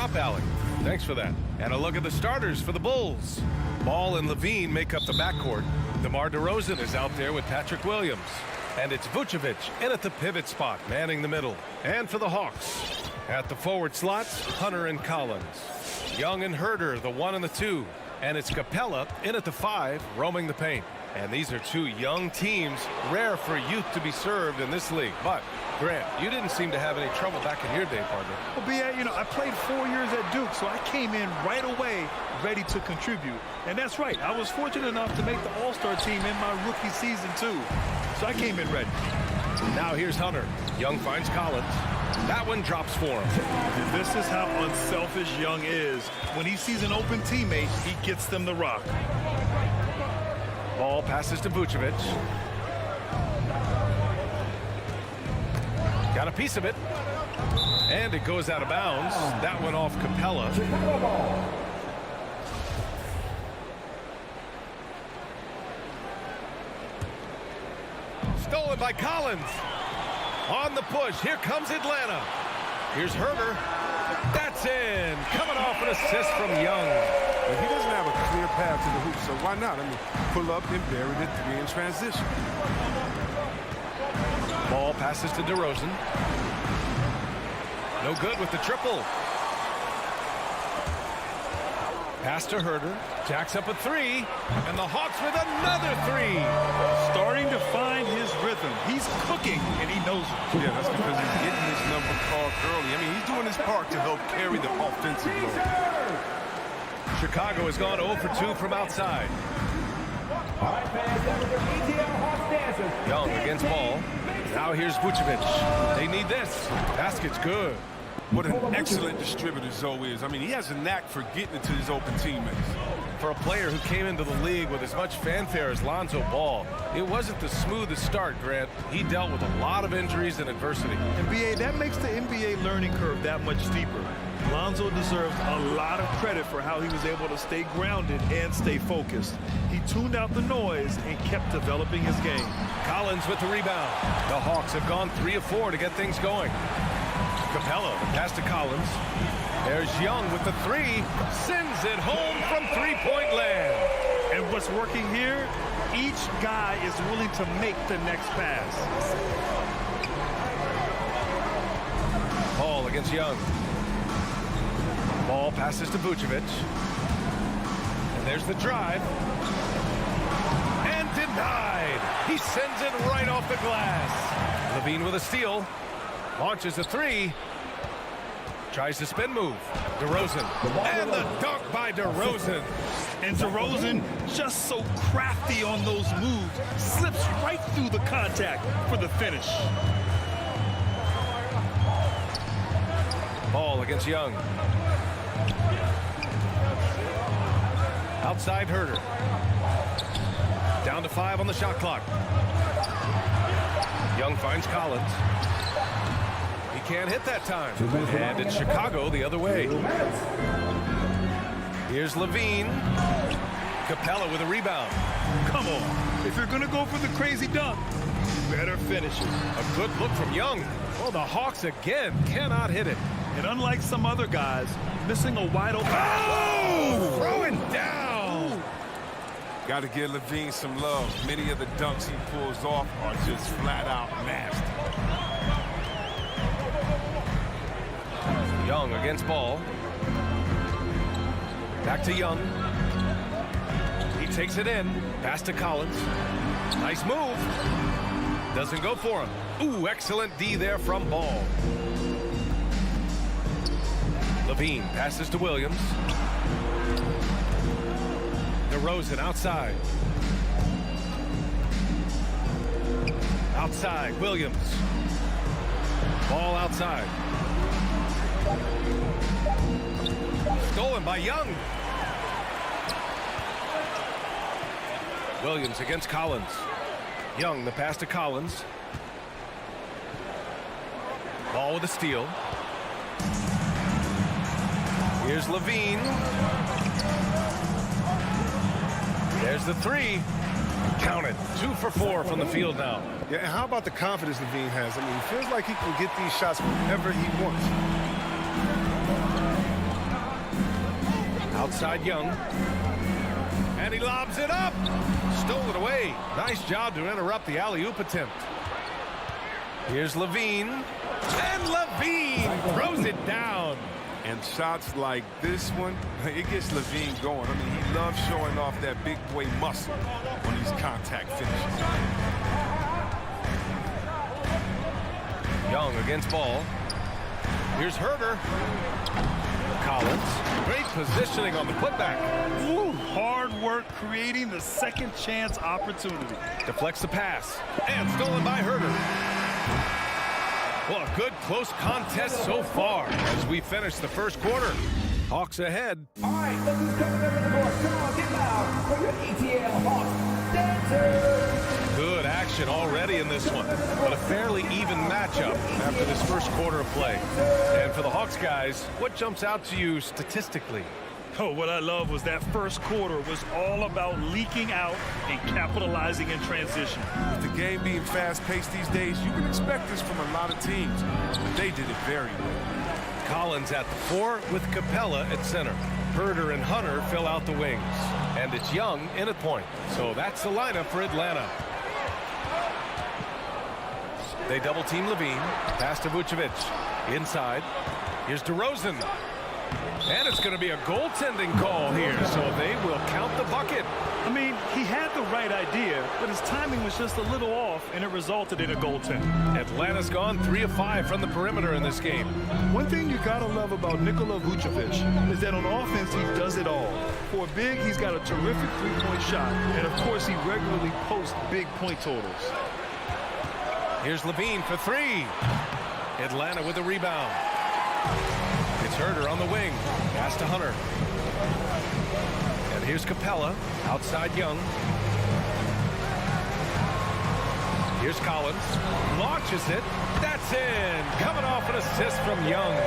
pop alley. Thanks for that. And a look at the starters for the Bulls. Ball and Levine make up the backcourt. DeMar DeRozan is out there with Patrick Williams. And it's Vucevic in at the pivot spot, manning the middle. And for the Hawks, at the forward slots, Hunter and Collins. Young and Herter, the 1 and the 2. And it's Capella in at the 5, roaming the paint. And these are two young teams, rare for youth to be served in this league. But, Grant, you didn't seem to have any trouble back in your day, partner. Well, B.A., I played 4 years at Duke, so I came in right away ready to contribute. And that's right. I was fortunate enough to make the All-Star team in my rookie season, too. So I came in ready. Now here's Hunter. Young finds Collins. That one drops for him. This is how unselfish Young is. When he sees an open teammate, he gets them the rock. Ball passes to Vucevic. Got a piece of it. And it goes out of bounds. That one off Capella. Stolen by Collins. On the push. Here comes Atlanta. Here's Herter. That's in. Coming off an assist from Young. But he doesn't have a clear path to the hoop, so why not? Pull up and bury the 3 in transition. Ball passes to DeRozan. No good with the triple. Pass to Herter. Jacks up a 3. And the Hawks with another 3. Starting to find his rhythm. He's cooking, and he knows it. Yeah, that's because he's getting his number called early. He's doing his part to help carry the offensive load. Chicago has gone 0 for 2 from outside. Young against Ball. Now here's Vucevic. They need this. Basket's good. What an excellent distributor Zoe is. He has a knack for getting it to his open teammates. For a player who came into the league with as much fanfare as Lonzo Ball, it wasn't the smoothest start, Grant. He dealt with a lot of injuries and adversity. And B.A., that makes the NBA learning curve that much steeper. Lonzo deserves a lot of credit for how he was able to stay grounded and stay focused. He tuned out the noise and kept developing his game. Collins with the rebound. The Hawks have gone 3 of 4 to get things going. Capella, pass to Collins. There's Young with the 3. Sends it home from three-point land. And what's working here, each guy is willing to make the next pass. Ball against Young. Ball passes to Vucevic. And there's the drive. And denied. He sends it right off the glass. Levine with a steal. Launches a 3. Tries the spin move. DeRozan. And the dunk by DeRozan. And DeRozan, just so crafty on those moves, slips right through the contact for the finish. Ball against Young. Outside Herter. Down to 5 on the shot clock. Young finds Collins. He can't hit that time. And it's Chicago the other way. Here's Levine. Capella with a rebound. Come on. If you're going to go for the crazy dunk, you better finish it. A good look from Young. Oh, the Hawks again cannot hit it. And unlike some other guys, missing a wide open. Oh! Throwing down. Got to give Levine some love. Many of the dunks he pulls off are just flat out nasty. Young against Ball. Back to Young. He takes it in. Pass to Collins. Nice move. Doesn't go for him. Ooh, excellent D there from Ball. Levine passes to Williams. DeRozan outside. Outside, Williams. Ball outside. Stolen by Young. Williams against Collins. Young, the pass to Collins. Ball with a steal. Here's Levine. There's the 3. Count it. 2 for 4 from the field now. Yeah, and how about the confidence Levine has? He feels like he can get these shots whenever he wants. Outside Young. And he lobs it up. Stolen away. Nice job to interrupt the alley-oop attempt. Here's Levine. And Levine throws it down. And shots like this one, it gets Levine going. I mean, he loves showing off that big boy muscle on these contact finishes. Young against Ball. Here's Herder. Collins. Great positioning on the putback. Ooh, hard work creating the second chance opportunity. Deflects the pass. And stolen by Herder. Well, a good close contest so far as we finish the first quarter. Hawks ahead. All right, look who's coming up in the court. Come on, get loud for your ETL Hawks dancers. Good action already in this one, but a fairly even matchup after this first quarter of play. And for the Hawks guys, what jumps out to you statistically? Oh, what I love was that first quarter was all about leaking out and capitalizing in transition. With the game being fast-paced these days, you can expect this from a lot of teams, but they did it very well. Collins at the 4 with Capella at center. Herder and Hunter fill out the wings. And it's Young in at point. So that's the lineup for Atlanta. They double-team Levine. Pass to Vucevic. Inside. Here's DeRozan. And it's going to be a goaltending call here, so they will count the bucket. I mean, he had the right idea, but his timing was just a little off, and it resulted in a goaltend. Atlanta's gone 3 of 5 from the perimeter in this game. One thing you gotta love about Nikola Vucevic is that on offense, he does it all. For a big, he's got a terrific three-point shot, and of course, he regularly posts big point totals. Here's Levine for 3. Atlanta with a rebound. It's Herder on the wing. Pass to Hunter. And here's Capella. Outside Young. Here's Collins. Launches it. That's in. Coming off an assist from Young.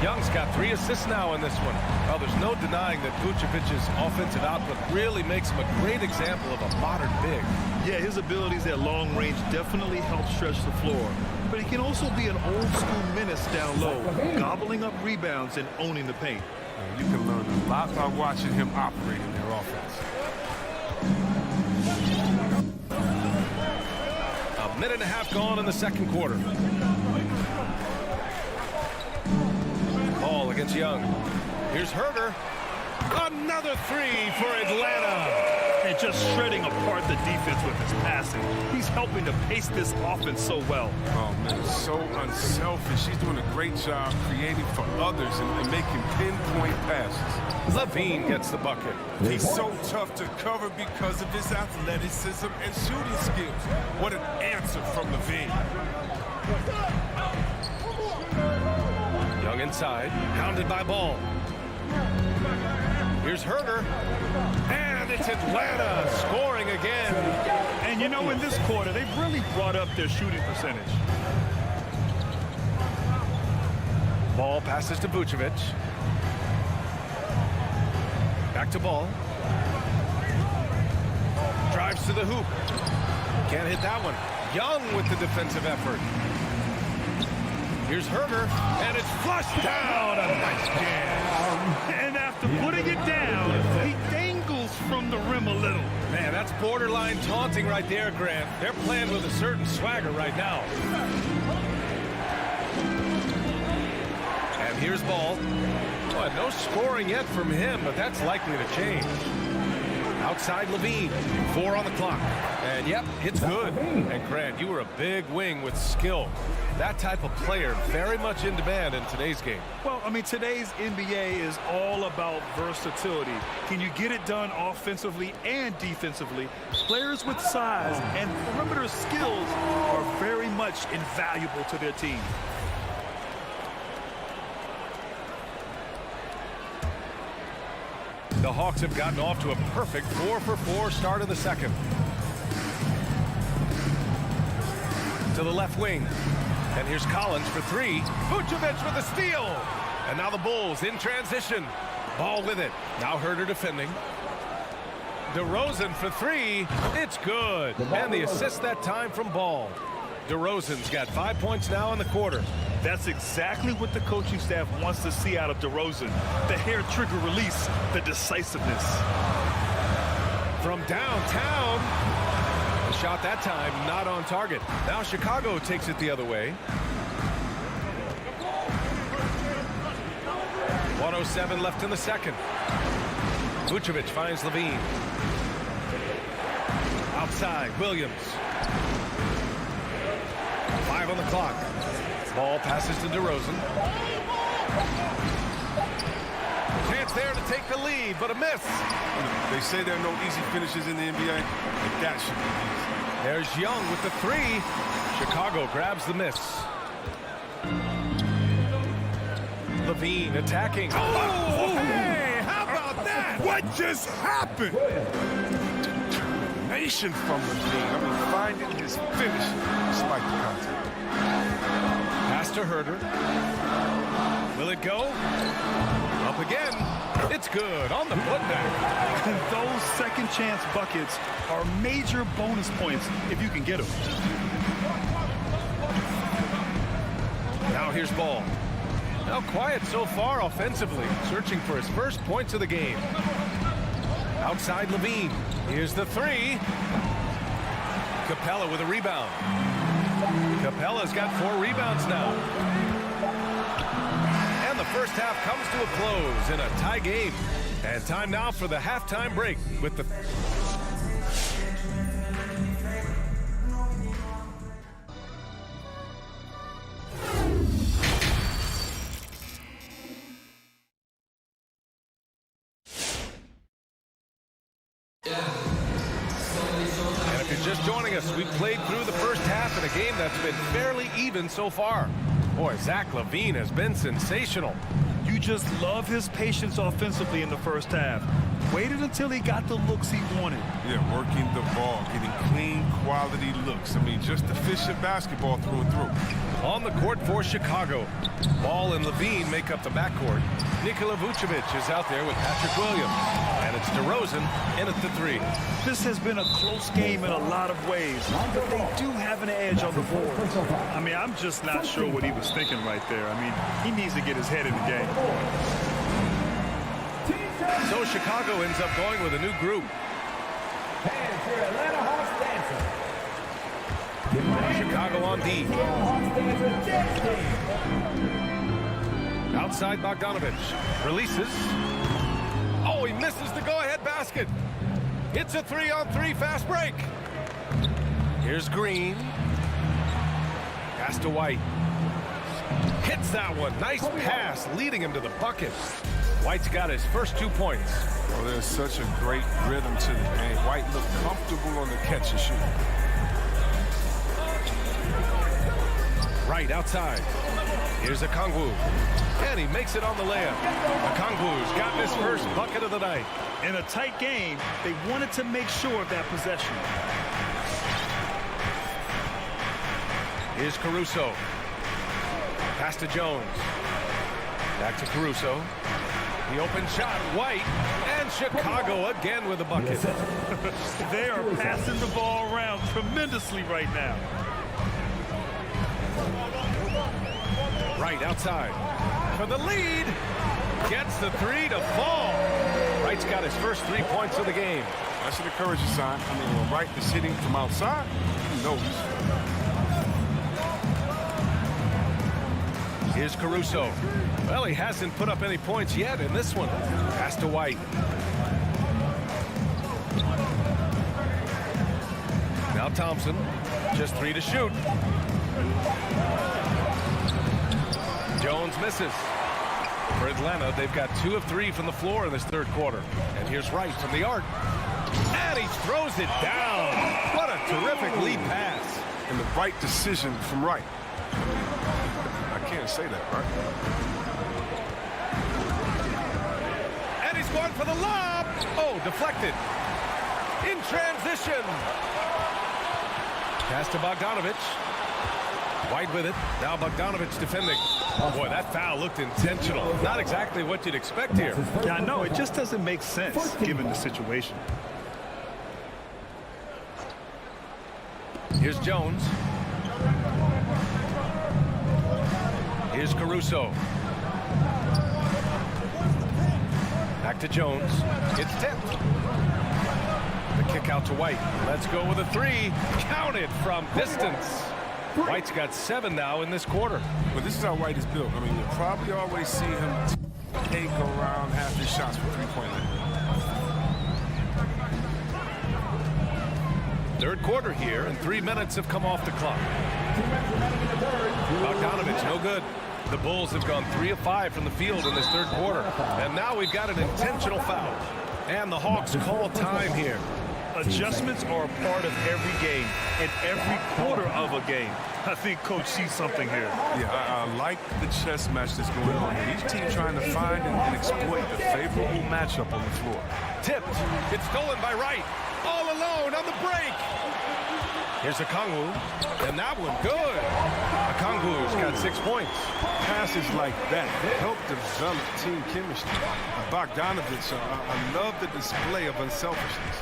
Young's got 3 assists now in this one. Well, there's no denying that Vucevic's offensive output really makes him a great example of a modern big. Yeah, his abilities at long range definitely help stretch the floor. But he can also be an old-school menace down low, gobbling up rebounds and owning the paint. You can learn a lot by watching him operate in their offense. A minute and a half gone in the second quarter. Ball against Young. Here's Herder. Another 3 for Atlanta. And just shredding apart the defense with his passing. He's helping to pace this offense so well. Oh, man, so unselfish. He's doing a great job creating for others and making pinpoint passes. Levine gets the bucket. He's so tough to cover because of his athleticism and shooting skills. What an answer from Levine. Young inside, hounded by Ball. Here's Herder. And it's Atlanta scoring again. And you know, in this quarter, they've really brought up their shooting percentage. Ball passes to Vucevic. Back to Ball. Drives to the hoop. Can't hit that one. Young with the defensive effort. Here's Herder, and it's flushed down. A nice jam. And after putting it down, he dangles from the rim a little. Man, that's borderline taunting right there, Grant. They're playing with a certain swagger right now. And here's Ball. Boy, no scoring yet from him, but that's likely to change. Outside Levine, 4 on the clock. And yep, it's good. And Grant, you were a big wing with skill. That type of player very much in demand in today's game. Well, I mean, today's NBA is all about versatility. Can you get it done offensively and defensively? Players with size and perimeter skills are very much invaluable to their team. The Hawks have gotten off to a perfect 4-for-4 start of the second. To the left wing. And here's Collins for 3. Vucevic with a steal. And now the Bulls in transition. Ball with it. Now Herder defending. DeRozan for 3. It's good. And the assist that time from Ball. DeRozan's got 5 points now in the quarter. That's exactly what the coaching staff wants to see out of DeRozan. The hair trigger release, the decisiveness. From downtown. The shot that time not on target. Now Chicago takes it the other way. 1:07 left in the second. Vucevic finds Levine. Outside, Williams. 5 on the clock. Ball passes to DeRozan. Chance there to take the lead, but a miss. They say there are no easy finishes in the NBA, but that should be easy. There's Young with the 3. Chicago grabs the miss. Levine attacking. Oh, hey, how about that? What just happened? Determination from Levine. I mean, finding his finish despite the contact. Pass to Herter. Will it go? Up again. It's good on the putback. Those second chance buckets are major bonus points if you can get them. Now here's Ball. Now quiet so far offensively, searching for his first points of the game. Outside Levine. Here's the 3. Capella with a rebound. Capella's got 4 rebounds now. And the first half comes to a close in a tie game. And time now for the halftime break with the... And if you're just joining us, we played through the first half in a game that's been fairly even so far. Boy, Zach LaVine has been sensational. You just love his patience offensively in the first half. Waited until he got the looks he wanted. Yeah, working the ball, getting clean, quality looks. I mean, just efficient basketball through and through. On the court for Chicago. Ball and Levine make up the backcourt. Nikola Vucevic is out there with Patrick Williams. And it's DeRozan in at the 3. This has been a close game in a lot of ways, but they do have an edge on the board. I mean, I'm just not sure what he was thinking right there. I mean, he needs to get his head in the game. So Chicago ends up going with a new group. And for Atlanta Hawks dancer. Chicago on D. Hawks dancer dancing. Outside Bogdanovich. Releases. Oh, he misses the go-ahead basket. It's a 3-on-3 fast break. Here's Green. Pass to White. Hits that one. Nice pass, leading him to the bucket. White's got his first 2 points. Oh, there's such a great rhythm to the game. White looked comfortable on the catch and shoot. Right outside. Here's Okongwu. And he makes it on the layup. Okongwu's got his first bucket of the night. In a tight game, they wanted to make sure of that possession. Here's Caruso. Pass to Jones. Back to Caruso. The open shot, White, and Chicago again with a bucket. They are passing the ball around tremendously right now. Right outside for the lead. Gets the 3 to fall. Wright's got his first 3 points of the game. That's an encouraging sign. I mean, when Wright is hitting from outside, he knows. Here's Caruso. Well, he hasn't put up any points yet in this one. Pass to White. Now Thompson. Just 3 to shoot. Jones misses. For Atlanta, they've got 2 of 3 from the floor in this third quarter. And here's Wright from the arc. And he throws it down. What a terrific lead pass. And the right decision from Wright. I can't say that, right? And he's going for the lob. Oh, deflected. In transition. Pass to Bogdanovich. White with it. Now Bogdanovich defending. Boy, that foul looked intentional. Not exactly what you'd expect here. Yeah, I know. It just doesn't make sense given the situation. Here's Jones. Here's Caruso. Back to Jones. It's tipped. The kick out to White. Let's go with a three. Counted from distance. White's got 7 now in this quarter. But this is how White is built. I mean, you'll probably always see him take around half his shots from three-point line. Third quarter here, and 3 minutes have come off the clock. Bogdanovich, no good. The Bulls have gone 3 of 5 from the field in this third quarter. And now we've got an intentional foul. And the Hawks call time here. Adjustments are a part of every game and every quarter of a game. I think Coach sees something here. Yeah, I like the chess match that's going on here. Each team trying to find and exploit the favorable matchup on the floor. Tipped. It's stolen by Wright. All alone on the break. Here's Okongwu. And that one good. Okongwu's got 6 points. Passes like that help develop team chemistry. Bogdanovich, I love the display of unselfishness.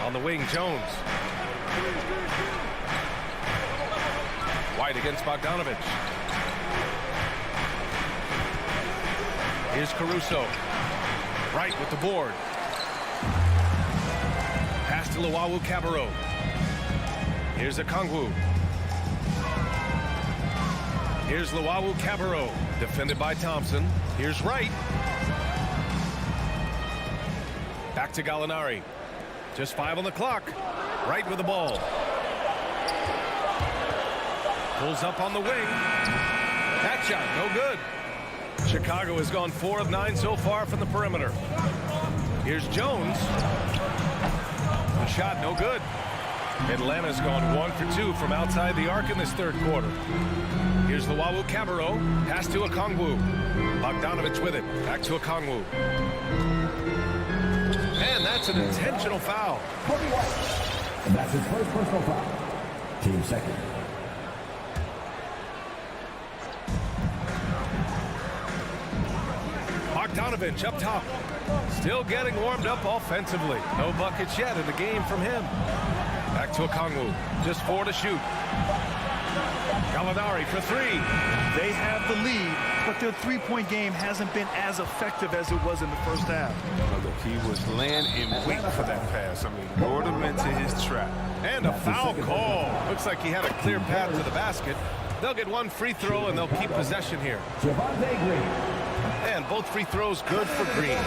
On the wing, Jones. White against Bogdanovich. Here's Caruso. Wright with the board. Pass to Luwawu-Cabarrot. Here's Okongwu. Here's Luwawu-Cabarrot. Defended by Thompson. Here's Wright. Back to Gallinari. Just 5 on the clock. Wright with the ball. Pulls up on the wing. That shot, no good. Chicago has gone 4 of 9 so far from the perimeter. Here's Jones. The shot, no good. Atlanta's gone 1 for 2 from outside the arc in this third quarter. Here's Luwawu-Cabarrot. Pass to Okongwu. Bogdanovich with it. Back to Okongwu. And that's an intentional foul. And that's his first personal foul. Team second. Bogdanovich up top. Still getting warmed up offensively. No buckets yet in the game from him. Back to Okongwu. Just 4 to shoot. Gallinari for 3. They have the lead, but their three-point game hasn't been as effective as it was in the first half. Well, look, he was laying in wait for that pass. I mean, lured him into his trap. And a foul call. Looks like he had a clear path to the basket. They'll get 1 free throw, and they'll keep possession here. Javante Green. And both free throws good for Green.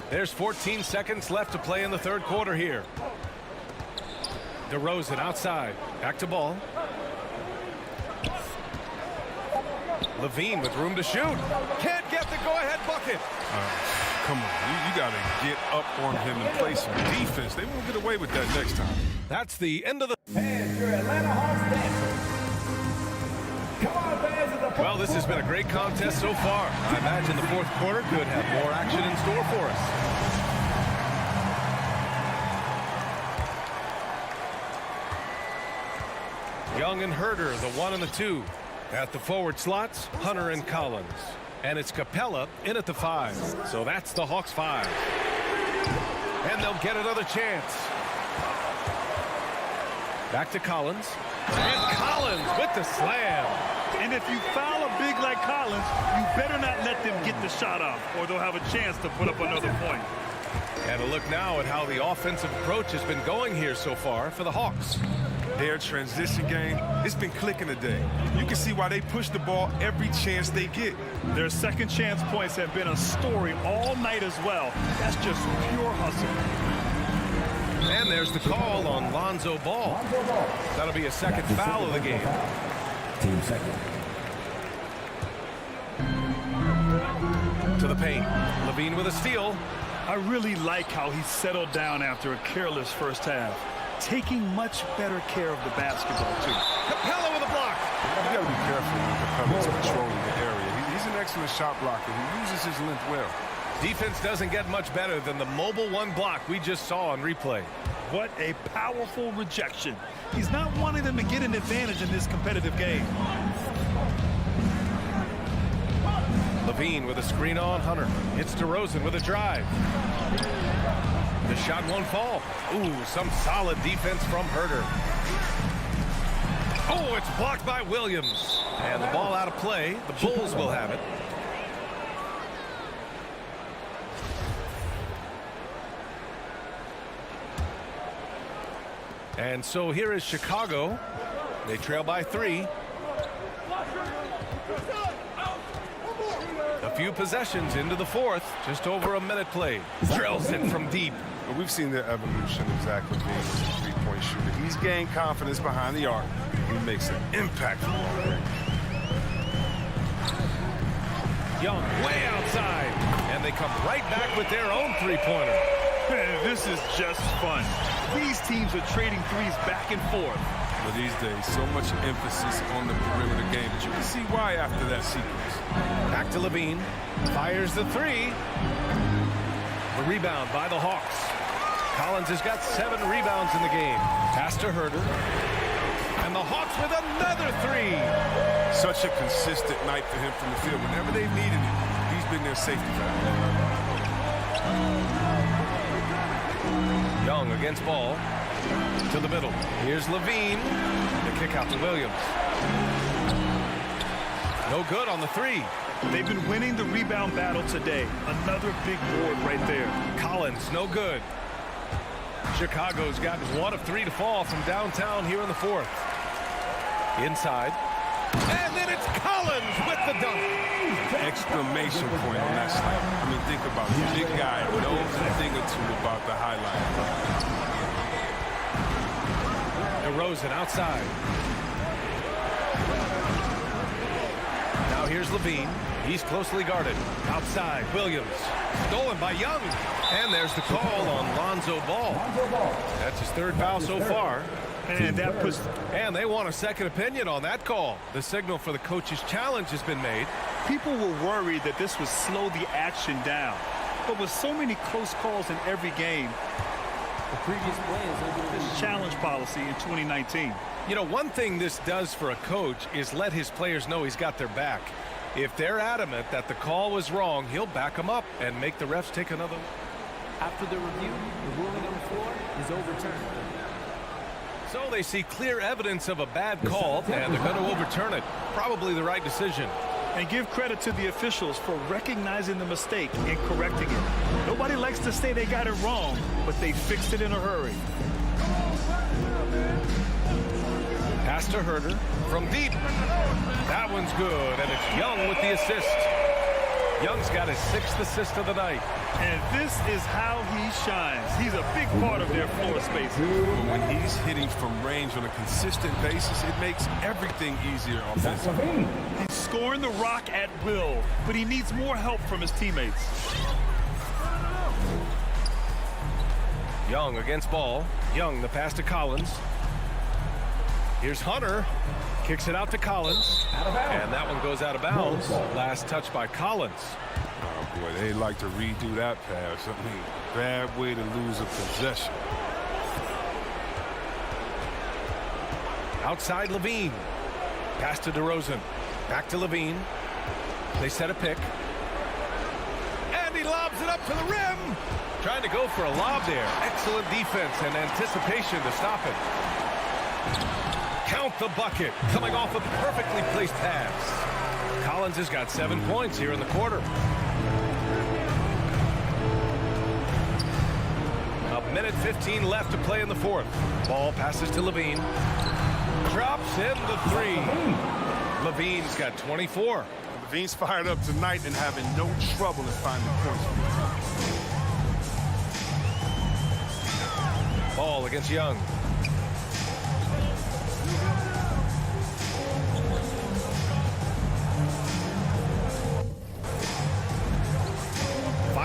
There's 14 seconds left to play in the third quarter here. DeRozan outside. Back to ball. Levine with room to shoot. Can't get the go-ahead bucket. Come on, you got to get up on him and play some defense. They won't get away with that next time. That's the end of the... And your Atlanta Hawks dancers. Come on, fans of the... Well, this has been a great contest so far. I imagine the fourth quarter could have more action in store for us. Young and Herter, the 1 and the 2. At the forward slots, Hunter and Collins. And it's Capella in at the 5. So that's the Hawks 5. And they'll get another chance. Back to Collins. And Collins with the slam. And if you foul a big like Collins, you better not let them get the shot off, or they'll have a chance to put up another point. And a look now at how the offensive approach has been going here so far for the Hawks. Their transition game, it's been clicking today. You can see why they push the ball every chance they get. Their second chance points have been a story all night as well. That's just pure hustle. And there's the call on Lonzo Ball. That'll be a second foul of the game. Team second. To the paint. Levine with a steal. I really like how he settled down after a careless first half, taking much better care of the basketball, too. Capella with a block. You got to be careful when Capella's controlling the area. He's an excellent shot blocker. He uses his length well. Defense doesn't get much better than the mobile 1 block we just saw on replay. What a powerful rejection. He's not wanting them to get an advantage in this competitive game. Levine with a screen on Hunter. It's DeRozan with a drive. The shot won't fall. Ooh, some solid defense from Herder. Oh, it's blocked by Williams. And the ball out of play. The Bulls will have it. And so here is Chicago. They trail by 3. A few possessions into the 4th. Just over a minute played. Drills it from deep. Well, we've seen the evolution of Zach LaVine as a three-point shooter. He's gained confidence behind the arc. He makes an impact from long range. Young way outside. And they come right back with their own three-pointer. Man, this is just fun. These teams are trading threes back and forth. But these days, so much emphasis on the perimeter game, but you can see why after that sequence. Back to LaVine. Fires the 3. The rebound by the Hawks. Collins has got 7 rebounds in the game. Pass to Herder. And the Hawks with another 3. Such a consistent night for him from the field. Whenever they've needed it, he's been their safety valve. Young against ball. To the middle. Here's LaVine. The kick out to Williams. No good on the 3. They've been winning the rebound battle today. Another big board right there. Collins, no good. Chicago's got 1 of 3 to fall from downtown here in the 4th. Inside. And then it's Collins with the dunk. Exclamation point on that slide. I mean, think about it. The big guy knows a thing or two about the highlight. DeRozan outside. Now here's LaVine. He's closely guarded. Outside, Williams. Stolen by Young. And there's the call on Lonzo Ball. That's his 3rd foul so far. And that puts... And they want a second opinion on that call. The signal for the coach's challenge has been made. People were worried that this would slow the action down. But with so many close calls in every game, The previous play is this challenge policy in 2019. You know, one thing this does for a coach is let his players know he's got their back. If they're adamant that the call was wrong, he'll back them up and make the refs take another. After the review, the ruling on the floor is overturned. So they see clear evidence of a bad call, and they're going to overturn it. Probably the right decision. And give credit to the officials for recognizing the mistake and correcting it. Nobody likes to say they got it wrong, but they fixed it in a hurry. Pass to Herder from deep. That one's good, and it's Young with the assist. Young's got his 6th assist of the night. And this is how he shines. He's a big part of their floor space. When he's hitting from range on a consistent basis, it makes everything easier offensively. He's scoring the rock at will, but he needs more help from his teammates. Young against ball. Young, the pass to Collins. Here's Hunter. Kicks it out to Collins. And that one goes out of bounds. Last touch by Collins. Oh, boy, they like to redo that pass. I mean, bad way to lose a possession. Outside LaVine. Pass to DeRozan. Back to LaVine. They set a pick. And he lobs it up to the rim. Trying to go for a lob there. Excellent defense and anticipation to stop it. Count the bucket. Coming off a perfectly placed pass. Collins has got 7 points here in the quarter. A minute 15 left to play in the 4th. Ball passes to LaVine. Drops in the 3. LaVine's got 24. LaVine's fired up tonight and having no trouble in finding points. Ball against Young.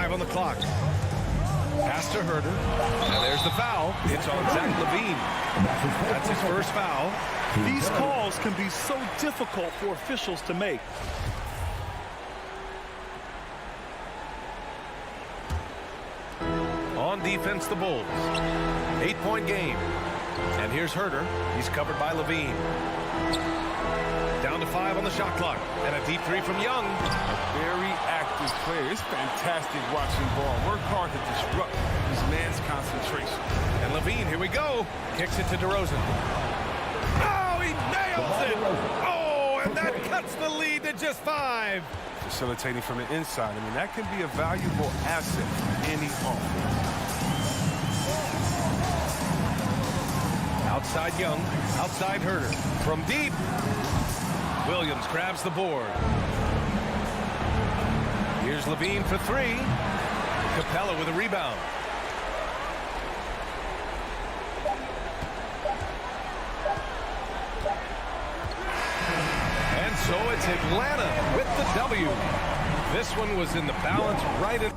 On the clock. Pass to Herder. And there's the foul. It's on Zach LaVine. That's his 1st foul. These calls can be so difficult for officials to make. On defense, the Bulls. 8-point game. And here's Herder. He's covered by LaVine. Down to 5 on the shot clock. And a deep three from Young. Very active player. It's fantastic watching ball. Work hard to disrupt this man's concentration. And Levine, here we go. Kicks it to DeRozan. Oh, he nails it! Oh, and that cuts the lead to just 5. Facilitating from the inside. I mean, that can be a valuable asset for any offense. Outside Young, outside Herter. From deep, Williams grabs the board. Here's Levine for 3. Capella with a rebound. And so it's Atlanta with the W. This one was in the balance right in.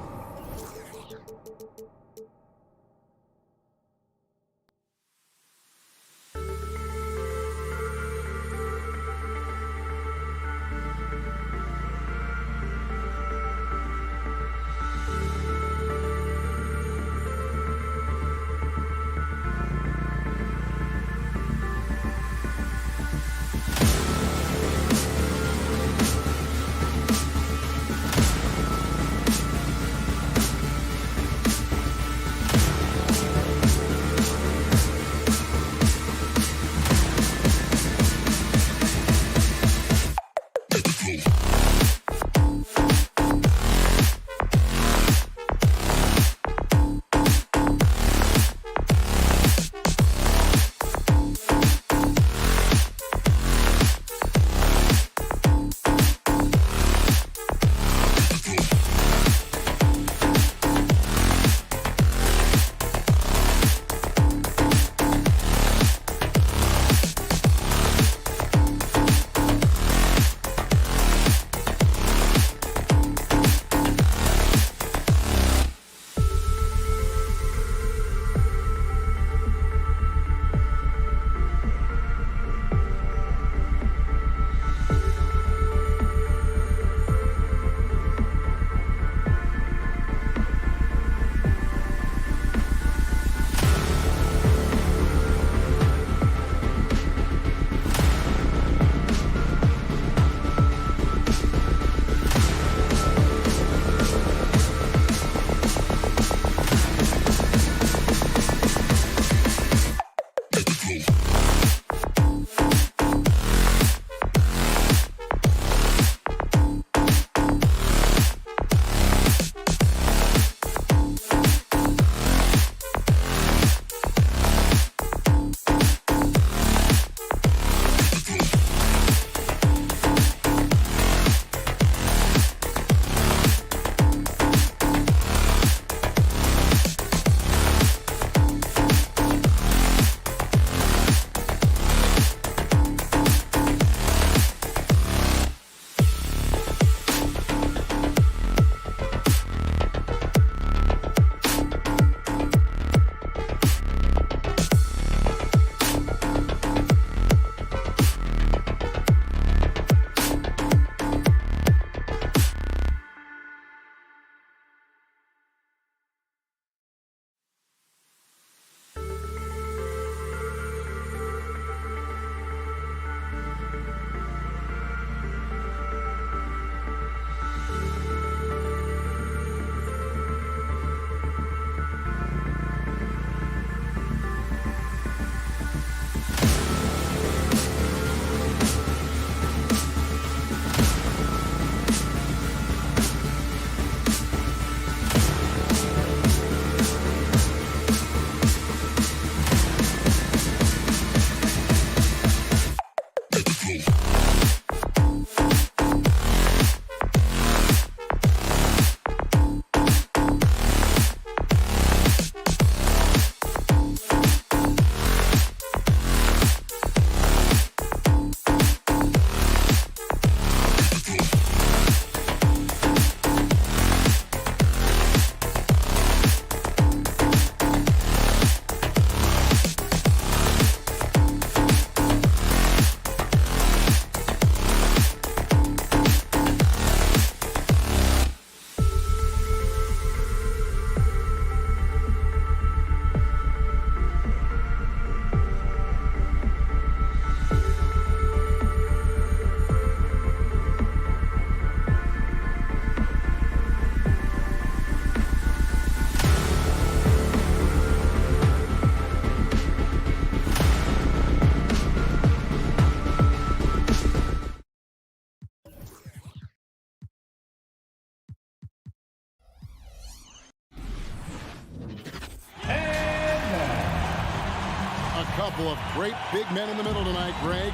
couple of great big men in the middle tonight, Greg.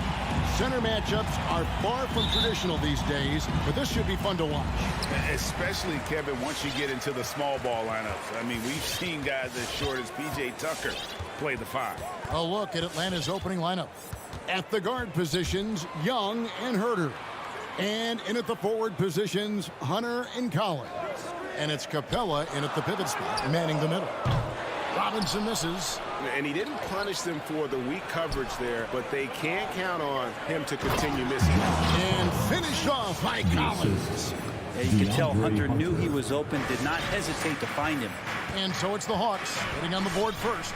Center matchups are far from traditional these days, but this should be fun to watch. Especially, Kevin, once you get into the small ball lineups. I mean, we've seen guys as short as P.J. Tucker play the 5. A look at Atlanta's opening lineup. At the guard positions, Young and Herter. And in at the forward positions, Hunter and Collins. And it's Capella in at the pivot spot, manning the middle. Robinson misses. And he didn't punish them for the weak coverage there, but they can't count on him to continue missing. And finished off by Collins. Yeah, you can tell Hunter knew he was open, did not hesitate to find him. And so it's the Hawks getting on the board first.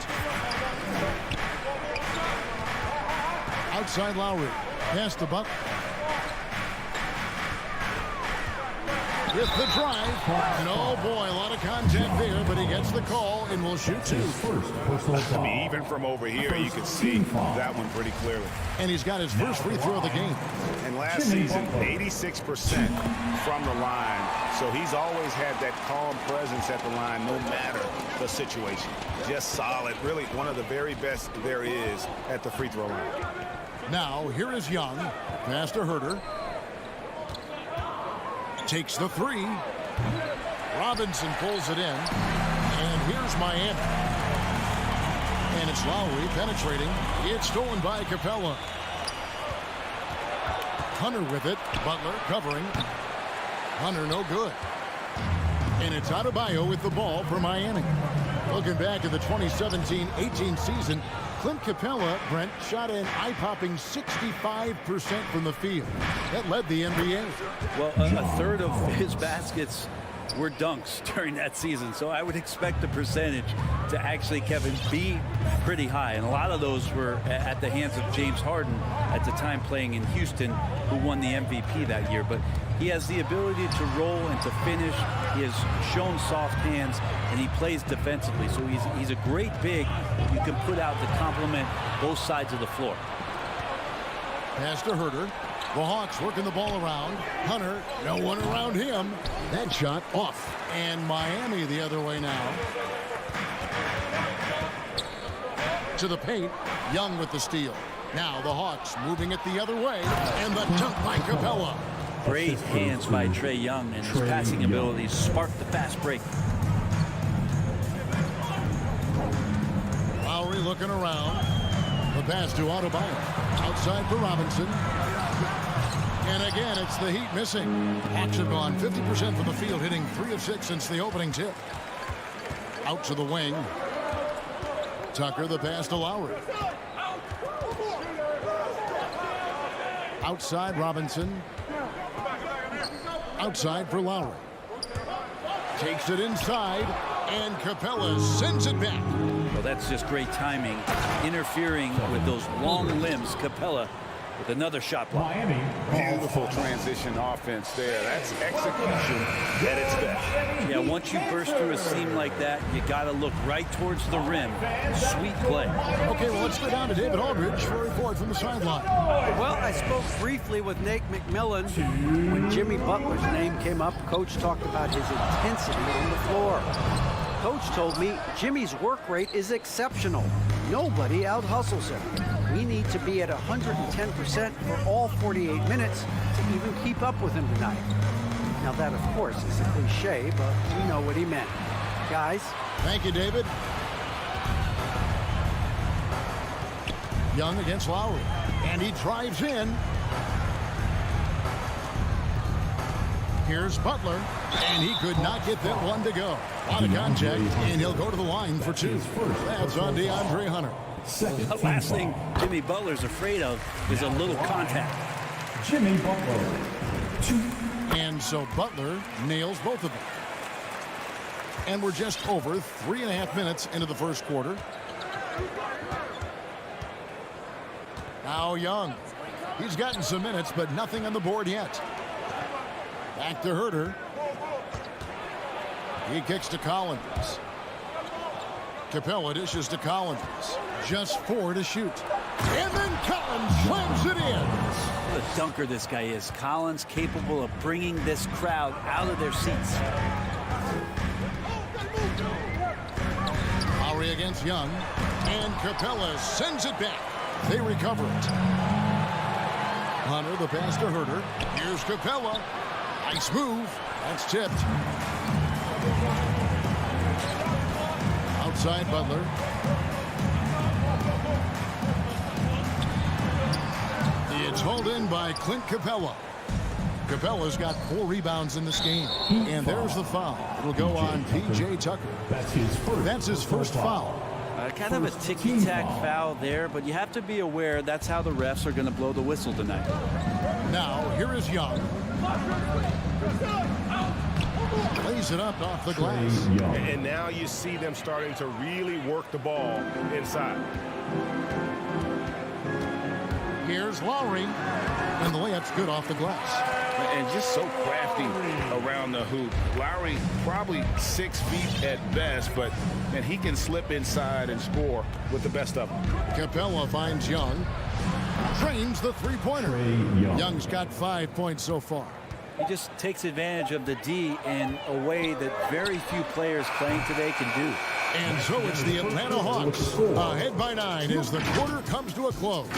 Outside Lowry. Pass to Butler. With the drive. And oh boy, a lot of contact there, but he gets the call and will shoot 2. I mean, even from over here, you can see that one pretty clearly. And he's got his first free throw of the game. And last season, 86% from the line. So he's always had that calm presence at the line, no matter the situation. Just solid. Really one of the very best there is at the free throw line. Now, here is Young. Pass to Herter. Takes the 3. Robinson pulls it in. And here's Miami. And it's Lowry penetrating. It's stolen by Capella. Hunter with it. Butler covering. Hunter no good. And it's Adebayo with the ball for Miami. Looking back at the 2017-18 season, Clint Capella, Brent, shot an eye-popping 65% from the field. That led the NBA. Well, a third of his baskets were dunks during that season, so I would expect the percentage to actually, Kevin, be pretty high. And a lot of those were at the hands of James Harden at the time playing in Houston, who won the MVP that year. But he has the ability to roll and to finish. He has shown soft hands, and he plays defensively. So he's a great big you can put out to complement both sides of the floor. Pass to Herter. The Hawks working the ball around. Hunter, no one around him. That shot off. And Miami the other way now. To the paint. Young with the steal. Now the Hawks moving it the other way. And the dunk by Capella. Great hands by Trae Young, and his passing abilities sparked the fast break. Lowry looking around. The pass to Adebayo. Outside for Robinson. And again, it's the Heat missing. Hawks have gone 50% from the field, hitting 3 of 6 since the opening tip. Out to the wing. Tucker, the pass to Lowry. Outside Robinson. Outside for Lowry. Takes it inside, and Capella sends it back. Well, that's just great timing. Interfering with those long limbs, Capella with another shot block. Beautiful transition offense there. That's execution at its best. Yeah, once you burst through a seam like that, you got to look right towards the rim. Sweet play. Okay, well, let's go down to David Aldridge for a report from the sideline. Well, I spoke briefly with Nate McMillan. When Jimmy Butler's name came up, Coach talked about his intensity on the floor. Coach told me Jimmy's work rate is exceptional. Nobody out-hustles him. We need to be at 110% for all 48 minutes to even keep up with him tonight. Now that, of course, is a cliche, but we know what he meant. Guys. Thank you, David. Young against Lowry. And he drives in. Here's Butler. And he could not get that one to go. A lot of contact, and he'll go to the line for 2. That's on DeAndre Hunter. The last thing Jimmy Butler's afraid of is a little contact. Jimmy Butler. 2. And so Butler nails both of them. And we're just over 3.5 minutes into the first quarter. Now Young. He's gotten some minutes, but nothing on the board yet. Back to Herter. He kicks to Collins. Capella dishes to Collins. Just 4 to shoot. And then Collins slams it in. What a dunker this guy is. Collins capable of bringing this crowd out of their seats. Lowry Lowry against Young. And Capella sends it back. They recover it. Hunter, the pass to Herder. Here's Capella. Nice move. That's tipped. Outside Butler. It's hauled in by Clint Capella. Capella's got 4 rebounds in this game. And there's the foul. It'll go on P.J. Tucker. That's his first foul. Kind of a ticky-tack foul there, but you have to be aware that's how the refs are going to blow the whistle tonight. Now, here is Young. Lays it up off the glass. And now you see them starting to really work the ball inside. Here's Lowry. And the layup's good off the glass. And just so crafty around the hoop. Lowry probably 6 feet at best, but and he can slip inside and score with the best of them. Capella finds Young. Drains the three-pointer. Young's got 5 points so far. He just takes advantage of the D in a way that very few players playing today can do. And so it's the Atlanta Hawks ahead by 9 as the quarter comes to a close.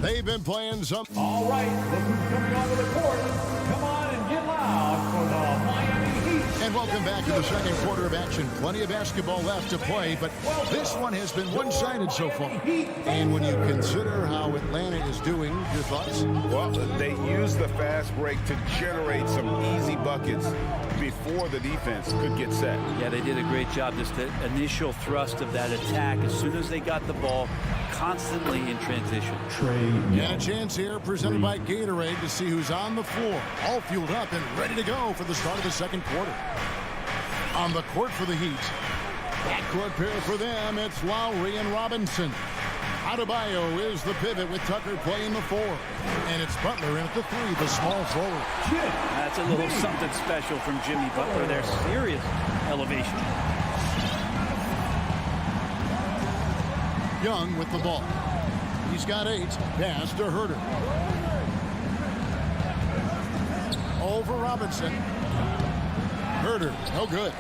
They've been playing some. All right, look who's coming onto the court. Come on and get loud for the Miami Heat. And welcome back to the second quarter of action. Plenty of basketball left to play, but this one has been one-sided so far. And when you consider how Atlanta is doing, your thoughts? Well, they used the fast break to generate some easy buckets before the defense could get set. Yeah, they did a great job. Just the initial thrust of that attack, as soon as they got the ball, constantly in transition. And a chance here presented by Gatorade to see who's on the floor. All fueled up and ready to go for the start of the second quarter. On the court for the Heat. Backcourt pair for them, it's Lowry and Robinson. Adebayo is the pivot with Tucker playing the 4. And it's Butler in at the 3, the small forward. That's a little something special from Jimmy Butler there. Serious elevation. Young with the ball. He's got 8. Pass to Herder. Over Robinson. Herder, no good.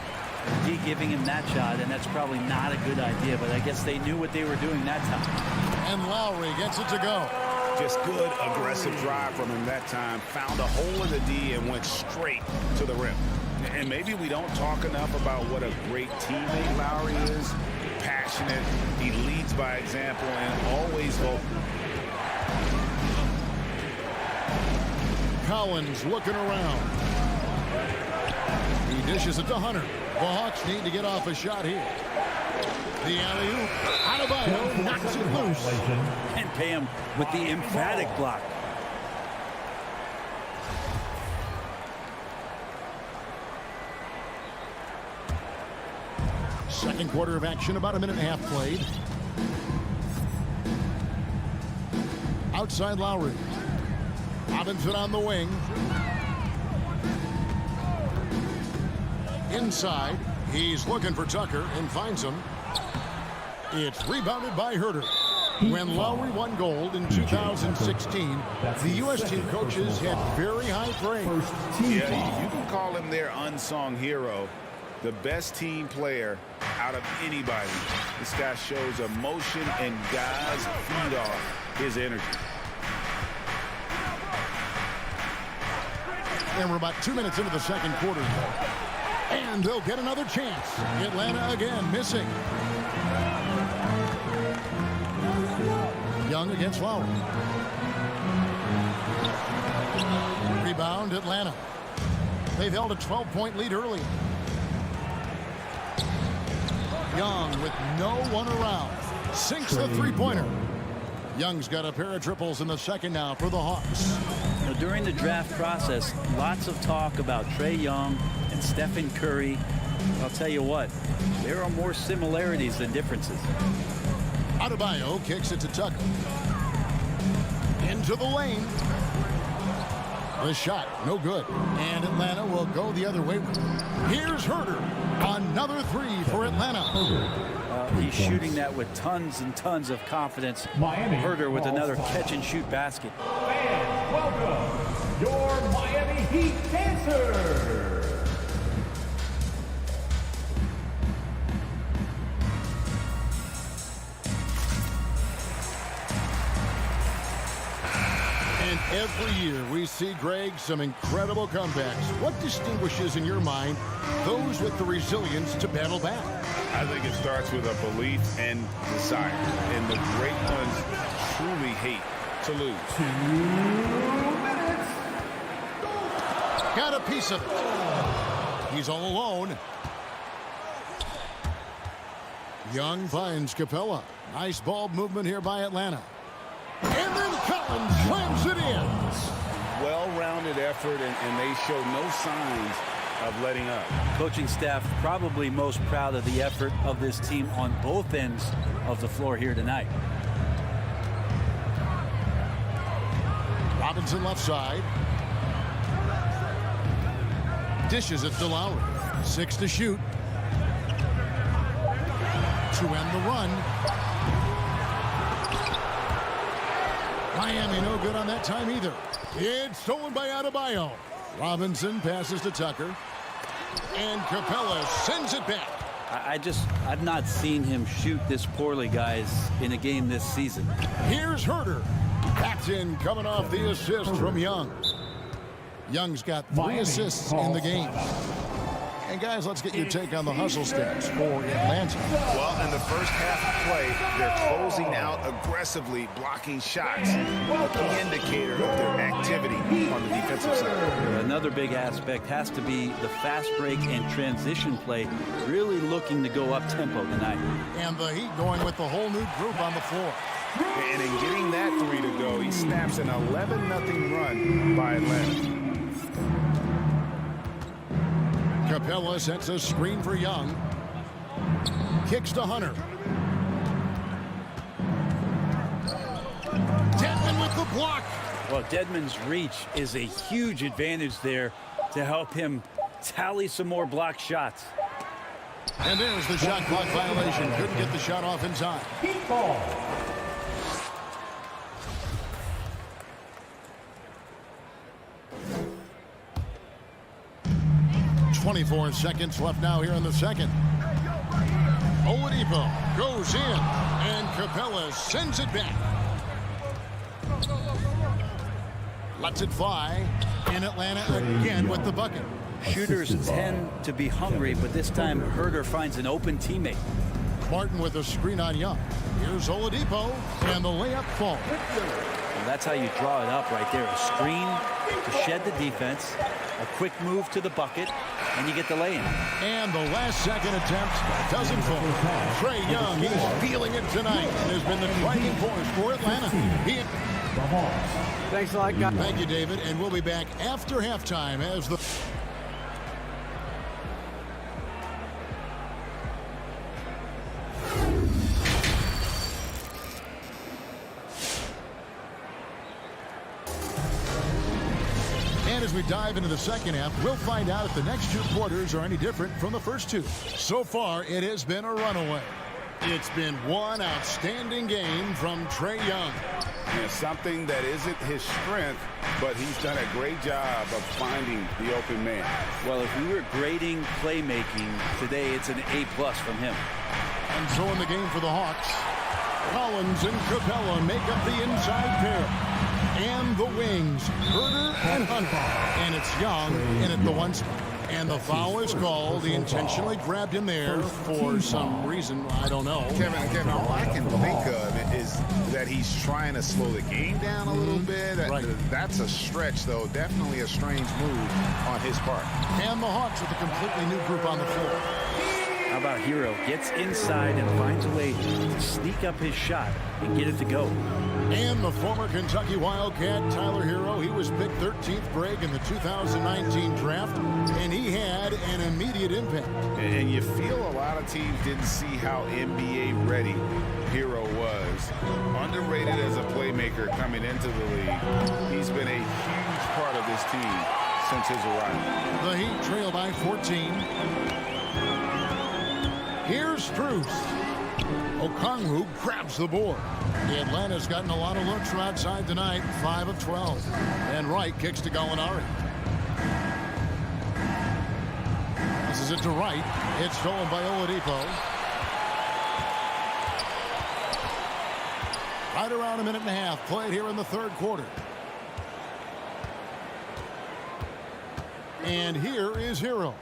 D giving him that shot, and that's probably not a good idea, but I guess they knew what they were doing that time. And Lowry gets it to go. Just good, aggressive drive from him that time. Found a hole in the D and went straight to the rim. And maybe we don't talk enough about what a great teammate Lowry is. Passionate, he leads by example, and always vocal. Collins looking around. He dishes it to Hunter. The Hawks need to get off a shot here. The alley-oop. Adebayo knocks it loose. And pay him with the emphatic block. Second quarter of action, about a minute and a half played. Outside Lowry. Robinson on the wing. Inside, he's looking for Tucker and finds him. It's rebounded by Herder. When Lowry won gold in 2016, the U.S. team coaches had very high praise. Yeah, you can call him their unsung hero. The best team player out of anybody. This guy shows emotion and guys feed off his energy. And we're about 2 minutes into the second quarter. And they'll get another chance. Atlanta again missing. Young against Lowry. Rebound Atlanta. They've held a 12-point lead early. Young with no one around. Sinks the three-pointer. Young's got a pair of triples in the second now for the Hawks. Now, during the draft process, lots of talk about Trae Young and Stephen Curry. I'll tell you what, there are more similarities than differences. Adebayo kicks it to Tucker. Into the lane. The shot, no good. And Atlanta will go the other way with it. Here's Herder. Another 3 for Atlanta. He's shooting that with tons and tons of confidence. Herder with another catch-and-shoot basket. Fans, welcome your Miami Heat dancers. And every year we see, Greg, some incredible comebacks. What distinguishes, in your mind, those with the resilience to battle back? I think it starts with a belief and desire. And the great ones truly hate to lose. 2 minutes. Got a piece of it. He's all alone. Young finds Capella. Nice ball movement here by Atlanta. And then Collins slams it in. Well-rounded effort, and they show no signs of letting up. Coaching staff probably most proud of the effort of this team on both ends of the floor here tonight. Robinson left side. Dishes it to Lowry. 6 to shoot. To end the run. Miami no good on that time either. It's stolen by Adebayo. Robinson passes to Tucker. And Capella sends it back. I've not seen him shoot this poorly, guys, in a game this season. Here's Herter. That's in, coming off the assist from Young. Young's got 3 assists in the game. And guys, let's get your take on the hustle stats for Atlanta. Well, in the first half of play, they're closing out aggressively, blocking shots. A key indicator of their activity on the defensive side. Another big aspect has to be the fast break and transition play, really looking to go up tempo tonight. And the Heat going with the whole new group on the floor. And in getting that 3 to go, he snaps an 11-0 run by Atlanta. Capella sets a screen for Young. Kicks to Hunter. Dedmon with the block. Well, Dedmon's reach is a huge advantage there to help him tally some more block shots. And there's the shot clock violation. Couldn't get the shot off in time. Heat ball. 24 seconds left now here in the second. Oladipo goes in, and Capella sends it back. Lets it fly. In Atlanta again with the bucket. Shooters tend to be hungry, but this time Herter finds an open teammate. Martin with a screen on Young. Here's Oladipo, and the layup falls. Well, that's how you draw it up right there. A screen to shed the defense, a quick move to the bucket, and you get the lay-in. And the last second attempt doesn't fall. Trae Young, he's feeling it tonight and has been the driving force for Atlanta. Thanks a lot, guys. Thank you, David, and we'll be back after halftime as the... And as we dive into the second half, we'll find out if the next 2 quarters are any different from the first 2. So far, it has been a runaway. It's been one outstanding game from Trae Young. Yeah, something that isn't his strength, but he's done a great job of finding the open man. Well, if we were grading playmaking today, it's an A+ from him. And so in the game for the Hawks, Collins and Capella make up the inside pair. And the wings, Herter and Hunter. And it's Young in at the 1 spot. And the foul is called. He intentionally grabbed him there for some reason. I don't know. Kevin, all I can think of is that he's trying to slow the game down a little bit. Right. That's a stretch, though. Definitely a strange move on his part. And the Hawks with a completely new group on the floor. How about Hero gets inside and finds a way to sneak up his shot and get it to go. And the former Kentucky Wildcat, Tyler Hero, he was picked 13th Greg in the 2019 draft, and he had an immediate impact. And you feel a lot of teams didn't see how NBA ready Hero was. Underrated as a playmaker coming into the league. He's been a huge part of this team since his arrival. The Heat trail by 14. Here's Strus. Okongwu grabs the board. The Atlanta's gotten a lot of looks from outside tonight, 5 of 12. And Wright kicks to Gallinari. This is it to Wright. It's stolen by Oladipo. Right around a minute and a half played here in the third quarter. And here is Hero.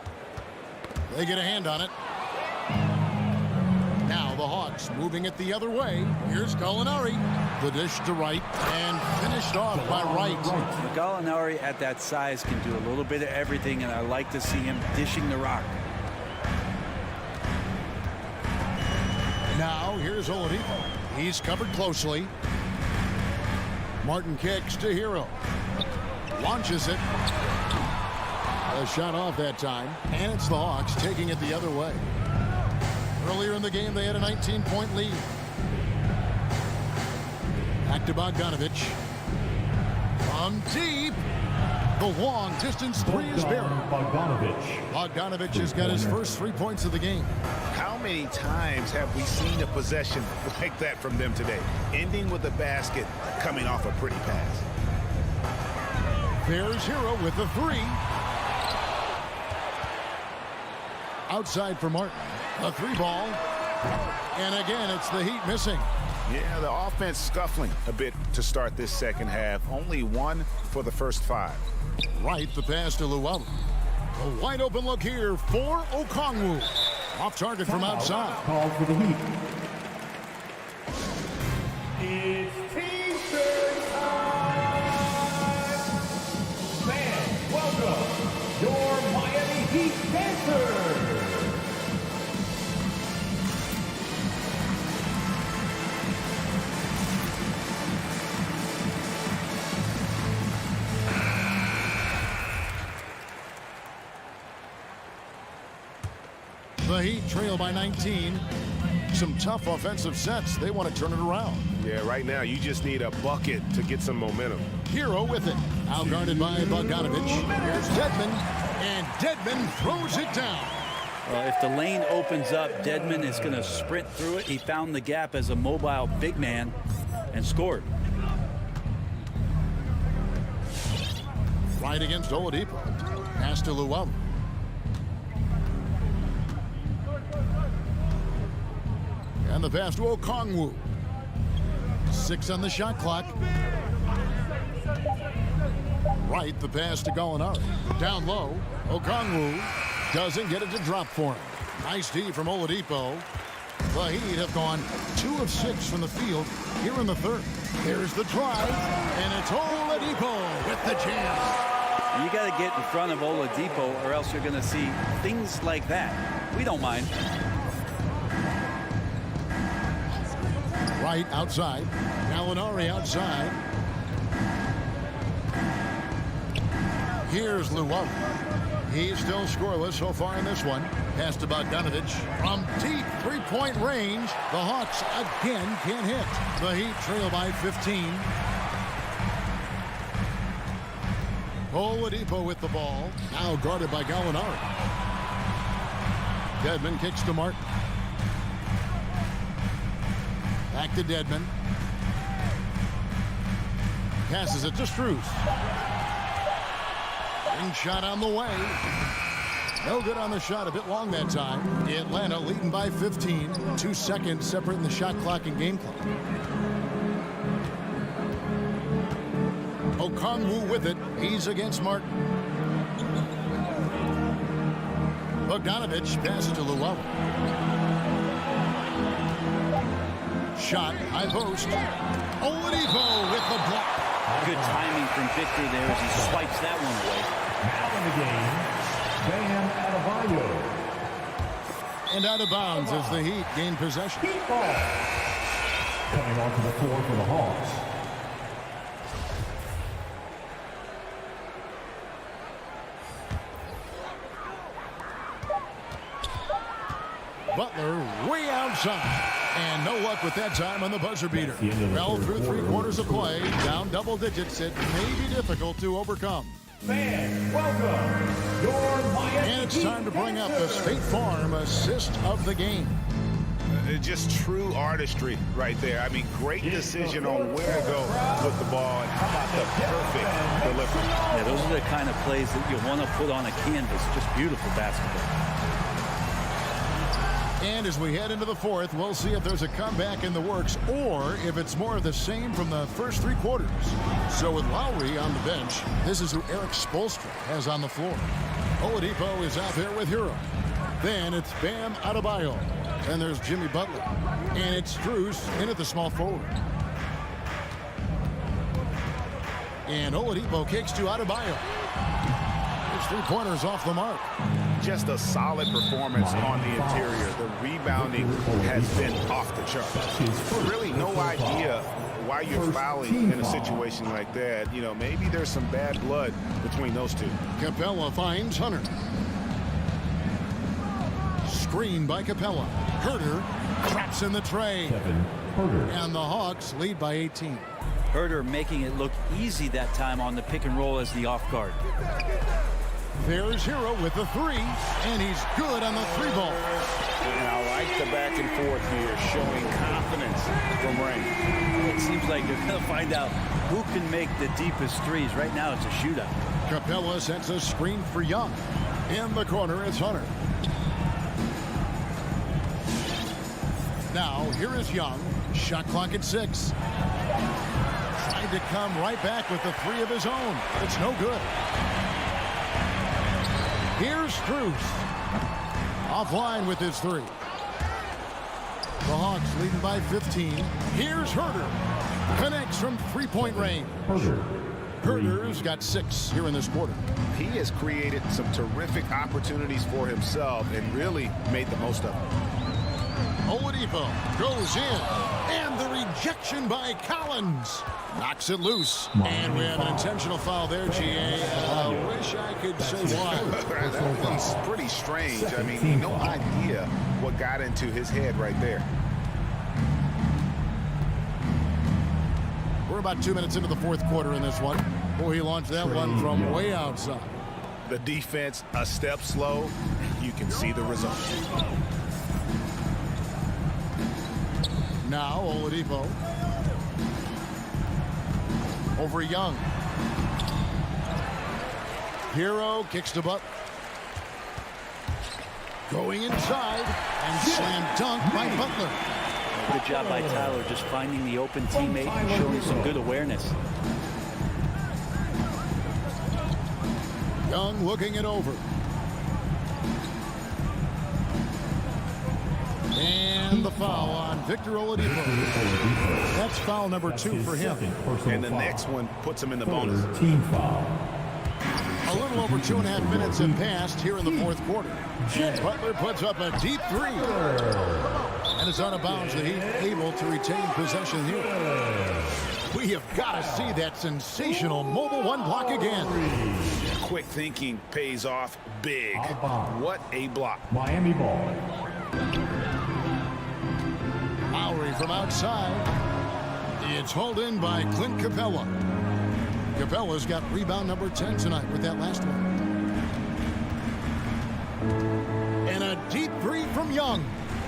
They get a hand on it. Now the Hawks moving it the other way. Here's Gallinari. The dish to right and finished off by Wright. Gallinari at that size can do a little bit of everything, and I like to see him dishing the rock. Now here's Oladipo. He's covered closely. Martin kicks to Hero. Launches it. A shot off that time, and it's the Hawks taking it the other way. Earlier in the game, they had a 19-point lead. Back to Bogdanovich. From deep. The long distance three is buried. Bogdanovich has got his first 3 points of the game. How many times have we seen a possession like that from them today? Ending with a basket, coming off a pretty pass. There's Hero with the three. Outside for Martin. A three ball. And again, it's the Heat missing. Yeah, the offense scuffling a bit to start this second half. Only one for the first 5. Right, the pass to Llewellyn. A wide open look here for Okongwu. Off target from outside. Called for the Heat. It's T-shirt time! Fans, welcome your Miami Heat dancers! The Heat trail by 19. Some tough offensive sets. They want to turn it around. Yeah, right now you just need a bucket to get some momentum. Hero with it. Out guarded by Bogdanovich. Here's Dedmon. And Dedmon throws it down. Well, if the lane opens up, Dedmon is going to sprint through it. He found the gap as a mobile big man and scored. Right against Oladipo. Pass to Llewellyn. And the pass to Okongwu. 6 on the shot clock. Right, the pass to Gallinari. Down low. Okongwu doesn't get it to drop for him. Nice D from Oladipo. The Heat have gone 2 of 6 from the field here in the third. Here's the drive, and it's Oladipo with the jam. You got to get in front of Oladipo, or else you're going to see things like that. We don't mind. Right outside. Gallinari outside. Here's Llewellyn. He's still scoreless so far in this one. Pass to Bogdanovich from deep three-point range. The Hawks again can't hit. The Heat trail by 15. Oladipo with the ball. Now guarded by Gallinari. Dedmon kicks to Martin. Back to Dedmon. Passes it to Strus. Ring shot on the way. No good on the shot. A bit long that time. Atlanta leading by 15. 2 seconds separating the shot clock and game clock. Okongwu with it. He's against Martin. Bogdanovich passes to Llewellyn. Shot, high post. Oladipo with the block. Good timing from Victor there as he swipes that one away. Now in the game, Bam Adebayo. And out of bounds as the Heat gain possession. Heat ball. Coming onto the floor for the Hawks. Butler way outside. And no luck with that time on the buzzer beater. Well, through 3 quarters of play, down double digits, it may be difficult to overcome. Fans, welcome your Miami And it's time to bring up the State Farm assist of the game. Just true artistry right there. I mean, great decision on where to go with the ball, and how about the perfect delivery. Yeah, those are the kind of plays that you want to put on a canvas. Just beautiful basketball. And as we head into the fourth, we'll see if there's a comeback in the works or if it's more of the same from the first 3 quarters. So with Lowry on the bench, this is who Eric Spoelstra has on the floor. Oladipo is out there with Hero. Then it's Bam Adebayo. Then there's Jimmy Butler. And it's Strus in at the small forward. And Oladipo kicks to Adebayo. His 3-pointers off the mark. Just a solid performance on the interior. The rebounding has been off the charts. Really no idea why you're fouling in a situation like that. You know, maybe there's some bad blood between those two. Capella finds Hunter. Screen by Capella. Herter traps in the tray. And the Hawks lead by 18. Herter making it look easy that time on the pick and roll as the off guard. There's Hero with the 3, and he's good on the 3-ball. And I like the back and forth here, showing confidence from Ray. It seems like they're going to find out who can make the deepest threes. Right now it's a shootout. Capella sets a screen for Young. In the corner, it's Hunter. Now, here is Young. Shot clock at 6. Tried to come right back with the 3 of his own. It's no good. Here's Strus. Offline with his 3. The Hawks leading by 15. Here's Herter. Connects from 3-point range. Herter's got 6 here in this quarter. He has created some terrific opportunities for himself and really made the most of it. Oladipo goes in, and the rejection by Collins knocks it loose. And we have an intentional foul there, GA. Wish I could say why. That one's pretty strange. I mean, no idea what got into his head right there. We're about 2 minutes into the fourth quarter in this one. Boy, he launched that one from way outside. The defense a step slow. You can see the result. Now Oladipo over Young. Hero kicks to Butler. Going inside and slam dunk by Butler. Good job by Tyler just finding the open teammate and showing some good awareness. Young looking it over. And the foul on Victor Oladipo. That's foul number 2 for him. And the next one puts him in the bonus. Team foul. A little over 2.5 minutes have passed here in the fourth quarter. And Butler puts up a deep 3. And it's out of bounds. The Heat able to retain possession here. We have got to see that sensational mobile 1 block again. Quick thinking pays off big. What a block. Miami ball. Lowry from outside. It's hauled in by Clint Capella. Capella's got rebound number 10 tonight with that last one. And a deep 3 from Young.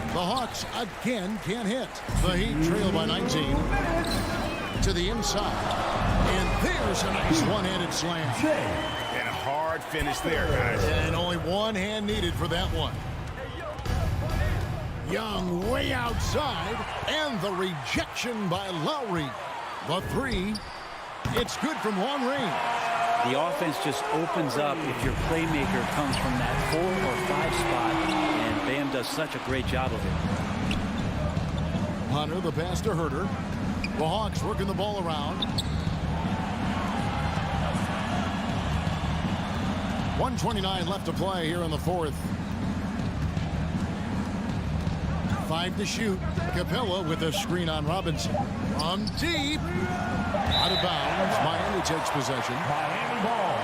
The Hawks again can't hit. The Heat trail by 19. To the inside. And there's a nice one-handed slam. And a hard finish there, guys. And only one hand needed for that one. Young way outside, and the rejection by Lowry. The 3, it's good from long range. The offense just opens up if your playmaker comes from that 4 or 5 spot, and Bam does such a great job of it. Hunter, the pass to Herter. The Hawks working the ball around. 1:29 left to play here in the fourth. 5 to shoot. Capella with a screen on Robinson. On deep. Out of bounds. Miami takes possession. Miami ball.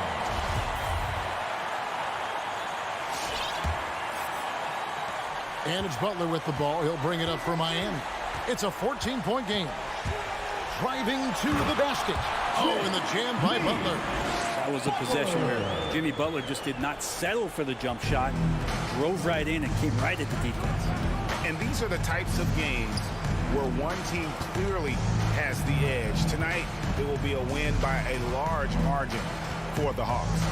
And it's Butler with the ball. He'll bring it up for Miami. It's a 14-point game. Driving to the basket. Oh, and the jam by Butler. That was a possession where Jimmy Butler just did not settle for the jump shot. Drove right in and came right at the defense. And these are the types of games where one team clearly has the edge. Tonight, it will be a win by a large margin for the Hawks.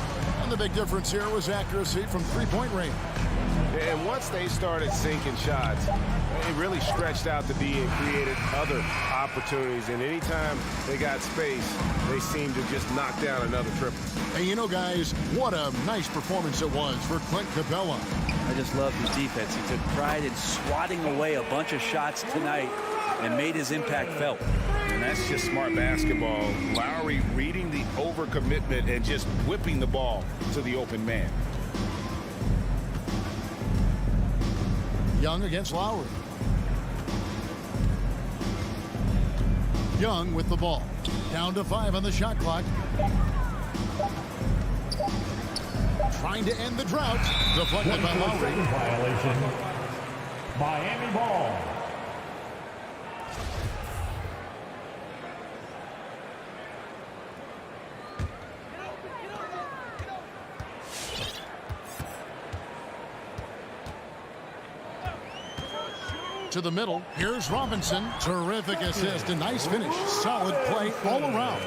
And the big difference here was accuracy from 3-point range. And once they started sinking shots, it really stretched out the D and created other opportunities. And anytime they got space, they seemed to just knock down another triple. And you know, guys, what a nice performance it was for Clint Capella. I just love his defense. He took pride in swatting away a bunch of shots tonight and made his impact felt. And that's just smart basketball. Lowry reading the overcommitment and just whipping the ball to the open man. Young against Lowry. Young with the ball. Down to 5 on the shot clock. Trying to end the drought. Deflected by Lowry. Violation. Miami ball. To the middle. Here's Robinson. Terrific assist. A nice finish. Solid play all around.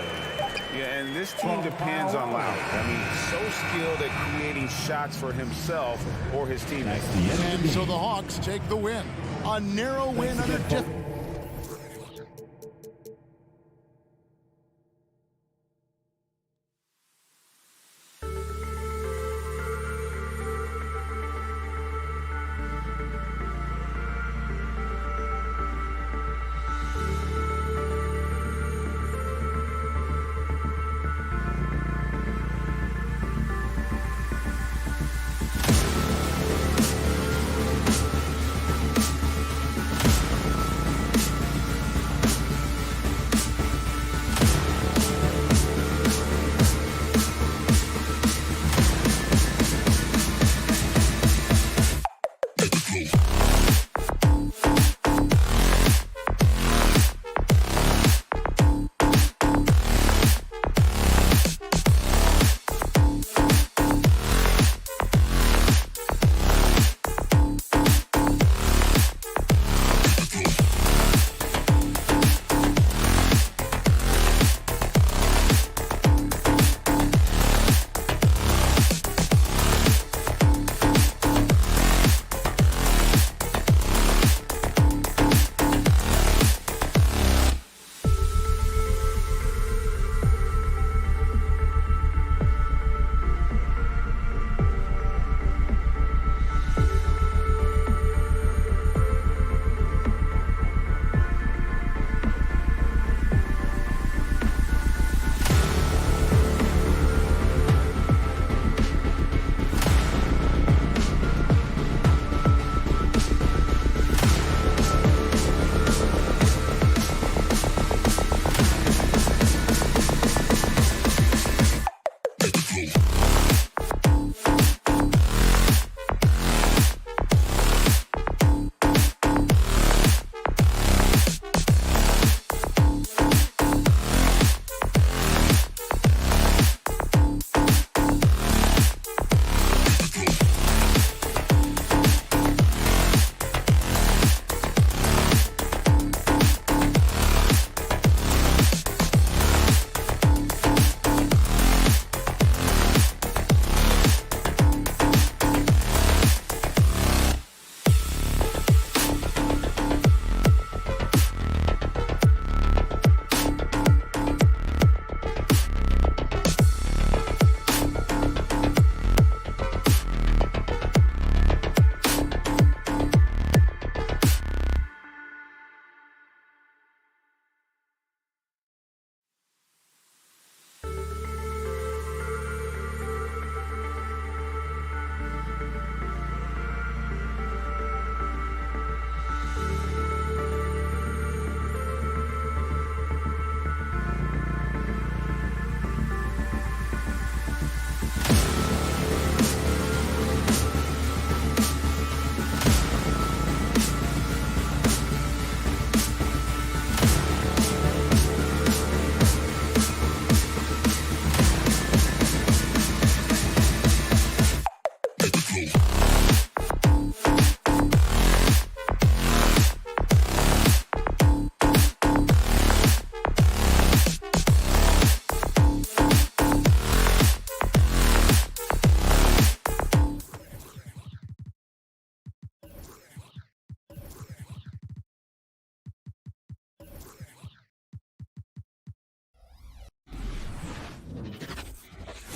Yeah, and this team depends on Lowry. I mean, so skilled at creating shots for himself or his teammates. And so the Hawks take the win. A narrow win under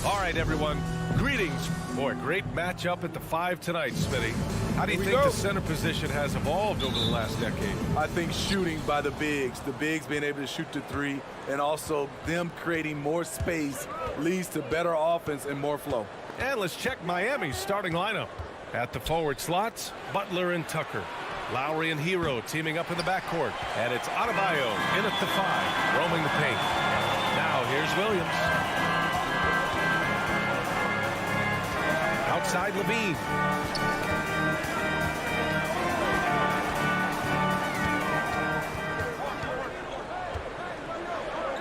All right, everyone. Greetings. Boy, great matchup at the 5 tonight, Smitty. How do you think the center position has evolved over the last decade? I think shooting by the bigs being able to shoot the 3, and also them creating more space leads to better offense and more flow. And let's check Miami's starting lineup. At the forward slots, Butler and Tucker. Lowry and Hero teaming up in the backcourt. And it's Adebayo in at the 5, roaming the paint. Now here's Williams. Outside Levine.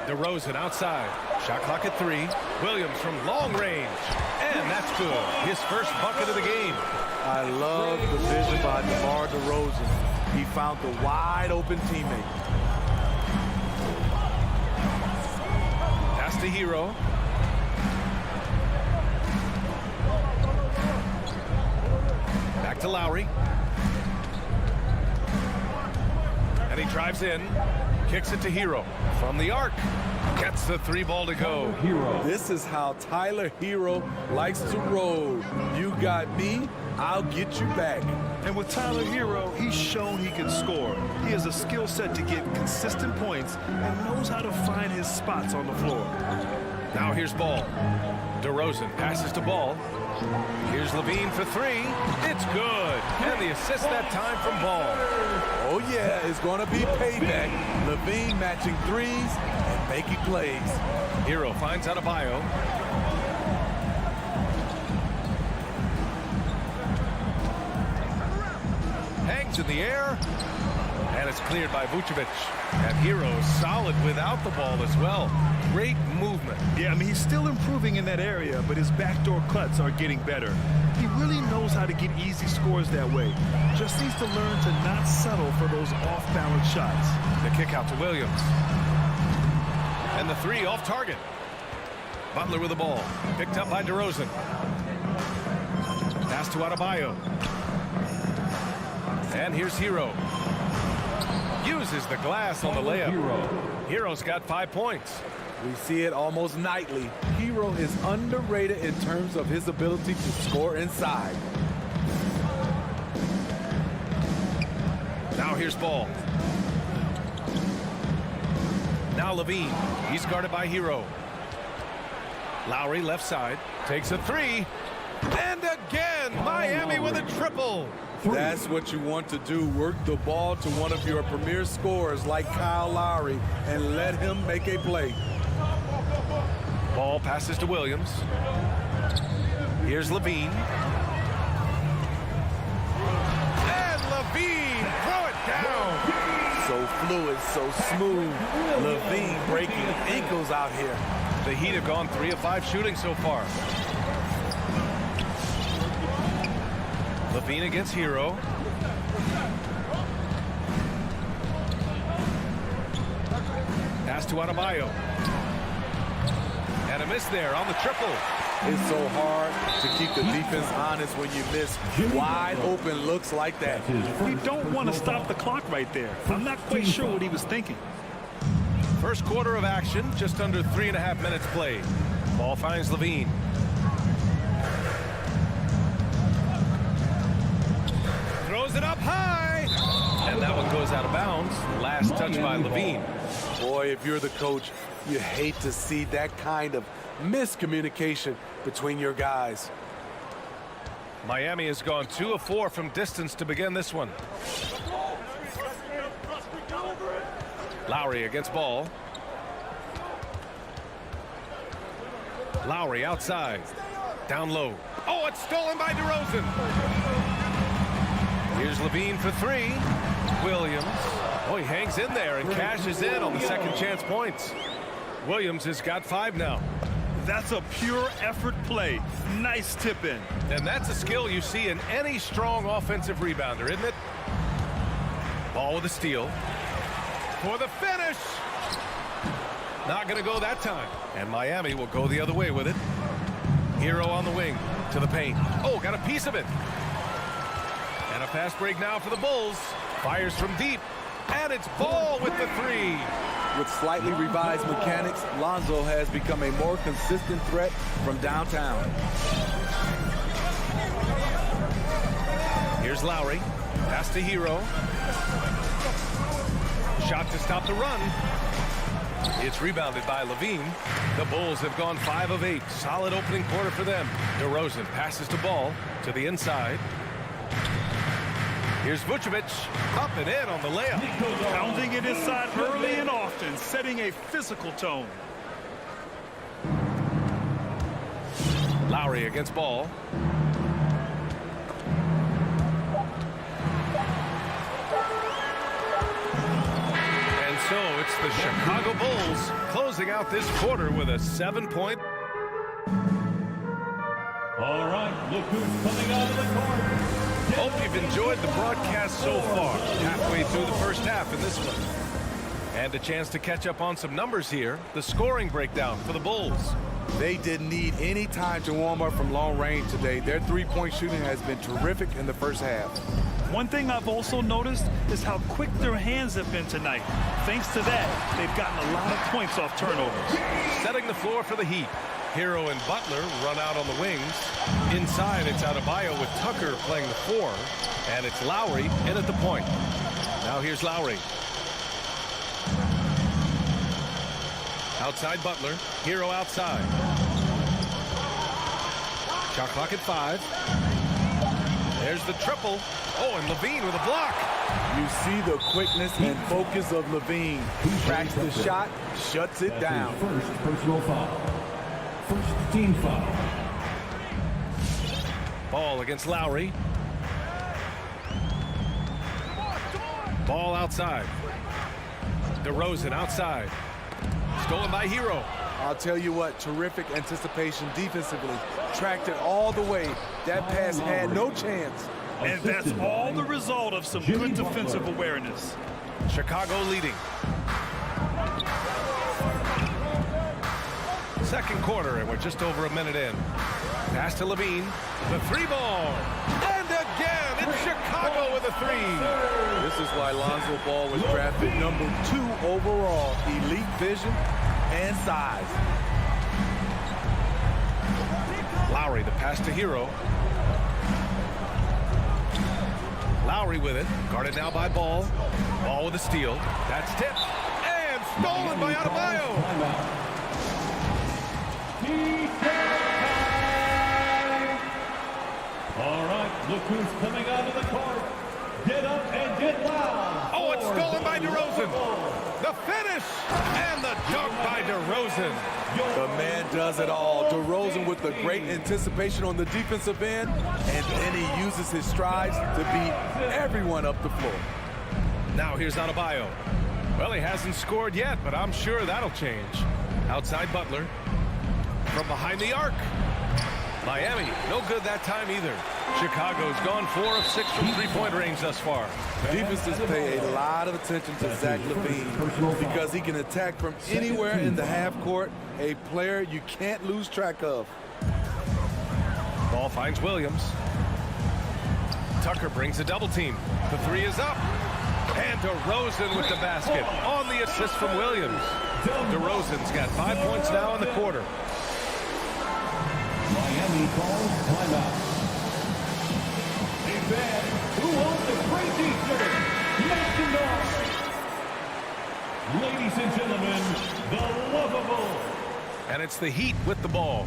DeRozan outside. Shot clock at 3. Williams from long range. And that's good. His first bucket of the game. I love the vision by DeMar DeRozan. He found the wide open teammate. Pass to Hero. Back to Lowry. And he drives in. Kicks it to Hero. From the arc. Gets the 3 ball to go. This is how Tyler Hero likes to roll. You got me, I'll get you back. And with Tyler Hero, he's shown he can score. He has a skill set to get consistent points and knows how to find his spots on the floor. Now here's Ball. DeRozan passes to Ball. Here's Levine for 3. It's good. And the assist that time from Ball. Oh yeah, it's gonna be payback. Levine matching 3s and making plays. Hero finds Adebayo. Hangs in the air. And it's cleared by Vucevic. And Hero is solid without the ball as well. Great movement. Yeah, I mean, he's still improving in that area, but his backdoor cuts are getting better. He really knows how to get easy scores that way. Just needs to learn to not settle for those off-balance shots. The kick out to Williams. And the 3 off target. Butler with the ball. Picked up by DeRozan. Pass to Adebayo. And here's Hero. Uses the glass on the layup. Hero's got 5 points. We see it almost nightly. Hero is underrated in terms of his ability to score inside. Now here's Ball. Now Levine. He's guarded by Hero. Lowry left side. Takes a 3. And again, Miami with a triple. That's what you want to do. Work the ball to one of your premier scorers like Kyle Lowry and let him make a play. Ball passes to Williams. Here's Levine. And Levine throw it down. So fluid, so smooth. Levine breaking ankles out here. The Heat have gone 3 of 5 shooting so far. Levine against Hero. Pass to Adebayo. And a miss there on the triple. It's so hard to keep the defense honest when you miss wide open looks like that. You don't want to stop the clock right there. I'm not quite sure what he was thinking. First quarter of action, just under 3.5 minutes played. Ball finds Levine. Throws it up high. And that one goes out of bounds. Last touch by Levine. Boy, if you're the coach, you hate to see that kind of miscommunication between your guys. Miami has gone 2 of 4 from distance to begin this one. Lowry against Ball. Lowry outside. Down low. Oh, it's stolen by DeRozan. Here's Levine for 3. Williams. Oh, he hangs in there and cashes in on the second chance points. Williams has got 5 now. That's a pure effort play. Nice tip in. And that's a skill you see in any strong offensive rebounder, isn't it? Ball with a steal. For the finish. Not going to go that time. And Miami will go the other way with it. Hero on the wing to the paint. Oh, got a piece of it. And a fast break now for the Bulls. Fires from deep. And it's Ball with the 3. With slightly revised mechanics, Lonzo has become a more consistent threat from downtown. Here's Lowry. Pass to Hero. Shot to stop the run. It's rebounded by Levine. The Bulls have gone 5 of 8. Solid opening quarter for them. DeRozan passes to Ball to the inside. Here's Vucevic. Up and in on the layup. Pounding it inside early and often, setting a physical tone. Lowry against Ball. And so it's the Chicago Bulls closing out this quarter with a 7-point. All right, look who's coming out of the court. Hope you've enjoyed the broadcast so far. Halfway through the first half in this one. And a chance to catch up on some numbers here. The scoring breakdown for the Bulls. They didn't need any time to warm up from long range today. Their three-point shooting has been terrific in the first half. One thing I've also noticed is how quick their hands have been tonight. Thanks to that, they've gotten a lot of points off turnovers. Setting the floor for the Heat. Hero and Butler run out on the wings. Inside, it's Adebayo with Tucker playing the 4. And it's Lowry in at the point. Now here's Lowry. Outside Butler. Hero outside. Shot clock at 5. There's the triple. Oh, and Levine with a block. You see the quickness and focus of Levine. He tracks the shot, shuts it down. First personal foul. First team foul. Ball against Lowry. Ball outside. DeRozan outside. Stolen by Hero. I'll tell you what, terrific anticipation defensively. Tracked it all the way. That pass had no chance. And that's all the result of some good defensive awareness. Chicago leading. Second quarter, and we're just over a minute in. Pass to Levine. The 3-ball. And again, it's Chicago with a 3. This is why Lonzo Ball was drafted number 2 overall. Elite vision and size. Lowry, the pass to Hero. Lowry with it. Guarded now by Ball. Ball with a steal. That's tipped. And stolen by Adebayo. All right, look who's coming out of the court. Get up and get loud. Oh, it's stolen by DeRozan. The finish and the dunk by DeRozan. The man does it all. DeRozan with the great anticipation on the defensive end, and then he uses his strides to beat everyone up the floor. Now here's Adebayo. Well, he hasn't scored yet, but I'm sure that'll change. Outside Butler. From behind the arc. Miami, no good that time either. Chicago's gone 4 of 6 from three-point range thus far. Defenses pay a lot of attention to Zach LaVine because he can attack from anywhere in the half court, a player you can't lose track of. Ball finds Williams. Tucker brings a double team. The 3 is up. And DeRozan with the basket on the assist from Williams. DeRozan's got 5 points now in the quarter. Miami calls timeout. Hey, man, who owns the crazy shirt? Make some noise. Ladies and gentlemen, the lovable. And it's the Heat with the ball.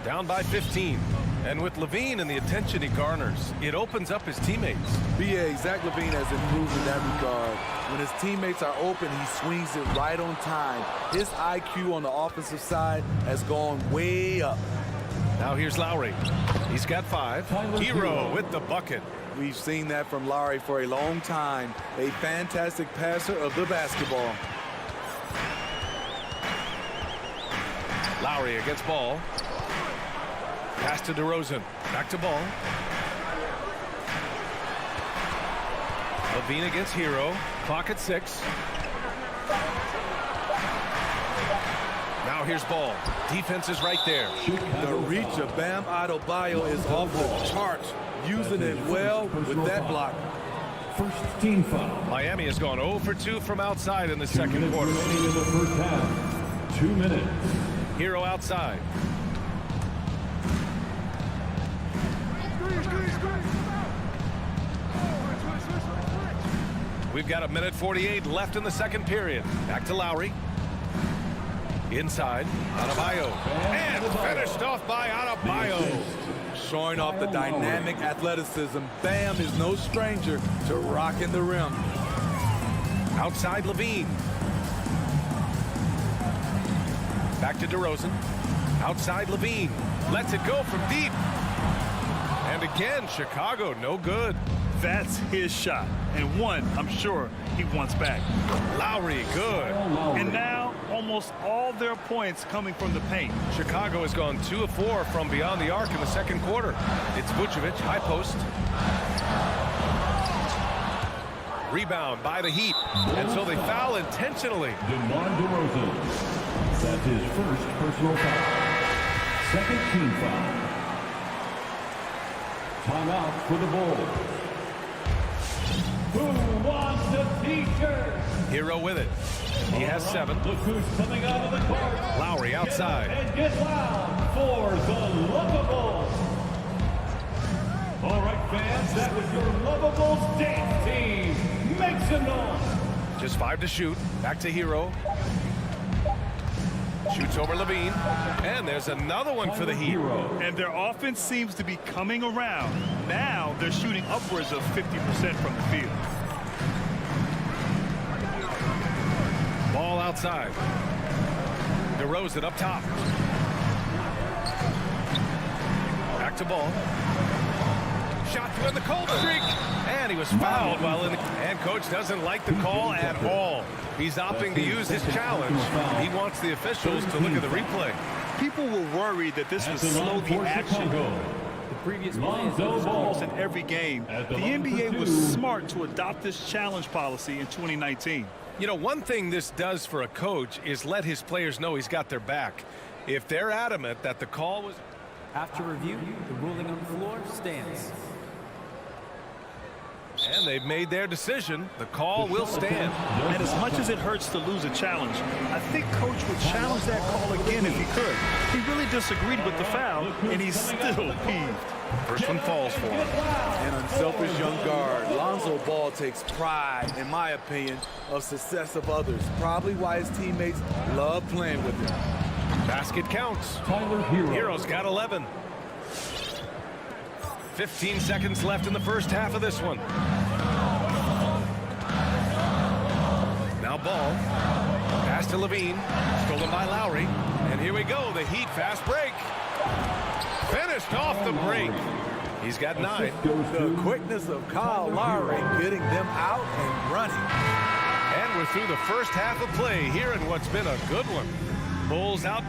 Down by 15. And with Levine and the attention he garners, it opens up his teammates. B.A. Zach LaVine has improved in that regard. When his teammates are open, he swings it right on time. His IQ on the offensive side has gone way up. Now here's Lowry. He's got 5. Hero with the bucket. We've seen that from Lowry for a long time. A fantastic passer of the basketball. Lowry against Ball. Pass to DeRozan. Back to Ball. Levine against Hero. Clock at 6. Now here's Ball. Defense is right there. The reach of Bam Adebayo is off the charts. Using it well with that block. First team foul. Miami has gone 0 for 2 from outside in the 2 second minutes quarter. remaining in the first half. 2 minutes. Hero outside. We've got 1:48 left in the second period. Back to Lowry. Inside, Adebayo. And finished off by Adebayo. Showing off the dynamic athleticism. Bam is no stranger to rocking the rim. Outside Levine. Back to DeRozan. Outside Levine. Lets it go from deep. And again, Chicago, no good. That's his shot, and one I'm sure he wants back. Lowry, good. And now almost all their points coming from the paint. Chicago has gone 2 of 4 from beyond the arc in the second quarter. It's Vucevic, high post. Rebound by the Heat. And so they foul intentionally. DeMar DeRozan. That's his first personal foul. Second team foul. Timeout for the Bulls. Who wants a t-shirt? Hero with it. He has 7. Look who's coming out of the court. Lowry outside. And get loud for the Lovables. All right, fans, that was your Lovables dance team. Make some noise. Just 5 to shoot. Back to Hero. Shoots over Levine. And there's another one for the Heat. And their offense seems to be coming around. Now they're shooting upwards of 50% from the field. Ball outside. DeRozan up top. Back to Ball. Shot to end the cold streak. And he was fouled while in the... And coach doesn't like the call at all. He's opting to use his challenge. He wants the officials to look at the replay. People were worried that this would slow the action. The previous play is almost in every game. The NBA was smart to adopt this challenge policy in 2019. You know, one thing this does for a coach is let his players know he's got their back. If they're adamant that the call was... After review, the ruling on the floor stands. And they've made their decision. The call will stand. And as much as it hurts to lose a challenge, I think coach would challenge that call again if he could. He really disagreed with the foul, and he's still peeved. First one falls for him. An unselfish young guard. Lonzo Ball takes pride, in my opinion, of success of others. Probably why his teammates love playing with him. Basket counts. Hero's got 11. 15 seconds left in the first half of this one. Now Ball. Pass to Levine. Stolen by Lowry. And here we go. The Heat fast break. Finished off the break. He's got 9. The quickness of Kyle Lowry getting them out and running. And we're through the first half of play here in what's been a good one. Bulls out.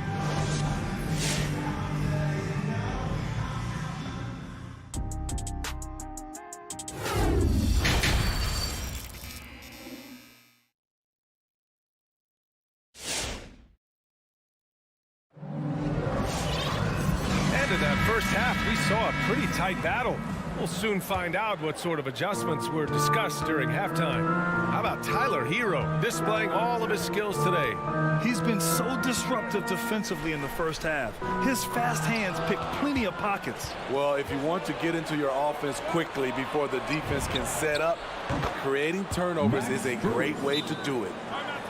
In that first half, we saw a pretty tight battle. We'll soon find out what sort of adjustments were discussed during halftime. How about Tyler Hero displaying all of his skills today? He's been so disruptive defensively in the first half. His fast hands pick plenty of pockets. Well, if you want to get into your offense quickly before the defense can set up, creating turnovers is a great way to do it.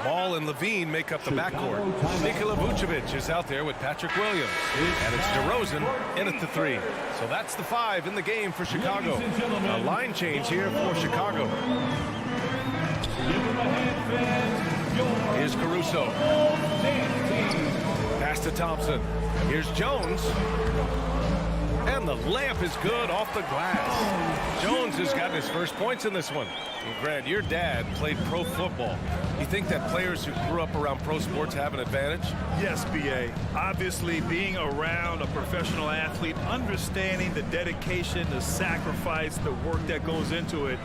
Ball and Levine make up the backcourt. Nikola Vucevic is out there with Patrick Williams. And it's DeRozan in at the 3. So that's the 5 in the game for Chicago. A line change here for Chicago. Here's Caruso. Pass to Thompson. Here's Jones. And the layup is good off the glass. Jones has gotten his first points in this one. And Grant, your dad played pro football. You think that players who grew up around pro sports have an advantage? Yes, B.A. Obviously, being around a professional athlete, understanding the dedication, the sacrifice, the work that goes into it,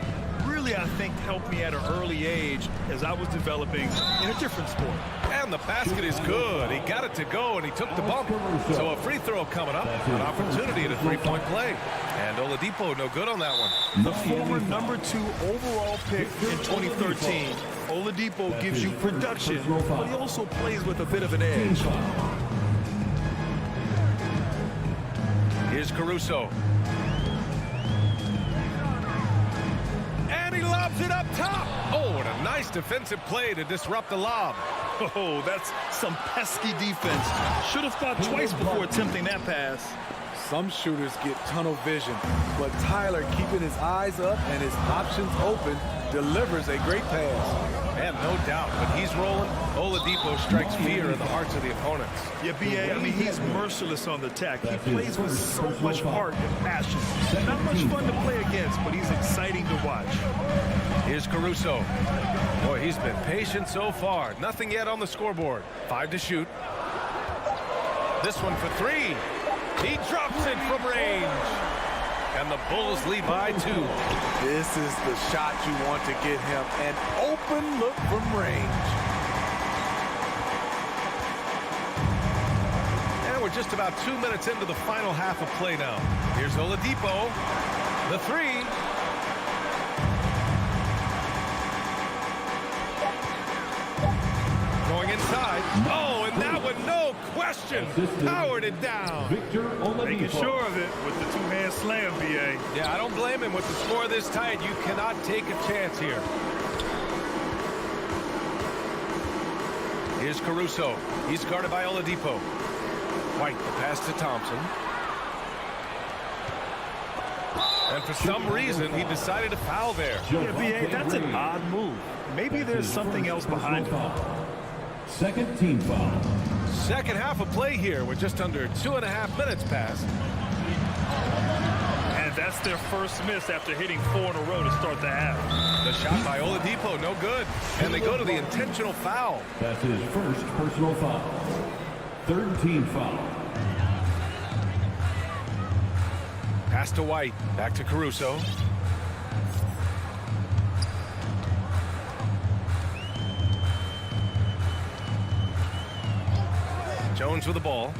really, I think, helped me at an early age as I was developing in a different sport. And the basket is good. He got it to go, and he took the bump. So a free throw coming up, an opportunity at a three-point play. And Oladipo no good on that one. The former #2 overall pick in 2013, Oladipo gives you production, but he also plays with a bit of an edge. Here's Caruso. And he lobs it up top. Oh, and a nice defensive play to disrupt the lob. Oh, that's some pesky defense. Should have thought twice before attempting that pass. Some shooters get tunnel vision, but Tyler, keeping his eyes up and his options open, delivers a great pass. And no doubt, when he's rolling, Oladipo strikes fear in the hearts of the opponents. Yeah, B.A., I mean, he's merciless on the attack. He plays with so much heart and passion. Not much fun to play against, but he's exciting to watch. Here's Caruso. Boy, he's been patient so far. Nothing yet on the scoreboard. 5 to shoot. This one for 3. He drops it from range. And the Bulls lead by 2. This is the shot you want to get him. An open look from range. And we're just about 2 minutes into the final half of play now. Here's Oladipo. The 3. Going inside. Oh, and that one, no question, powered it down. Making sure of it with the two-hand slam, B.A. Yeah, I don't blame him. With the score this tight, you cannot take a chance here. Here's Caruso. He's guarded by Oladipo. White, the pass to Thompson. And for some reason, he decided to foul there. Yeah, B.A., that's an odd move. Maybe there's something else behind it. Second team foul. Second half of play here with just under 2.5 minutes passed. And that's their first miss after hitting 4 in a row to start the half. The shot by Oladipo, no good. And they go to the intentional foul. That's his first personal foul. Third team foul. Pass to White. Back to Caruso. Jones with the ball.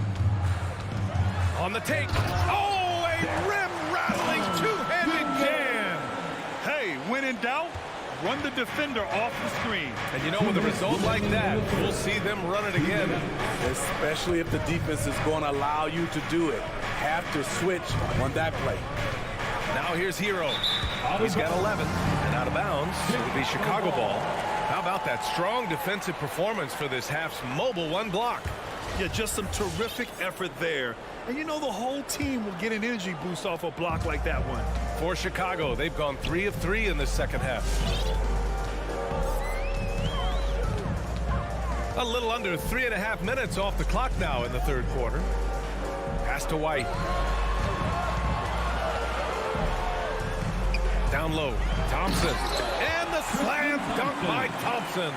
On the take. Oh, a rim-rattling two-handed jam. Hey, when in doubt, run the defender off the screen. And you know, with a result like that, we'll see them run it again. Especially if the defense is going to allow you to do it. Have to switch on that play. Now here's Hero. He's got 11 and out of bounds. It'll be Chicago ball. How about that strong defensive performance for this half's mobile one block? Yeah, just some terrific effort there. And you know, the whole team will get an energy boost off a block like that one. For Chicago, they've gone 3 of 3 in the second half. A little under 3.5 minutes off the clock now in the third quarter. Pass to White. Down low, Thompson. And the slam dunk by Thompson.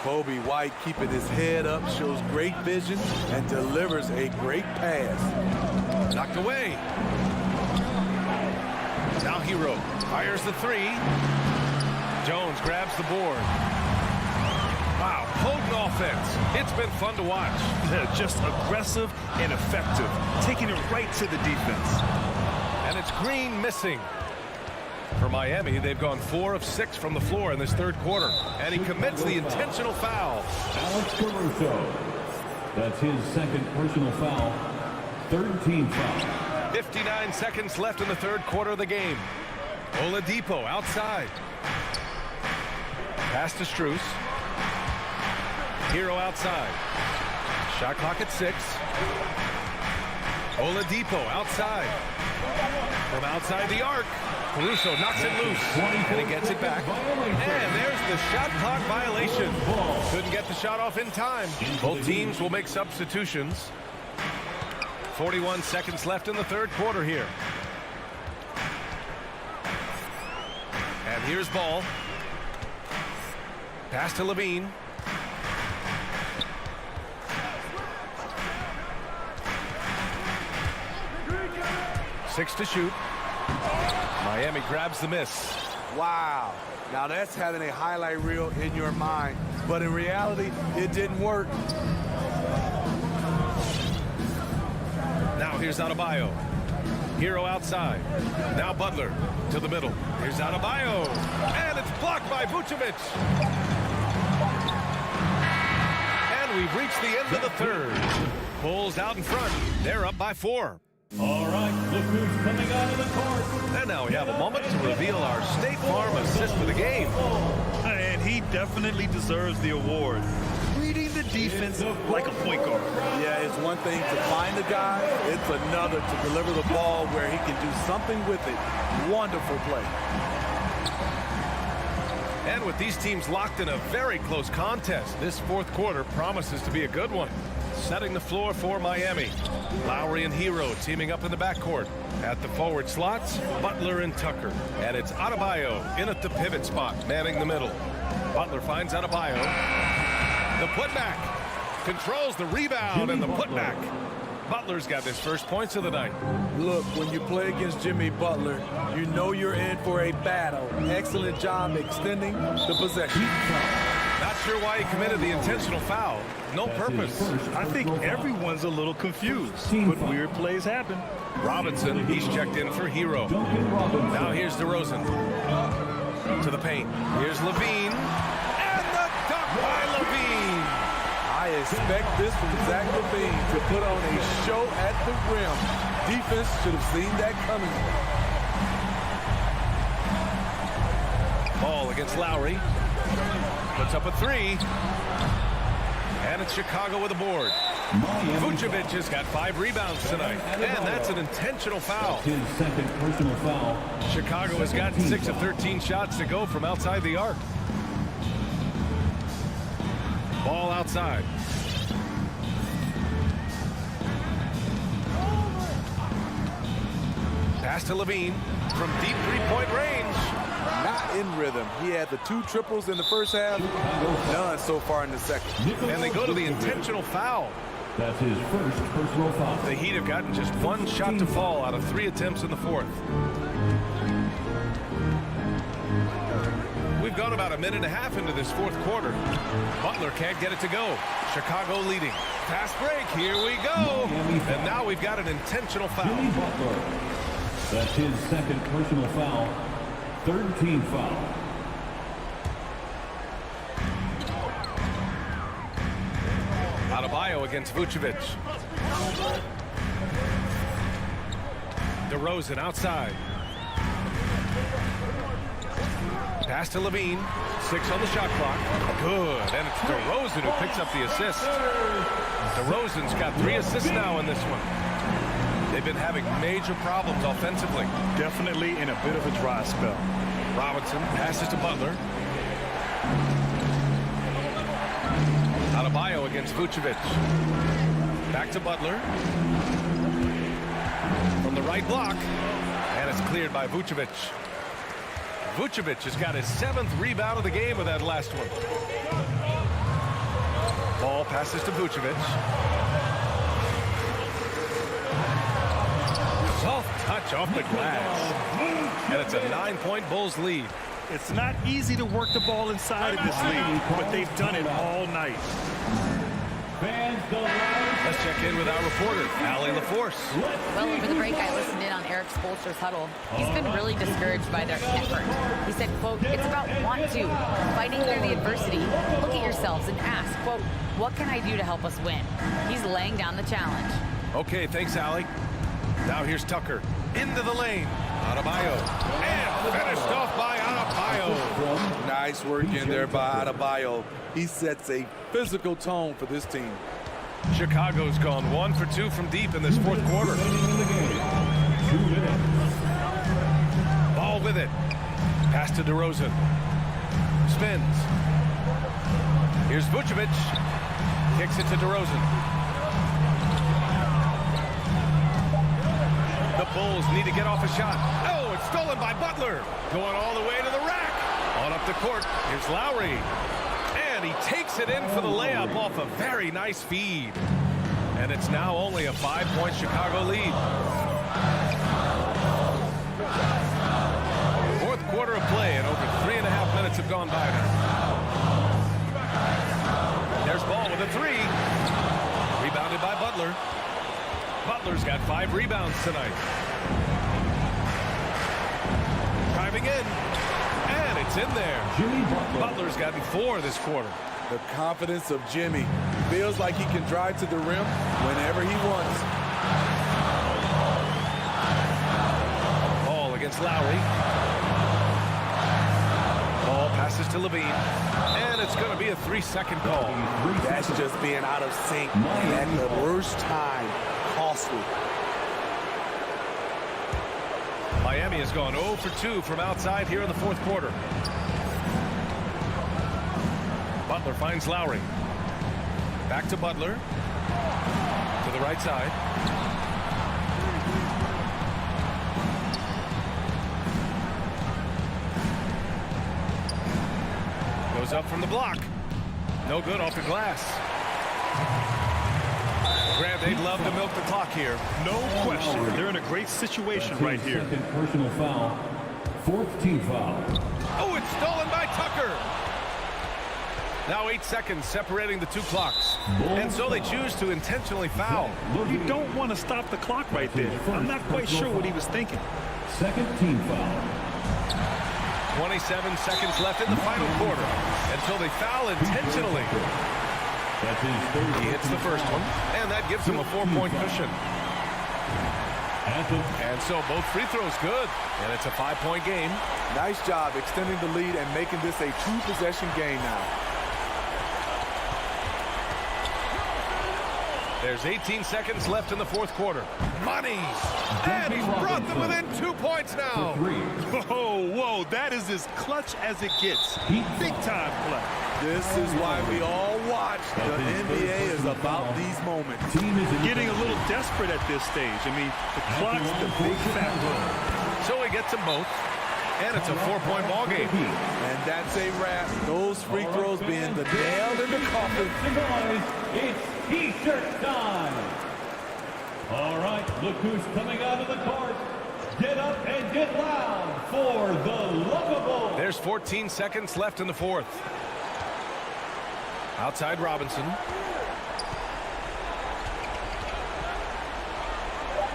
Kobe White keeping his head up, shows great vision, and delivers a great pass. Knocked away. Now Hero fires the 3. Jones grabs the board. Wow, potent offense. It's been fun to watch. Yeah, just aggressive and effective, taking it right to the defense. And it's Green missing. For Miami, they've gone 4 of 6 from the floor in this third quarter. And he commits the intentional foul. Alex Caruso. That's his second personal foul. Third team foul. 59 seconds left in the third quarter of the game. Oladipo outside. Pass to Strus. Hero outside. Shot clock at 6. Oladipo outside. From outside the arc. Caruso knocks it loose, and he gets it back. And there's the shot clock violation. Couldn't get the shot off in time. Both teams will make substitutions. 41 seconds left in the third quarter here. And here's Ball. Pass to Levine. Six to shoot. Miami grabs the miss. Wow. Now that's having a highlight reel in your mind. But in reality, it didn't work. Now here's Adebayo. Hero outside. Now Butler to the middle. Here's Adebayo. And it's blocked by Vucevic. And we've reached the end of the third. Bulls out in front. They're up by 4. All right, look who's coming out of the court. And now we have a moment to reveal our State Farm assist of the game. And he definitely deserves the award. Reading the defense like a point guard. Yeah, it's one thing to find the guy. It's another to deliver the ball where he can do something with it. Wonderful play. And with these teams locked in a very close contest, this fourth quarter promises to be a good one. Setting the floor for Miami. Lowry and Hero teaming up in the backcourt. At the forward slots, Butler and Tucker. And it's Adebayo in at the pivot spot, manning the middle. Butler finds Adebayo. The putback. Controls the rebound and the putback. Butler's got his first points of the night. Look, when you play against Jimmy Butler, you know you're in for a battle. Excellent job extending the possession. Not sure why he committed the intentional foul. No purpose. I think everyone's a little confused, but weird plays happen. Robinson, he's checked in for Hero. Now here's DeRozan. To the paint. Here's Levine. And the dunk by Levine. I expect this from Zach Levine to put on a show at the rim. Defense should have seen that coming. Ball against Lowry. Puts up a 3. And it's Chicago with a board. Vucevic has got 5 rebounds tonight. And that's an intentional foul. His second personal foul. Chicago has got 6 of 13 shots to go from outside the arc. Ball outside. Pass to Levine from deep three-point range. Not in rhythm. He had the 2 triples in the first half. None so far in the second. And they go to the intentional foul. That's his first personal foul. The Heat have gotten just 1 shot to fall out of 3 attempts in the fourth. We've gone about a minute and a half into this fourth quarter. Butler can't get it to go. Chicago leading. Fast break. Here we go. And now we've got an intentional foul. Jimmy Butler. That's his second personal foul. Third team foul. Adebayo against Vucevic. DeRozan outside. Pass to Levine. 6 on the shot clock. Good. And it's DeRozan who picks up the assist. DeRozan's got 3 assists now in this one. They've been having major problems offensively. Definitely in a bit of a dry spell. Robinson passes to Butler. Adebayo against Vucevic. Back to Butler. From the right block. And it's cleared by Vucevic. Vucevic has got his 7th rebound of the game with that last one. Ball passes to Vucevic. Soft touch off the glass. And it's a 9-point Bulls lead. It's not easy to work the ball inside of this league, but they've done it all night. Let's check in with our reporter, Allie LaForce. Well, over the break, I listened in on Eric Spoelstra's huddle. He's been really discouraged by their effort. He said, quote, it's about want to, fighting through the adversity. Look at yourselves and ask, quote, what can I do to help us win? He's laying down the challenge. Okay, thanks, Allie. Now here's Tucker. Into the lane. Adebayo. And finished off by Adebayo. Nice work in there by Adebayo. He sets a physical tone for this team. Chicago's gone 1 for 2 from deep in this fourth quarter. Ball with it. Pass to DeRozan. Spins. Here's Vucevic. Kicks it to DeRozan. The Bulls need to get off a shot. Oh, it's stolen by Butler. Going all the way to the rack. On up the court. Here's Lowry. And he takes it in for the layup off a very nice feed. And it's now only a 5-point Chicago lead. Fourth quarter of play, and Butler's got 5 rebounds tonight. Driving in, and it's in there. Jimmy Butler. Butler's gotten 4 this quarter. The confidence of Jimmy. Feels like he can drive to the rim whenever he wants. Ball against Lowry. Ball passes to Levine, and it's going to be a 3-second call. That's just being out of sync at the worst time. Costly. Miami has gone 0 for 2 from outside here in the fourth quarter. Butler finds Lowry. Back to Butler. To the right side. Goes up from the block. No good off the glass. Grant, they'd love to milk the clock here. No question. They're in a great situation right here. Second personal foul. 4th team foul. Oh, it's stolen by Tucker. Now 8 seconds separating the 2 clocks. And so they choose to intentionally foul. You don't want to stop the clock right there. I'm not quite sure what he was thinking. Second team foul. 27 seconds left in the final quarter until they foul intentionally. He hits the first one, and that gives him a 4-point cushion. And so both free throws good, and it's a 5-point game. Nice job extending the lead and making this a 2-possession game now. There's 18 seconds left in the fourth quarter. Money! And he's brought them within 2 points now. Whoa, that is as clutch as it gets. Big time play. This is why we all watch. The NBA is about these moments. Getting a little desperate at this stage. I mean, the clock's the big factor. So he gets them both, and it's a 4-point ball game. And that's a wrap. Those free throws being the nail in the coffin. It's T-shirt time. All right, look who's coming out of the court. Get up and get loud for the Lovable. There's 14 seconds left in the fourth. Outside Robinson.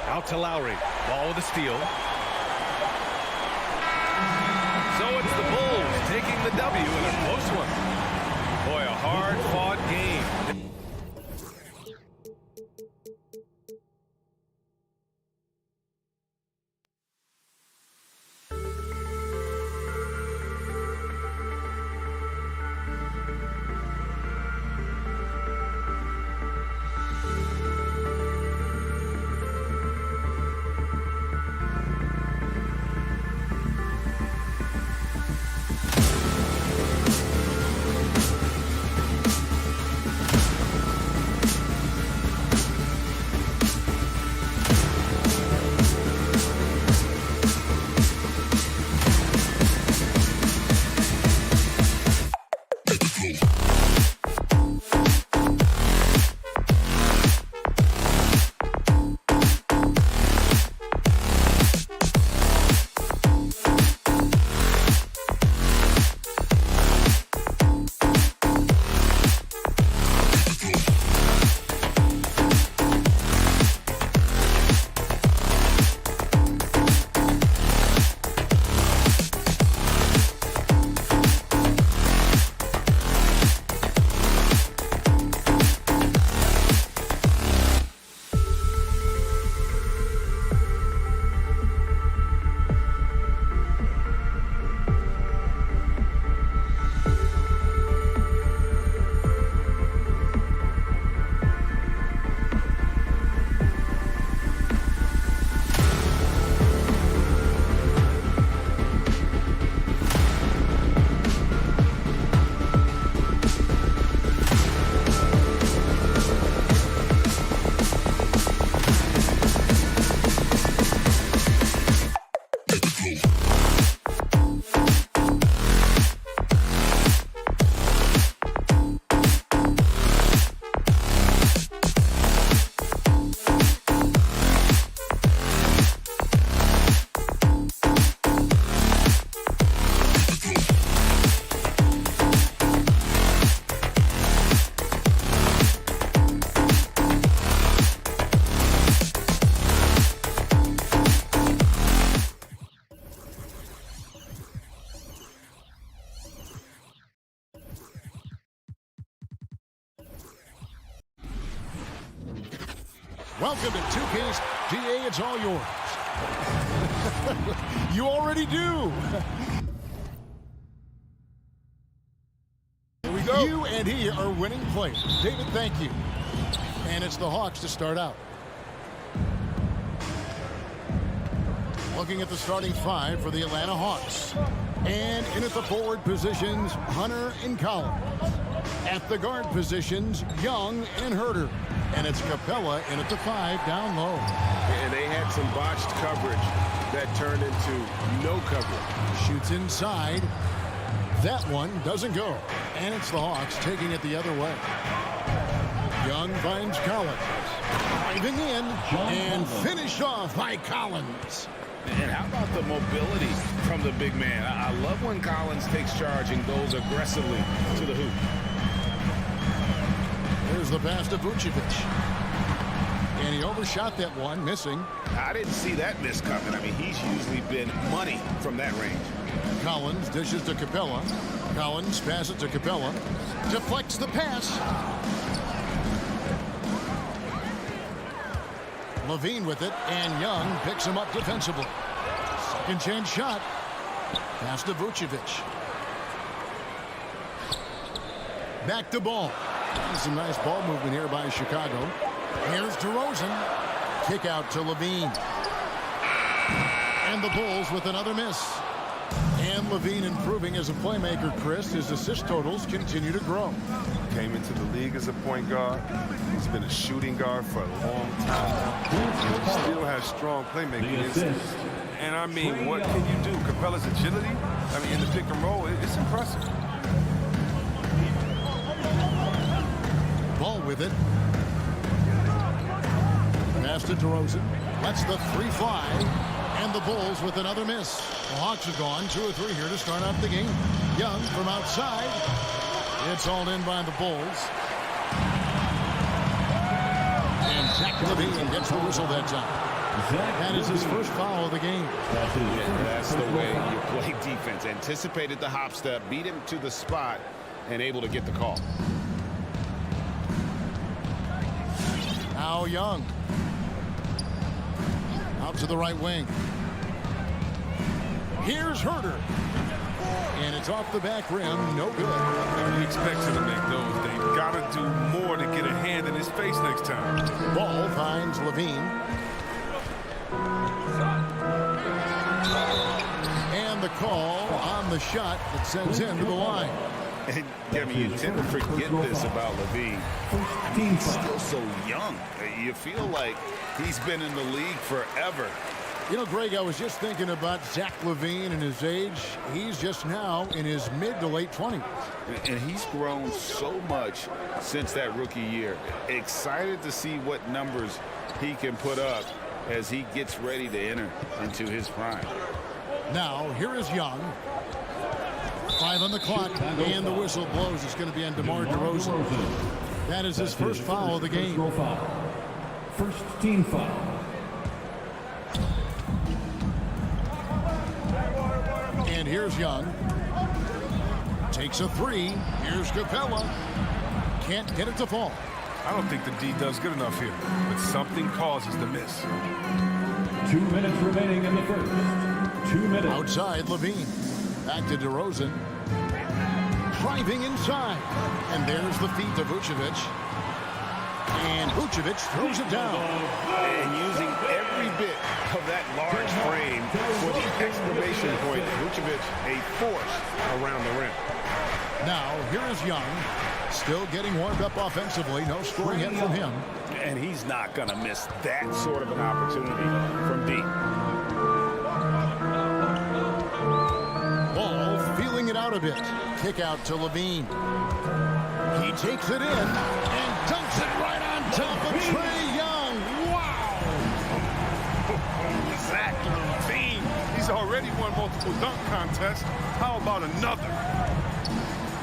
Out to Lowry. Ball with a steal. So it's the Bulls taking the W in a close one. Boy, a hard-fought game. Welcome to 2K's GA. It's all yours. You already do. Here we go. You and he are winning players. David, thank you. And it's the Hawks to start out. Looking at the starting five for the Atlanta Hawks. And in at the forward positions, Hunter and Collins. At the guard positions, Young and Herter. And it's Capella in at the 5 down low. And they had some botched coverage that turned into no coverage. Shoots inside. That one doesn't go. And it's the Hawks taking it the other way. Young finds Collins. Driving in and finished off by Collins. And how about the mobility from the big man? I love when Collins takes charge and goes aggressively to the hoop. There's the pass to Vucevic. And he overshot that one, missing. I didn't see that miss coming. I mean, he's usually been money from that range. Collins dishes to Capella. Collins passes to Capella. Deflects the pass. Levine with it, and Young picks him up defensively. Second chance shot. Pass to Vucevic. Back to Ball. Some nice ball movement here by Chicago. Here's DeRozan. Kick out to Levine. And the Bulls with another miss. And Levine improving as a playmaker, Chris. His assist totals continue to grow. Came into the league as a point guard. He's been a shooting guard for a long time. He still has strong playmaking instincts. And I mean, what can you do? Capella's agility, I mean, in the pick and roll, it's impressive. Ball with it. Pass to DeRozan. Lets the 3 fly. And the Bulls with another miss. The Hawks have gone 2 or 3 here to start out the game. Young from outside. It's hauled in by the Bulls. And Zach Levine gets the whistle that time. That is his first foul of the game. That's the way you play defense. Anticipated the hop step, beat him to the spot, and able to get the call. Now Young. Out to the right wing. Here's Herter. And it's off the back rim. No good. He expects him to make those. They've got to do more to get a hand in his face next time. Ball finds Levine. And the call on the shot that sends him to the line. And Kevin, you tend to forget this about Levine. I mean, he's still so young. You feel like he's been in the league forever. You know, Greg, I was just thinking about Zach Levine and his age. He's just now in his mid to late 20s. And he's grown so much since that rookie year. Excited to see what numbers he can put up as he gets ready to enter into his prime. Now, here is Young. 5 on the clock, and the whistle blows. It's going to be on DeMar DeRozan. That is his first foul of the game. First team foul. And here's Young. Takes a 3. Here's Capella. Can't get it to fall. I don't think the D does good enough here, but something causes the miss. 2 minutes remaining in the first. 2 minutes. Outside, Levine. Back to DeRozan. Driving inside. And there's the feed to Vucevic. And Vucevic throws it down. And using every bit of that large frame for the exclamation point. Vucevic, a force around the rim. Now, here is Young. Still getting warmed up offensively. No scoring hit from him. And he's not going to miss that sort of an opportunity from deep. Ball feeling it out a bit. Kick out to Levine. He takes it in and dunks it right on top of Trae Young. Wow! Zach Levine, he's already won multiple dunk contests. How about another?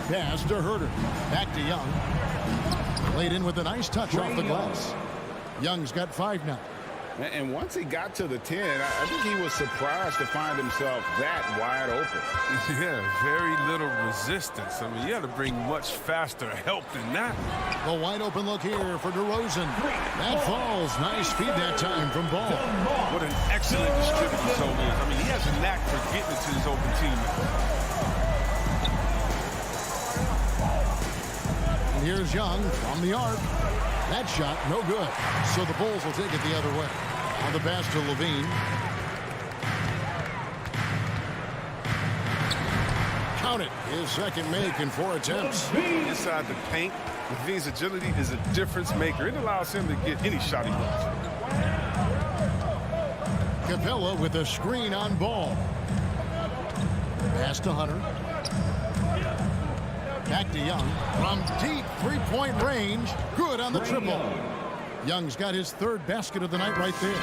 Pass to Herter. Back to Young. Played in with a nice touch off the glass. Young's got 5 now. And once he got to the 10, I think he was surprised to find himself that wide open. Yeah, very little resistance. I mean, you got to bring much faster help than that. The wide open look here for DeRozan. That falls. Nice feed that time from Ball. What an excellent distributor zone is. I mean, he has a knack for getting it to his open teammate. And here's Young from the arc. That shot, no good. So the Bulls will take it the other way. On the pass to Levine. Count it. His second make in 4 attempts. Inside the paint, Levine's agility is a difference maker. It allows him to get any shot he wants. Capella with a screen on Ball. Pass to Hunter. Back to Young. From deep three-point range. Good on the triple. Young's got his 3rd basket of the night right there.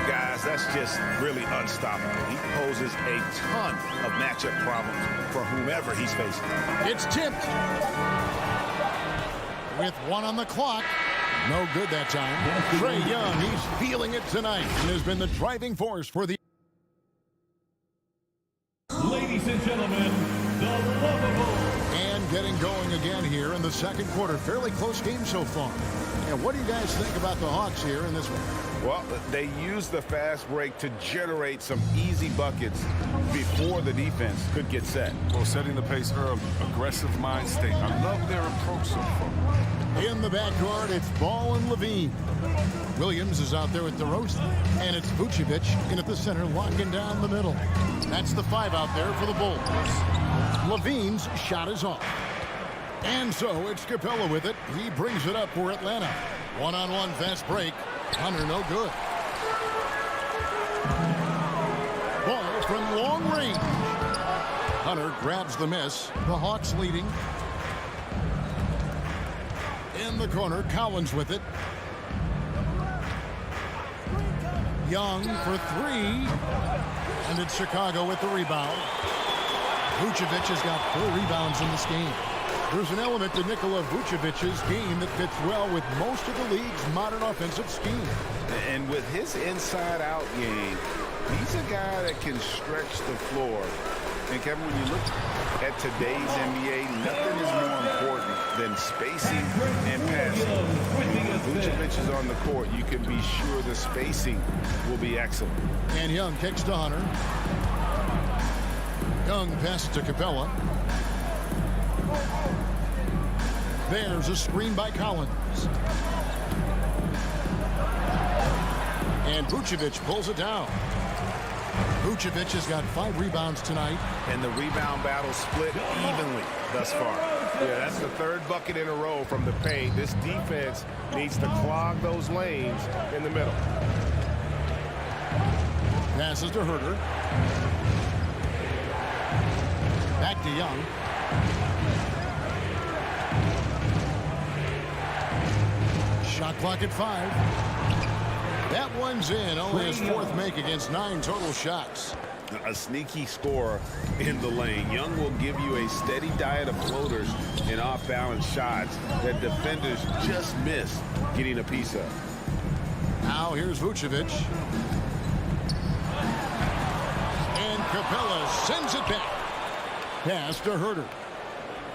Guys, that's just really unstoppable. He poses a ton of matchup problems for whomever he's facing. It's tipped. With 1 on the clock. No good that time. Trae Young, he's feeling it tonight and has been the driving force for the... Ladies and gentlemen, the lovable. And getting going again here in the second quarter. Fairly close game so far. And what do you guys think about the Hawks here in this one? Well, they used the fast break to generate some easy buckets before the defense could get set. Well, setting the pace early. Aggressive mind state. I love their approach so far. In the backcourt, it's Ball and Levine. Williams is out there with DeRozan. And it's Vucevic in at the center, locking down the middle. That's the 5 out there for the Bulls. Levine's shot is off. And so it's Capella with it. He brings it up for Atlanta. One-on-one fast break. Hunter no good. Ball from long range. Hunter grabs the miss. The Hawks leading. In the corner, Collins with it. Young for 3. And it's Chicago with the rebound. Vucevic has got 4 rebounds in this game. There's an element to Nikola Vucevic's game that fits well with most of the league's modern offensive scheme. And with his inside-out game, he's a guy that can stretch the floor. And Kevin, when you look at today's NBA, nothing is more important than spacing and passing. When Vucevic is on the court, you can be sure the spacing will be excellent. And Young kicks to Hunter. Young passes to Capella. There's a screen by Collins. And Vucevic pulls it down. Vucevic has got 5 rebounds tonight. And the rebound battle split evenly thus far. Yeah, that's the 3rd bucket in a row from the paint. This defense needs to clog those lanes in the middle. Passes to Herter. Back to Young. Shot clock at 5. That one's in. Only his 4th make against 9 total shots. A sneaky scorer in the lane. Young will give you a steady diet of floaters and off-balance shots that defenders just miss getting a piece of. Now here's Vucevic. And Capella sends it back. Pass to Herter.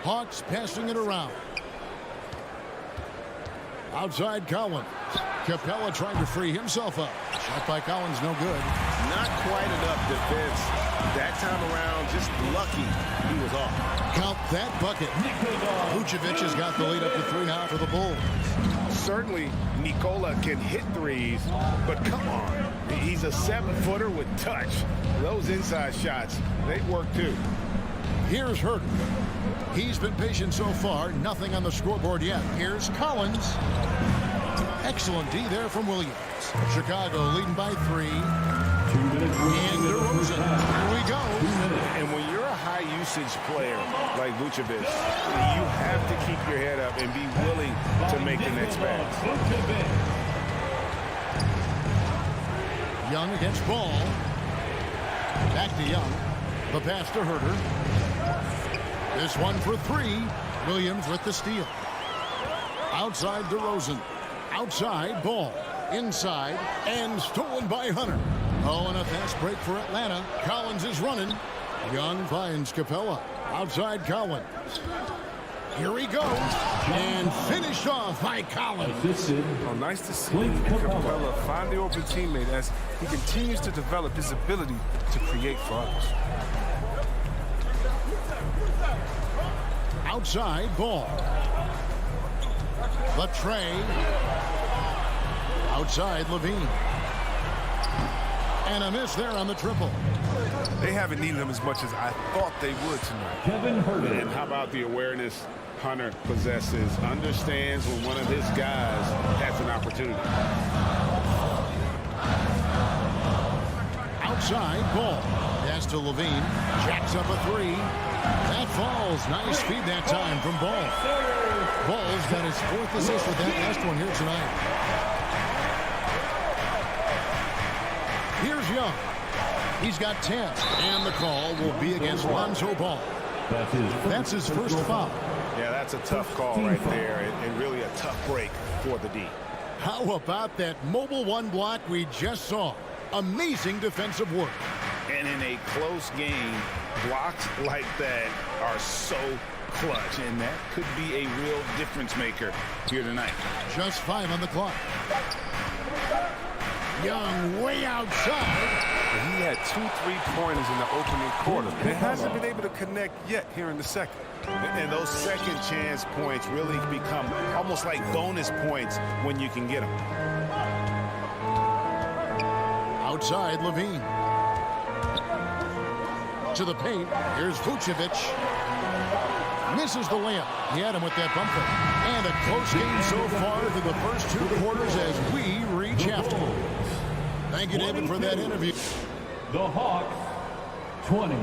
Hawks passing it around. Outside Collins. Capella trying to free himself up. Shot by Collins, no good. Not quite enough defense. That time around, just lucky he was off. Count that bucket. Vucevic has got the lead up to 3 now for the Bulls. Certainly, Nikola can hit threes, but come on. He's a 7-footer with touch. Those inside shots, they work too. Here's Herter. He's been patient so far. Nothing on the scoreboard yet. Here's Collins. Excellent D there from Williams. Chicago leading by 3. 2 minutes. And DeRozan. Here we go. And when you're a high-usage player like Vucevic, you have to keep your head up and be willing to make the next pass. Young against Ball. Back to Young. The pass to Herter. This one for 3. Williams with the steal. Outside DeRozan. Outside Ball. Inside and stolen by Hunter. Oh, and a fast break for Atlanta. Collins is running. Young finds Capella. Outside Collins. Here he goes. And finished off by Collins. Oh, nice to see Capella find the open teammate as he continues to develop his ability to create for others. Outside ball. Latre. Outside Levine. And a miss there on the triple. They haven't needed him as much as I thought they would tonight. Kevin Herter. And how about the awareness Hunter possesses, understands when one of his guys has an opportunity. Outside ball. Pass to Levine. Jacks up a three. That falls. Nice feed that time from Ball. Ball's got his 4th assist with that last one here tonight. Here's Young. He's got 10. And the call will be against Lonzo Ball. That's his first foul. Yeah, that's a tough call right there, and really a tough break for the D. How about that mobile one block we just saw? Amazing defensive work. And in a close game, blocks like that are so clutch, and that could be a real difference maker here tonight. Just 5 on the clock. Young way outside. He had 2 3-pointers in the opening quarter. He hasn't been able to connect yet here in the second. And those second chance points really become almost like bonus points when you can get them. Outside Levine. To the paint. Here's Vucevic. Misses the layup. He had him with that bumper. And a close game so far through the first 2 quarters as we reach halftime. Thank you, David, for that interview. The Hawks, 20.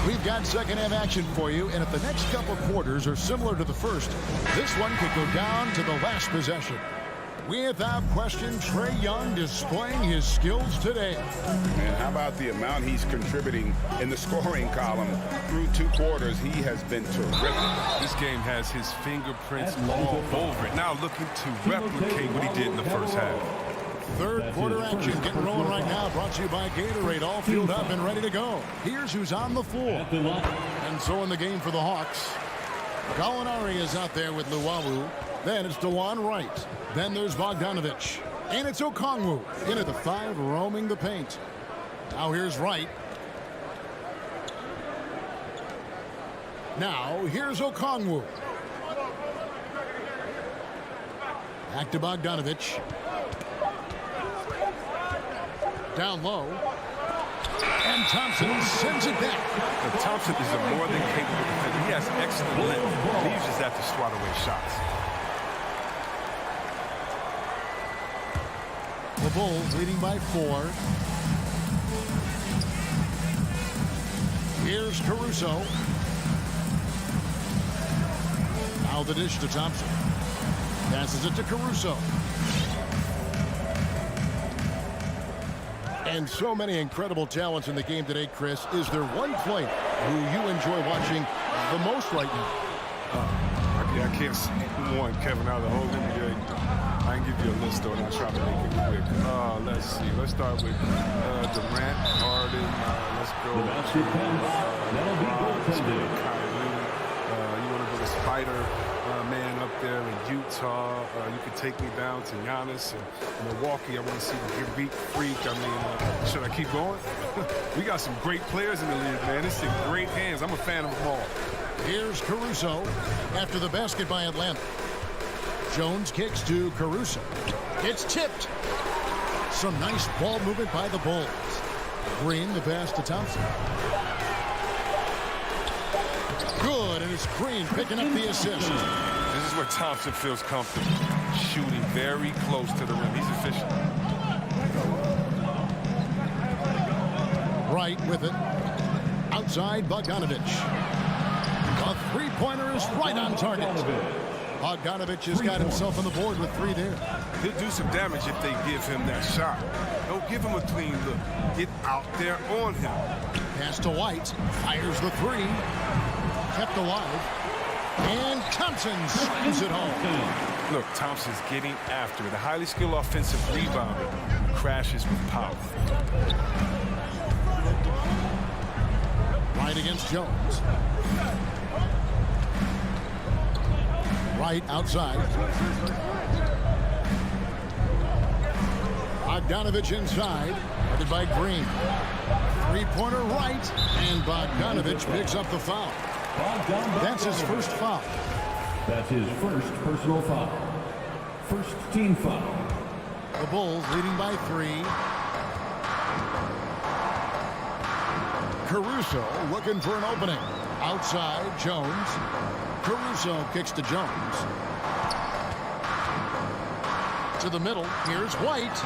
We've got second half action for you, and if the next couple quarters are similar to the first, this one could go down to the last possession. Without question, Trae Young displaying his skills today. And how about the amount he's contributing in the scoring column through 2 quarters? He has been terrific. This game has his fingerprints all over it. Now looking to replicate what he did in the first half. Third quarter action getting rolling right now. Brought to you by Gatorade. All fueled up and ready to go. Here's who's on the floor. And so in the game for the Hawks, Gallinari is out there with Luwawu. Then it's DeJuan Wright. Then there's Bogdanovic. And it's Okongwu in at the 5, roaming the paint. Now here's Wright. Now here's Okongwu. Back to Bogdanovic. Down low. And Thompson sends it back. Now, Thompson is a more than capable defender. He has excellent length. He uses that to swat away shots. The Bulls leading by 4. Here's Caruso. Now the dish to Thompson. Passes it to Caruso. And so many incredible talents in the game today, Chris. Is there one player who you enjoy watching the most right now? I can't see one, Kevin, out of the whole NBA. I can give you a list, though, and I'll try to make it quick. Let's see. Let's start with Durant, Harden. Let's go. Kyrie. You want to go to Spider-Man up there in Utah. You could take me down to Giannis and Milwaukee. I want to see the Greek Freak. I mean, should I keep going? We got some great players in the league, man. It's in great hands. I'm a fan of them all. Here's Caruso after the basket by Atlanta. Jones kicks to Caruso. It's tipped. Some nice ball movement by the Bulls. Green, the pass to Thompson. Good, and it's Green picking up the assist. This is where Thompson feels comfortable. Shooting very close to the rim. He's efficient. Right with it. Outside Bogdanovic. A 3-pointer is right on target. Bogdanovich has got himself on the board with 3 there. He'll do some damage if they give him that shot. Don't give him a clean look. Get out there on him. Pass to White. Fires the 3. Kept alive. And Thompson slams it home. Look, Thompson's getting after it. A highly skilled offensive rebounder who crashes with power. Right against Jones. Right outside. Bogdanovich inside. Headed by Green. 3-pointer right. And Bogdanovich picks up the foul. That's his first foul. That's his first personal foul. First team foul. The Bulls leading by 3. Caruso looking for an opening. Outside, Jones. Caruso kicks to Jones. To the middle, here's White.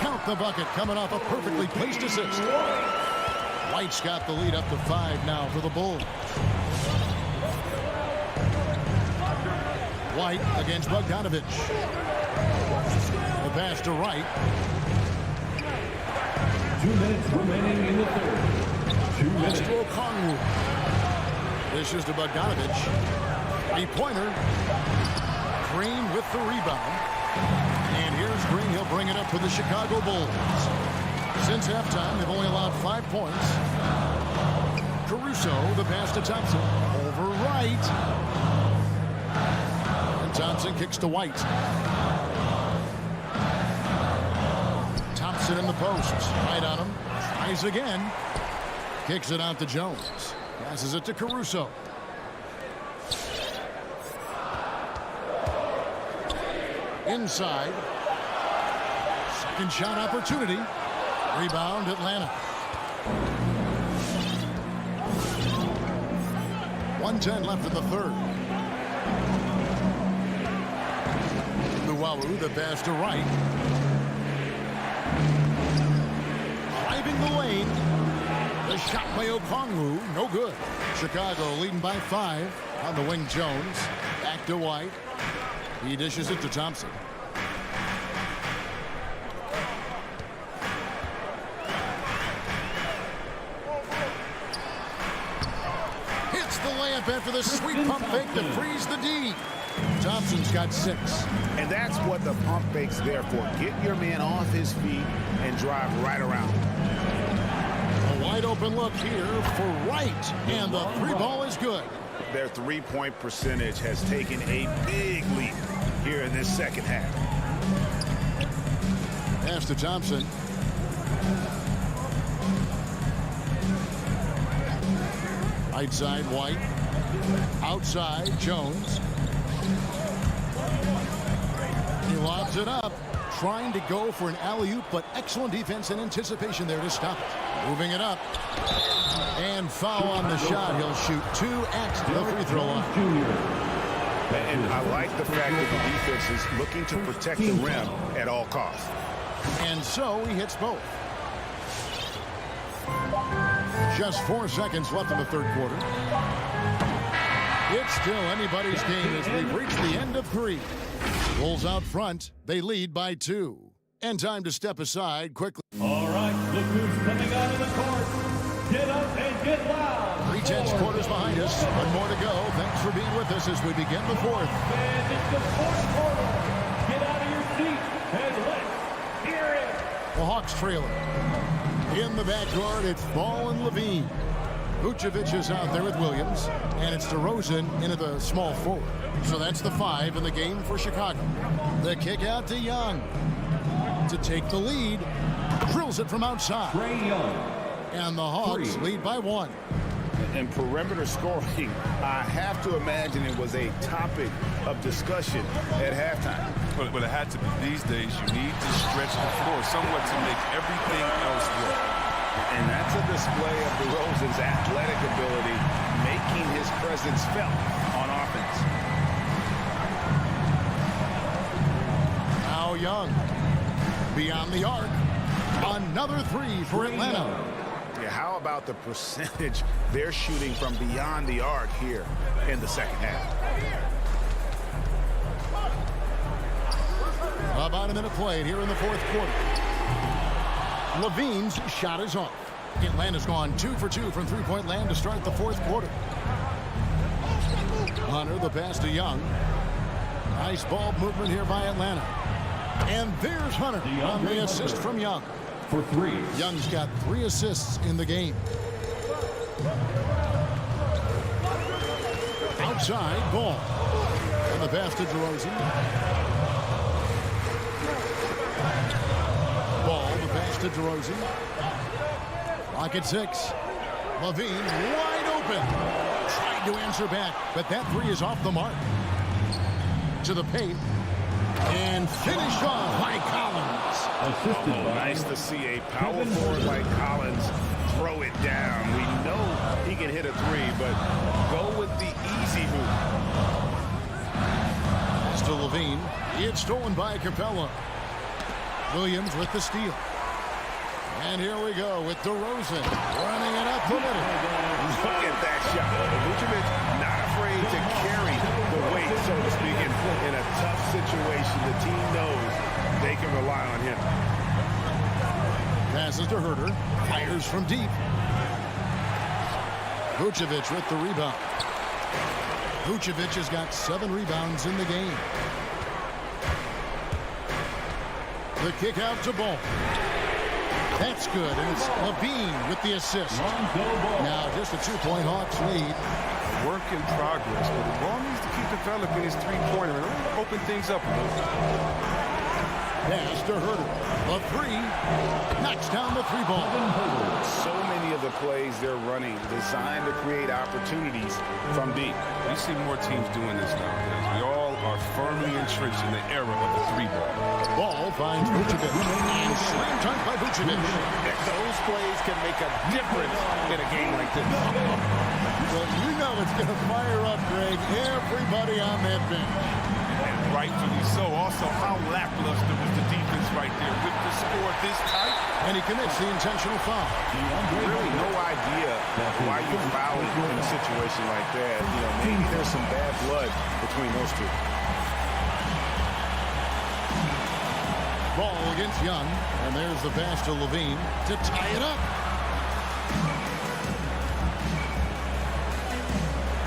Count the bucket coming off a perfectly placed assist. White's got the lead up to 5 now for the Bulls. White against Bogdanovich. The pass to Wright. 2 minutes remaining in the third. 2 minutes. To Okongwu. This is to Bogdanovich. 3-pointer. Green with the rebound. And here's Green. He'll bring it up for the Chicago Bulls. Since halftime, they've only allowed 5 points. Caruso, the pass to Thompson. Over Wright. And Thompson kicks to White. Thompson in the post. Right on him. Tries again. Kicks it out to Jones. Passes it to Caruso. Inside. Second shot opportunity. Rebound, Atlanta. 1:10 left in the third. Luwawu, the pass to Wright. Driving the lane. The shot by Okongwu, no good. Chicago leading by 5. On the wing, Jones. Back to White. He dishes it to Thompson. Hits the layup after the sweet pump fake to freeze the D. Thompson's got 6. And that's what the pump fake's there for. Get your man off his feet and drive right around. A wide open look here for Wright. And the 3 ball is good. Their 3-point percentage has taken a big leap here in this second half. Pass to Thompson. Right side, White. Outside, Jones. He lobs it up. Trying to go for an alley-oop, but excellent defense and anticipation there to stop it. Moving it up. And foul on the shot. He'll shoot 2 at the free throw line. And I like the fact that the defense is looking to protect the rim at all costs. And so he hits both. Just 4 seconds left in the third quarter. It's still anybody's game as we've reached the end of 3. Bulls out front. They lead by 2. And time to step aside quickly. All right, look who's coming out of the court. Get up and get loud. 3/10 quarters behind us. 1 more to go. Thanks for being with us as we begin the 4th. And it's the 4th quarter. Get out of your seat and let's hear it. The Hawks trailing. In the backcourt, it's Ball and Levine. Vucevic is out there with Williams. And it's DeRozan into the small forward. So that's the 5 in the game for Chicago. The kick out to Young. To take the lead. Drills it from outside. Trae Young. And the Hawks lead by 1. And perimeter scoring, I have to imagine it was a topic of discussion at halftime. But it had to be. These days, you need to stretch the floor somewhat to make everything else work. And that's a display of DeRozan's athletic ability, making his presence felt on offense. Now Young. Beyond the arc. Another 3 for Atlanta. Yeah, how about the percentage they're shooting from beyond the arc here in the second half? About a minute played here in the fourth quarter. Levine's shot is off. Atlanta's gone 2 for 2 from three-point land to start the fourth quarter. Hunter, the pass to Young. Nice ball movement here by Atlanta. And there's Hunter on the assist from Young. For 3. Young's got 3 assists in the game. Outside, Ball. And the pass to DeRozan. Ball, the pass to DeRozan. Clock at 6. Levine wide open. Tried to answer back, but that 3 is off the mark. To the paint. And finished off by Collins. Nice to see a power forward like Collins throw it down. We know he can hit a 3, but go with the easy hoop. Pass to Levine. It's stolen by Capella. Williams with the steal. And here we go with DeRozan running it up the middle. Look at that shot. Vucevic not afraid to carry the weight, so to speak, in a tough situation. The team knows they can rely on him. Passes to Herter. Fires from deep. Vucevic with the rebound. Vucevic has got 7 rebounds in the game. The kick out to Ball. That's good, and it's Levine with the assist. Now just a 2-point Hawks lead. Work in progress, but the ball needs to keep developing his three-pointer and open things up a little. Pass to Herter. A 3. Knocks down the 3 ball. So many of the plays they're running designed to create opportunities from deep. We see more teams doing this nowadays. We all are firmly entrenched in the era of the 3-ball. Ball finds Vucevic. And slam dunk by Vucevic. Those plays can make a difference in a game like this. Well, you know it's going to fire up, Greg. Everybody on that bench. And rightfully so. Also, how lackluster was the defense right there with the score this tight. And he commits the intentional foul. Really no idea why you foul in a situation like that. You know, maybe there's some bad blood between those two. Ball against Young. And there's the pass to Levine to tie it up.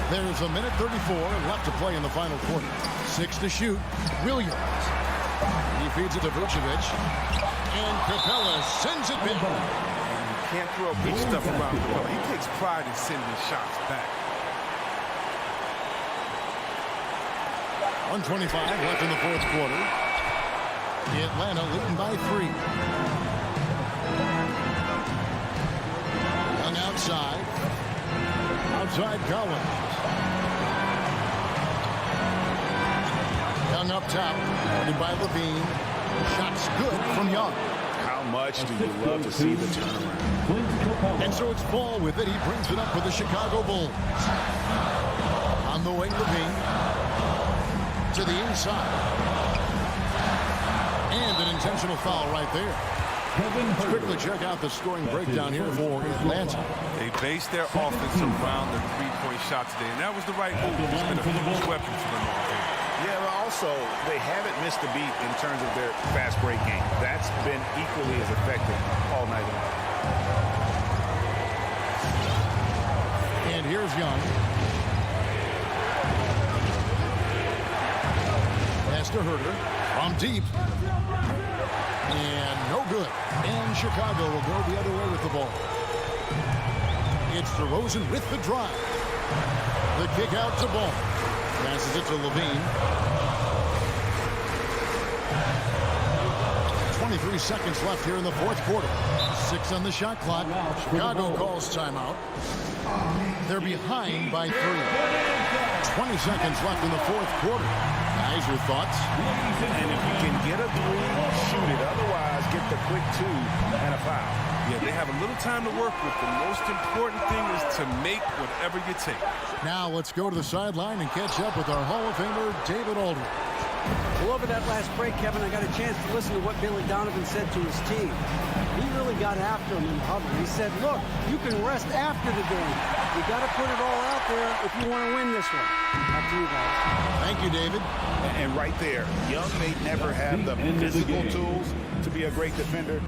There's a minute 34 left to play in the final quarter. 6 to shoot. Williams. He feeds it to Vucevic. And Capella sends it back. You can't throw big stuff around the ball. He takes pride in sending shots back. 1:25 left in the fourth quarter. Atlanta leading by 3. Young outside. Outside Collins. Young up top. Guarded by Levine. Shots good from Young. How much do you love to see the turnaround? And so it's Ball with it. He brings it up for the Chicago Bulls. On the wing, Levine. To the inside. And an intentional foul right there. Let's quickly check out the scoring breakdown here for Atlanta. They based their offense around the three-point shot today, and that was the right move. It's been a huge weapon for them all game. Yeah, but also, they haven't missed a beat in terms of their fast break game. That's been equally as effective all night long. And here's Young. Pass to Herter from deep. And no good. And Chicago will go the other way with the ball. It's DeRozan with the drive. The kick out to Ball. Passes it to Levine. 23 seconds left here in the fourth quarter. 6 on the shot clock. Chicago calls timeout. They're behind by 3. 20 seconds left in the fourth quarter. Guys, your thoughts? And if you can get a 3, shoot it. Otherwise, get the quick 2 and a foul. Yeah, they have a little time to work with. The most important thing is to make whatever you take. Now let's go to the sideline and catch up with our Hall of Famer, David Aldridge. Well, over that last break, Kevin, I got a chance to listen to what Billy Donovan said to his team. He really got after him in public. He said, look, you can rest after the game. You got to put it all out there if you want to win this one. Back to you guys. Thank Thank you, David. And right there, Young may never have the physical tools to be a great defender.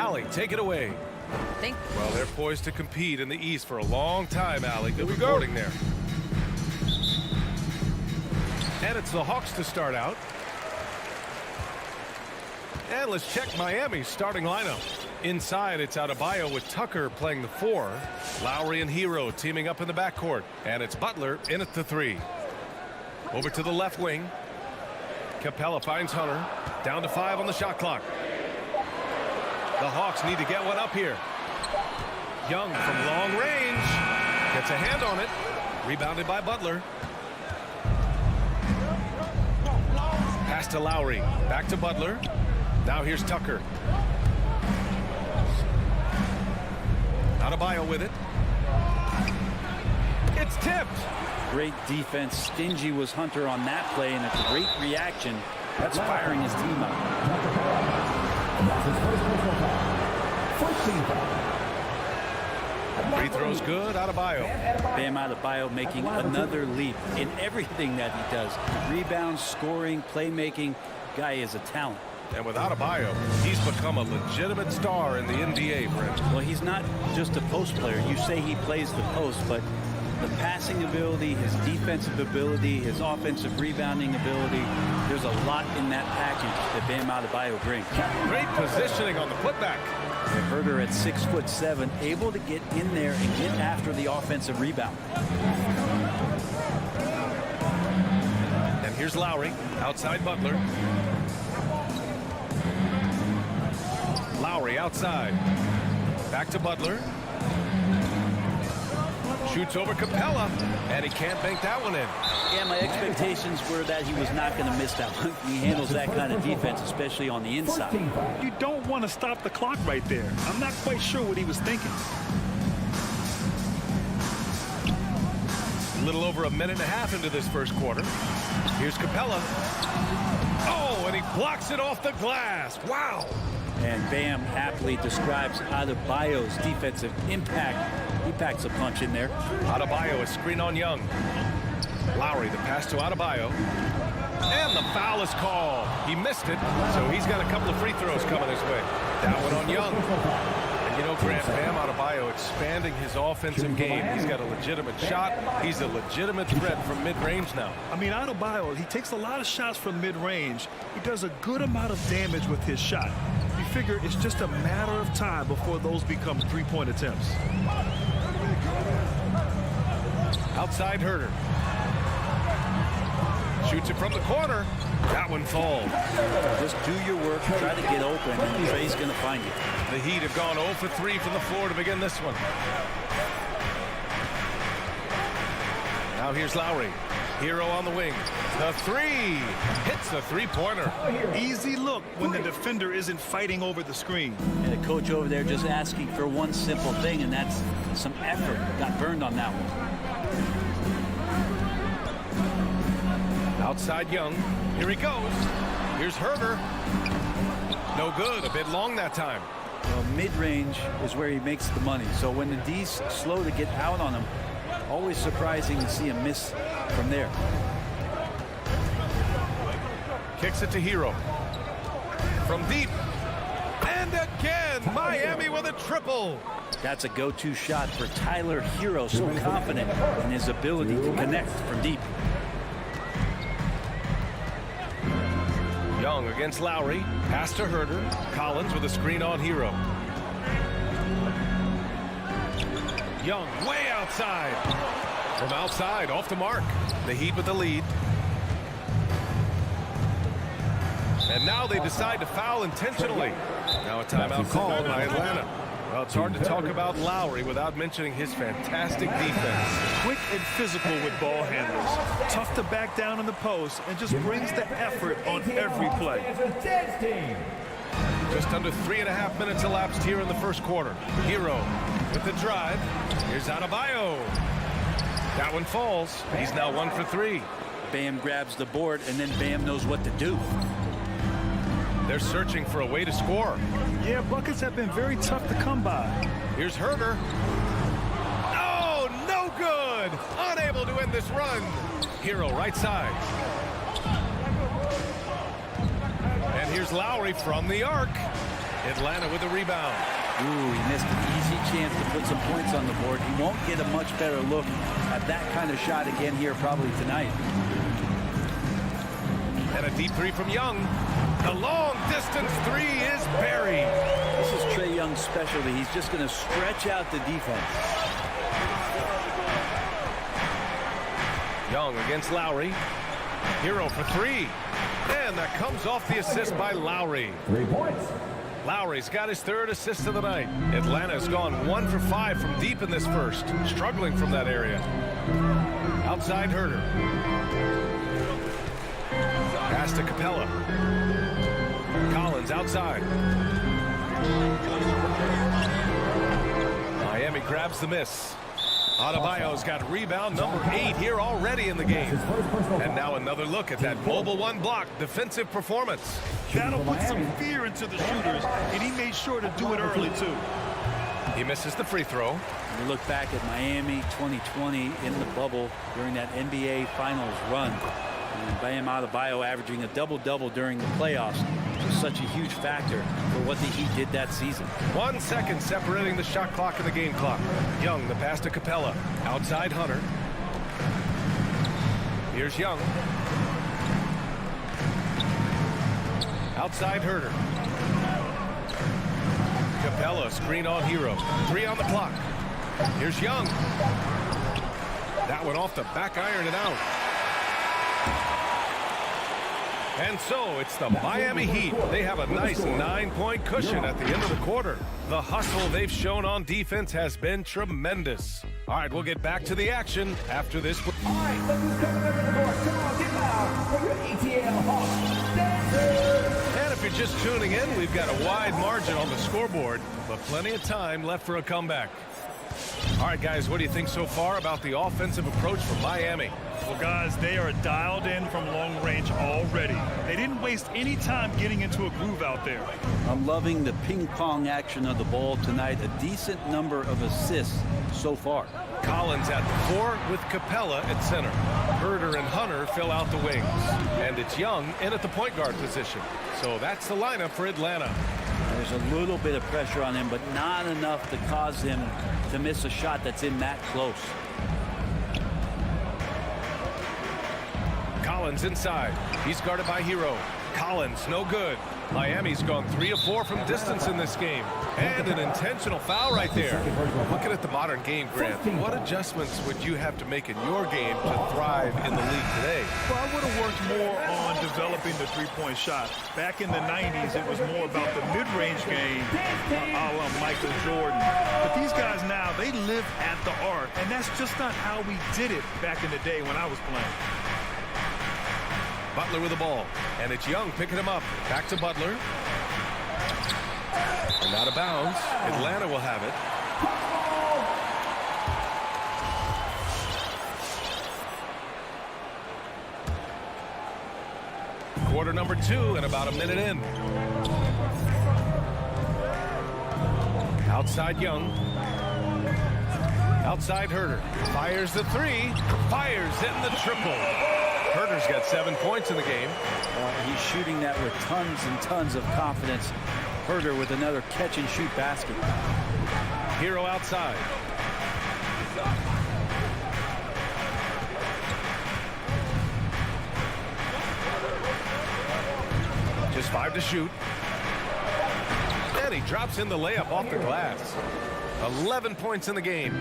Allie, take it away. Well, they're poised to compete in the East for a long time, Allie. Good reporting there. And it's the Hawks to start out. And let's check Miami's starting lineup. Inside, it's Adebayo with Tucker playing the 4. Lowry and Hero teaming up in the backcourt. And it's Butler in at the 3. Over to the left wing. Capella finds Hunter. Down to 5 on the shot clock. The Hawks need to get one up here. Young from long range. Gets a hand on it. Rebounded by Butler. Pass to Lowry. Back to Butler. Now here's Tucker. Adebayo with it. It's tipped. Great defense. Stingy was Hunter on that play, and a great reaction. That's firing his team up. Free throws good. Adebayo. Bam Adebayo making another leap in everything that he does. Rebounds, scoring, playmaking. Guy is a talent. And with Adebayo, he's become a legitimate star in the NBA, Brent. Well, he's not just a post player. You say he plays the post, but the passing ability, his defensive ability, his offensive rebounding ability, there's a lot in that package that Bam Adebayo brings. Great positioning on the putback. And Herder at 6'7", able to get in there and get after the offensive rebound. And here's Lowry, outside Butler. Lowry outside. Back to Butler. Shoots over Capella, and he can't bank that one in. Yeah, my expectations were that he was not going to miss that one. He handles that kind of defense, especially on the inside. You don't want to stop the clock right there. I'm not quite sure what he was thinking. A little over a minute and a half into this first quarter. Here's Capella. Oh, and he blocks it off the glass. Wow. And Bam aptly describes Adebayo's defensive impact. He packs a punch in there. Adebayo, a screen on Young. Lowry, the pass to Adebayo. And the foul is called. He missed it, so he's got a couple of free throws coming his way. That one on Young. And you know, Grant, Bam Adebayo expanding his offensive game. He's got a legitimate shot. He's a legitimate threat from mid-range now. I mean, Adebayo, he takes a lot of shots from mid-range. He does a good amount of damage with his shot. You figure it's just a matter of time before those become three-point attempts. Outside Herder. Shoots it from the corner. That one falls. Just do your work, try to get open, and Trey's going to find you. The Heat have gone 0 for 3 from the floor to begin this one. Now here's Lowry. Hero on the wing. The 3 hits the three-pointer. Easy look when the defender isn't fighting over the screen. And the coach over there just asking for one simple thing, and that's some effort. Got burned on that one. Outside Young. Here he goes. Here's Herder. No good. A bit long that time. Well, mid-range is where he makes the money. So when the D's slow to get out on him, always surprising to see him miss from there. Kicks it to Hero. From deep. And again, Miami with a triple. That's a go-to shot for Tyler Hero. So confident in his ability to connect from deep. Young against Lowry. Pass to Herder. Collins with a screen on Hero. Young way outside. From outside, off the mark. The Heat with the lead. And now they decide to foul intentionally. Now a timeout called by Atlanta. Well, it's hard to talk about Lowry without mentioning his fantastic defense. Quick and physical with ball handlers. Tough to back down in the post and just brings the effort on every play. Just under 3.5 minutes elapsed here in the first quarter. Hero with the drive. Here's Adebayo. That one falls. He's now 1 for 3. Bam grabs the board, and then Bam knows what to do. They're searching for a way to score. Yeah, buckets have been very tough to come by. Here's Herder. Oh, no good. Unable to end this run. Hero right side. And here's Lowry from the arc. Atlanta with a rebound. Ooh, he missed an easy chance to put some points on the board. He won't get a much better look at that kind of shot again here probably tonight. And a deep three from Young. The long distance three is buried. This is Trae Young's specialty. He's just going to stretch out the defense. Young against Lowry. Hero for three. And that comes off the assist by Lowry. 3 points. Lowry's got his third assist of the night. Atlanta's gone 1 for 5 from deep in this first, struggling from that area. Outside Herter. Pass to Capella. Collins outside. Miami grabs the miss. Adebayo's got rebound number 8 here already in the game. And now another look at that mobile one block defensive performance. That'll put some fear into the shooters, and he made sure to do it early, too. He misses the free throw. We look back at Miami 2020 in the bubble during that NBA Finals run. And Bam Adebayo averaging a double-double during the playoffs was such a huge factor for what the Heat did that season. 1 second separating the shot clock and the game clock. Young, the pass to Capella. Outside Hunter. Here's Young. Outside Herter. Capella, screen on Hero. 3 on the clock. Here's Young. That one off the back iron and out. And so it's the Miami Heat. They have a nice 9-point cushion at the end of the quarter. The hustle they've shown on defense has been tremendous. All right, we'll get back to the action after this. All right, look who's coming up to the court. Come on, get loud for your ATL Hawks dancers. And if you're just tuning in, we've got a wide margin on the scoreboard, but plenty of time left for a comeback. All right, guys, what do you think so far about the offensive approach from Miami? Well, guys, they are dialed in from long range already. They didn't waste any time getting into a groove out there. I'm loving the ping pong action of the ball tonight. A decent number of assists so far. Collins at the 4 with Capella at center. Herter and Hunter fill out the wings. And it's Young in at the point guard position. So that's the lineup for Atlanta. There's a little bit of pressure on him, but not enough to cause him to miss a shot that's in that close. Collins inside. He's guarded by Hero. Collins, no good. Miami's gone 3 of 4 from distance in this game. And an intentional foul right there. Looking at the modern game, Grant, what adjustments would you have to make in your game to thrive in the league today? Well, I would have worked more on developing the three-point shot. Back in the 90s, it was more about the mid-range game, a la Michael Jordan. But these guys now, they live at the arc, and that's just not how we did it back in the day when I was playing. Butler with the ball, and it's Young picking him up. Back to Butler. And out of bounds. Atlanta will have it. Quarter number 2 and about a minute in. Outside Young. Outside Herter. Fires the 3. Fires in the triple. Herter's got 7 points in the game. He's shooting that with tons and tons of confidence. Herter with another catch-and-shoot basket. Hero outside. Just 5 to shoot. And he drops in the layup off the glass. 11 points in the game.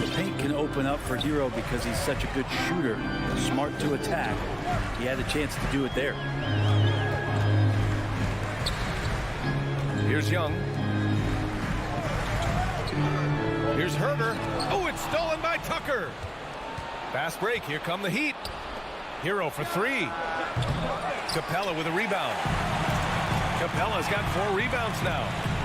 The paint can open up for Hero because he's such a good shooter, smart to attack. He had a chance to do it there. Here's Young. Here's Herter. Oh, it's stolen by Tucker. Fast break. Here come the Heat. Hero for 3. Capella with a rebound. Capella's got 4 rebounds now,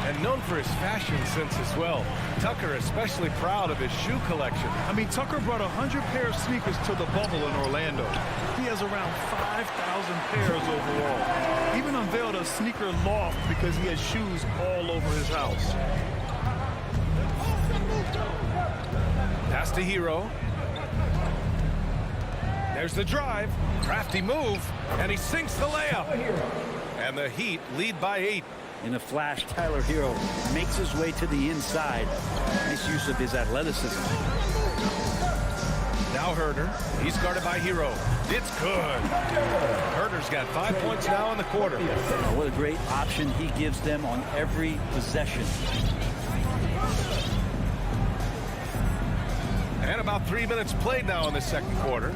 and known for his fashion sense as well. Tucker especially proud of his shoe collection. I mean, Tucker brought 100 pair of sneakers to the bubble in Orlando. He has around 5,000 pairs overall. Even unveiled a sneaker loft because he has shoes all over his house. Pass to Hero. There's the drive. Crafty move, and he sinks the layup. And the Heat lead by 8. In a flash, Tyler Hero makes his way to the inside. Nice use of his athleticism. Now Herder. He's guarded by Hero. It's good. Herder's got 5 points now in the quarter. What a great option he gives them on every possession. And about 3 minutes played now in the second quarter.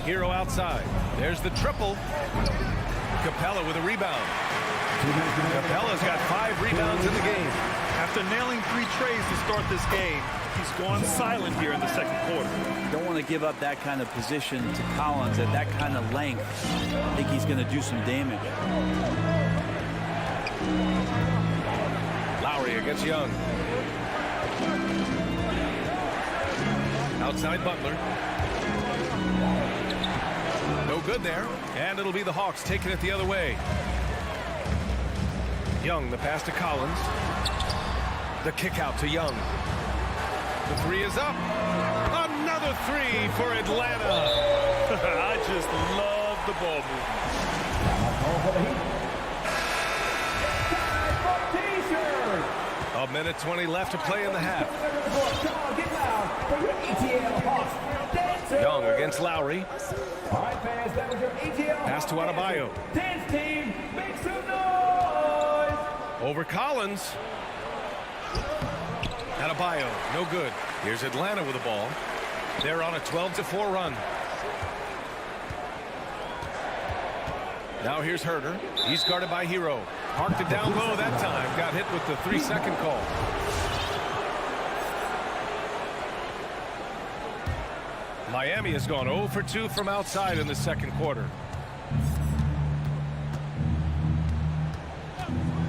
Hero outside. There's the triple. Capella with a rebound. Capella's got 5 rebounds in the game. After nailing 3 trays to start this game, he's gone silent here in the second quarter. Don't want to give up that kind of position to Collins at that kind of length. I think he's going to do some damage. Lowry against Young. Outside Butler. No good there. And it'll be the Hawks taking it the other way. Young, the pass to Collins. The kick out to Young. The 3 is up. Another 3 for Atlanta. I just love the ball movement. A minute 20 left to play in the half. Young against Lowry. Pass to Adebayo. Dance team, make some noise! Over Collins. Adebayo, no good. Here's Atlanta with the ball. They're on a 12-4 run. Now here's Herder. He's guarded by Hero. Marked it down low that time. Got hit with the 3-second call. Miami has gone 0 for 2 from outside in the second quarter.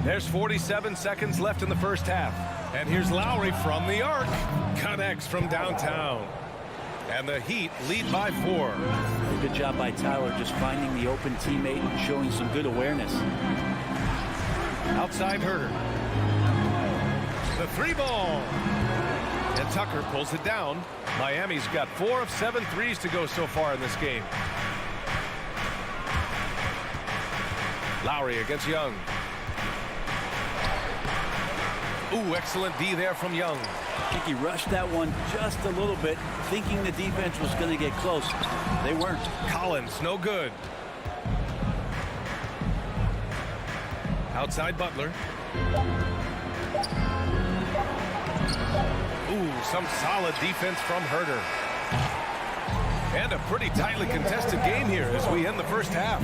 There's 47 seconds left in the first half. And here's Lowry from the arc. Connects from downtown. And the Heat lead by 4. Good job by Tyler just finding the open teammate and showing some good awareness. Outside Herder. The 3-ball. And Tucker pulls it down. Miami's got 4 of 7 threes to go so far in this game. Lowry against Young. Ooh, excellent D there from Young. I think he rushed that one just a little bit, thinking the defense was going to get close. They weren't. Collins, no good. Outside Butler. Ooh, some solid defense from Herder. And a pretty tightly contested game here as we end the first half.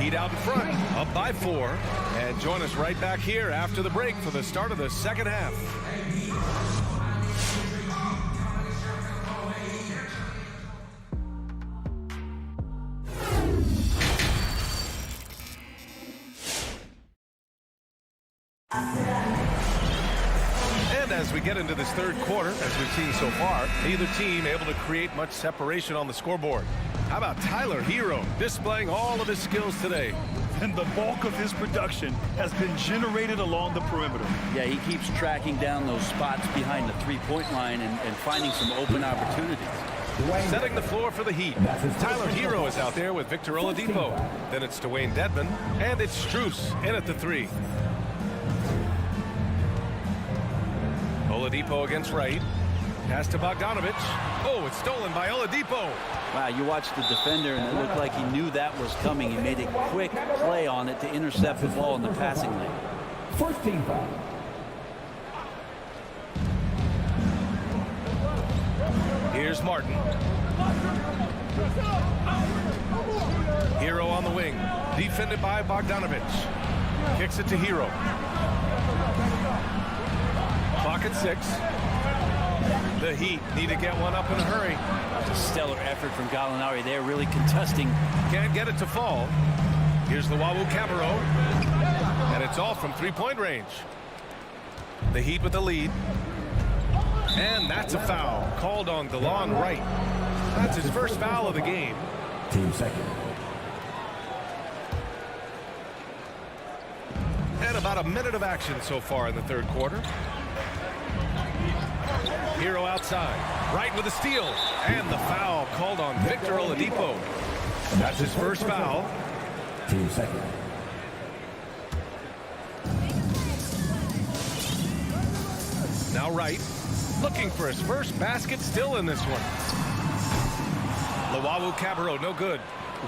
Heat out in front, up by 4. And join us right back here after the break for the start of the second half. As we get into this third quarter, as we've seen so far, neither team able to create much separation on the scoreboard. How about Tyler Hero displaying all of his skills today? And the bulk of his production has been generated along the perimeter. Yeah, he keeps tracking down those spots behind the three-point line and finding some open opportunities. Setting the floor for the Heat. Tyler Hero is out there with Victor Oladipo. Then it's Dwayne Dedmon, and it's Strus in at the 3. Oladipo against Wright. Pass to Bogdanovich. Oh, it's stolen by Oladipo. Wow, you watched the defender, and it looked like he knew that was coming. He made a quick play on it to intercept the ball in the passing lane. First team foul. Here's Martin. Hero on the wing. Defended by Bogdanovich. Kicks it to Hero. Clock at 6. The Heat need to get one up in a hurry. A stellar effort from Gallinari there, really contesting. Can't get it to fall. Here's the Wawu Cabarro. And it's all from three-point range. The Heat with the lead. And that's a foul called on DeLon Wright. That's his first foul of the game. Team second. And about a minute of action so far in the third quarter. Hero outside. Wright with a steal. And the foul called on Victor Oladipo. That's his first foul. Team second. Now Wright, looking for his first basket, still in this one. Luwawu-Cabarrot, no good.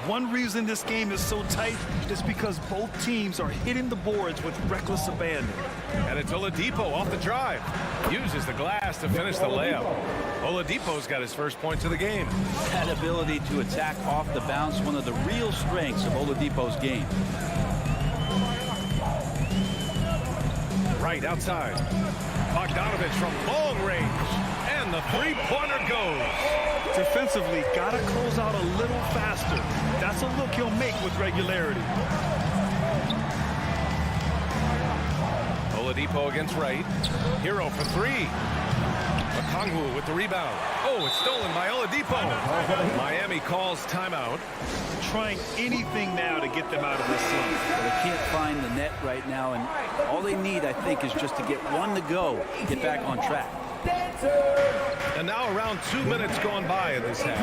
One reason this game is so tight is because both teams are hitting the boards with reckless abandon. And it's Oladipo off the drive. Uses the glass to finish the layup. Oladipo's got his first points of the game. That ability to attack off the bounce, one of the real strengths of Oladipo's game. Right outside. Bogdanovich from long range. And the three-pointer goes. Defensively, gotta close out a little faster. That's a look he'll make with regularity. Oladipo against Wright. Hero for three. Okongwu with the rebound. Oh, it's stolen by Oladipo. Miami calls timeout. Trying anything now to get them out of this slump. They can't find the net right now, and all they need, I think, is just to get one to go, get back on track. And now around 2 minutes gone by in this half.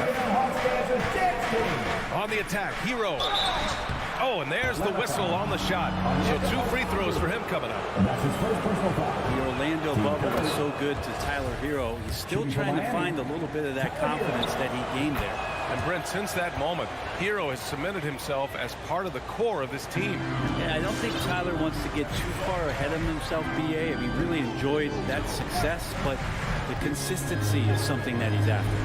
On the attack, Hero. Oh, and there's the whistle on the shot. So 2 free throws for him coming up. The Orlando bubble was so good to Tyler Hero. He's still trying to find a little bit of that confidence that he gained there. And Brent, since that moment, Hero has cemented himself as part of the core of this team. Yeah, I don't think Tyler wants to get too far ahead of himself, BA. I mean, really enjoyed that success, but the consistency is something that he's after.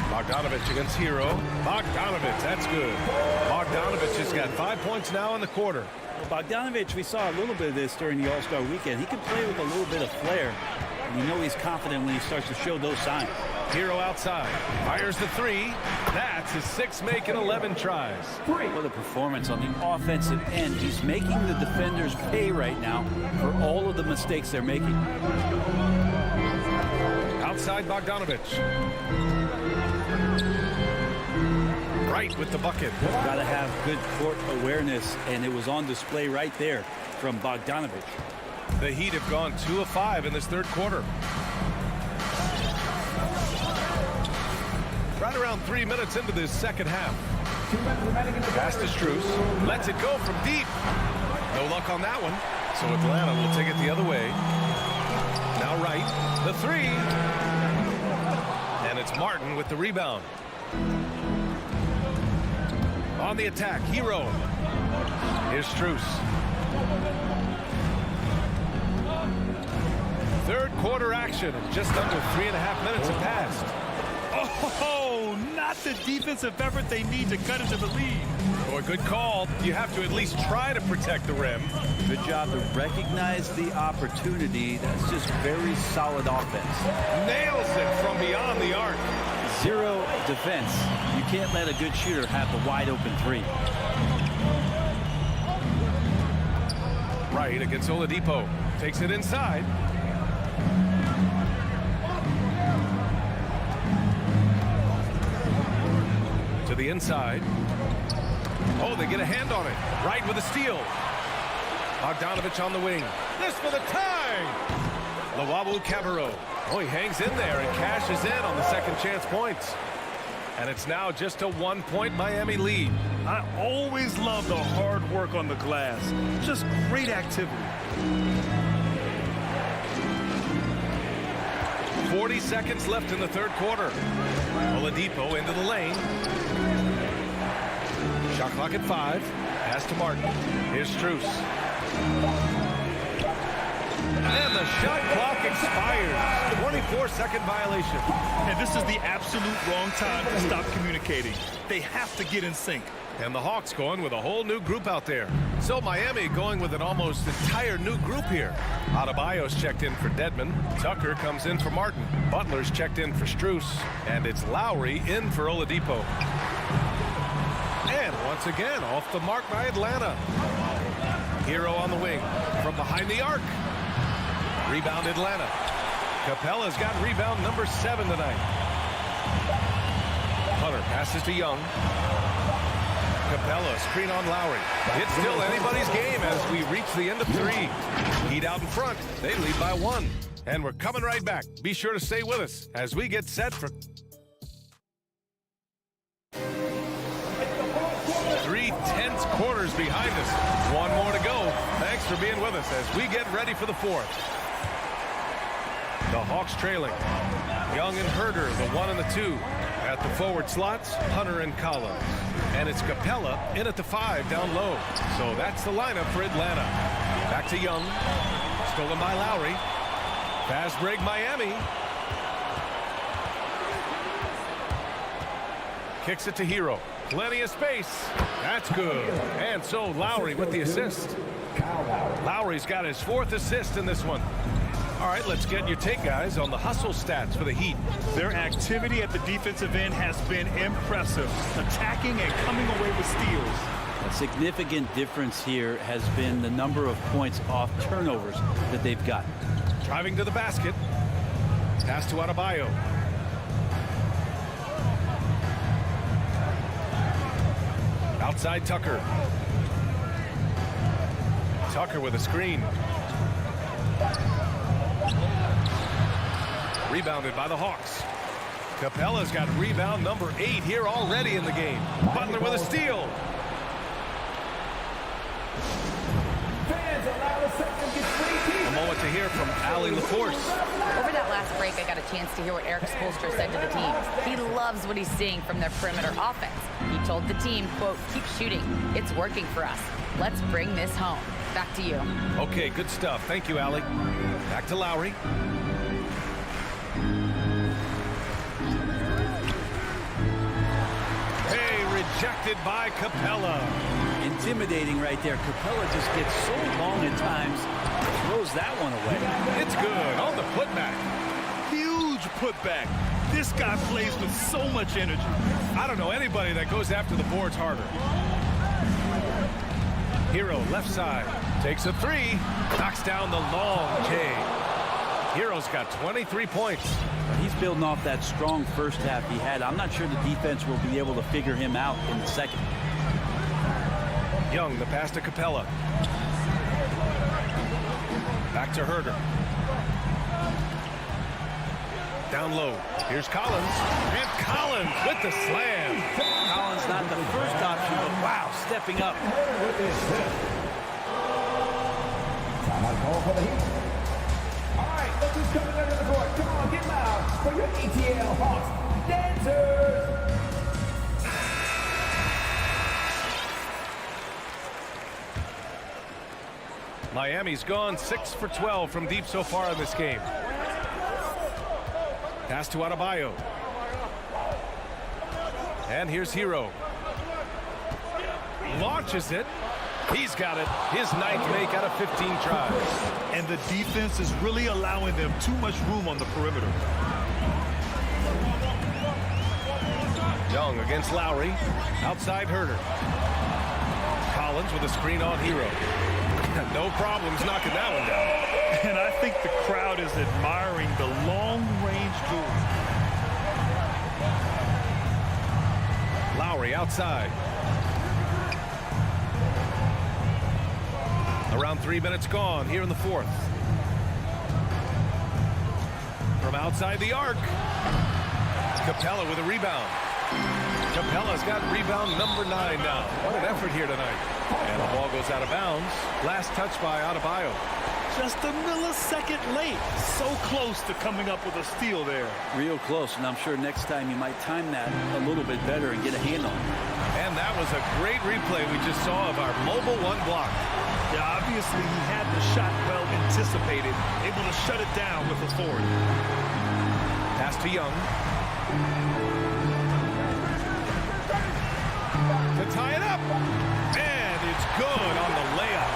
Bogdanovich against Hero. Bogdanovich, that's good. Bogdanovich has got 5 points now in the quarter. Well, Bogdanovich, we saw a little bit of this during the All-Star weekend. He can play with a little bit of flair. And you know he's confident when he starts to show those signs. Hero outside. Fires the three. That's his 6 make in 11 tries. What a performance on the offensive end. He's making the defenders pay right now for all of the mistakes they're making. Outside Bogdanovich. Right with the bucket. Got to have good court awareness, and it was on display right there from Bogdanovich. The Heat have gone 2 of 5 in this third quarter. Right around 3 minutes into this second half. Pass to Strus. Lets it go from deep. No luck on that one. So Atlanta will take it the other way. Now Wright. The three. And it's Martin with the rebound. On the attack, Hero. Here's Strus. Third quarter action. Just under 3.5 minutes have passed. Oh, not the defensive effort they need to cut into the lead. Boy, good call. You have to at least try to protect the rim. Good job to recognize the opportunity. That's just very solid offense. Nails it from beyond the arc. Zero defense. You can't let a good shooter have the wide open three. Right against Oladipo. Takes it inside. To the inside. Oh, they get a hand on it. Right with a steal. Bogdanovich on the wing. This for the tie. Luwawu-Cabarrot. Oh, he hangs in there and cashes in on the second chance points. And it's now just a 1-point Miami lead. I always love the hard work on the glass. Just great activity. 40 seconds left in the third quarter. Oladipo into the lane. Shot clock at 5. Pass to Martin. Here's Strus. And the shot clock expires. 24-second violation. And this is the absolute wrong time to stop communicating. They have to get in sync. And the Hawks going with a whole new group out there. So Miami going with an almost entire new group here. Adebayo's checked in for Dedmon. Tucker comes in for Martin. Butler's checked in for Strus. And it's Lowry in for Oladipo. And once again, off the mark by Atlanta. Hero on the wing from behind the arc. Rebound Atlanta. Capella's got rebound number 7 tonight. Hunter passes to Young. Capella, screen on Lowry. It's still anybody's game as we reach the end of 3. Heat out in front. They lead by 1. And we're coming right back. Be sure to stay with us as we get set for 3 intense quarters behind us. One more to go. Thanks for being with us as we get ready for the fourth. The Hawks trailing. Young and Herder, the 1 and the 2. At the forward slots, Hunter and Collins. And it's Capella in at the 5 down low. So that's the lineup for Atlanta. Back to Young. Stolen by Lowry. Fast break Miami. Kicks it to Hero. Plenty of space. That's good. And so Lowry with the assist. Lowry's got his 4th assist in this one. All right, let's get your take, guys, on the hustle stats for the Heat. Their activity at the defensive end has been impressive, attacking and coming away with steals. A significant difference here has been the number of points off turnovers that they've got. Driving to the basket. Pass to Adebayo. Outside Tucker. Tucker with a screen. Rebounded by the Hawks. Capella's got rebound number 8 here already in the game. Butler with a steal. A moment to hear from Allie LaForce. Over that last break, I got a chance to hear what Eric Spoelstra said to the team. He loves what he's seeing from their perimeter offense. He told the team, quote, keep shooting. It's working for us. Let's bring this home. Back to you. Okay, good stuff. Thank you, Allie. Back to Lowry. Rejected by Capella. Intimidating right there. Capella just gets so long at times, throws that one away. It's good on the putback. Huge putback. This guy plays with so much energy. I don't know anybody that goes after the boards harder. Hero left side. Takes a 3. Knocks down the long J. Hero's got 23 points. He's building off that strong first half he had. I'm not sure the defense will be able to figure him out in the second. Young, the pass to Capella. Back to Herder. Down low. Here's Collins. And Collins with the slam. Collins not the first option, but wow, stepping up. Look who's coming under the court. Come on, get loud for your ATL Hawks dancers. Miami's gone 6 for 12 from deep so far in this game. Pass to Adebayo. And here's Hero. Launches it. He's got it. His 9th make out of 15 tries. And the defense is really allowing them too much room on the perimeter. Young against Lowry. Outside Herder. Collins with a screen on Hero. No problems knocking that one down. And I think the crowd is admiring the long-range duel. Lowry outside. Around 3 minutes gone here in the fourth. From outside the arc. Capella with a rebound. Capella's got rebound number 9 now. What an effort here tonight. And the ball goes out of bounds. Last touch by Adebayo. Just a millisecond late. So close to coming up with a steal there. Real close, and I'm sure next time you might time that a little bit better and get a hand on it. And that was a great replay we just saw of our mobile 1 block. Yeah, obviously he had the shot well anticipated, able to shut it down with his forward. Pass to Young. To tie it up. And it's good on the layup.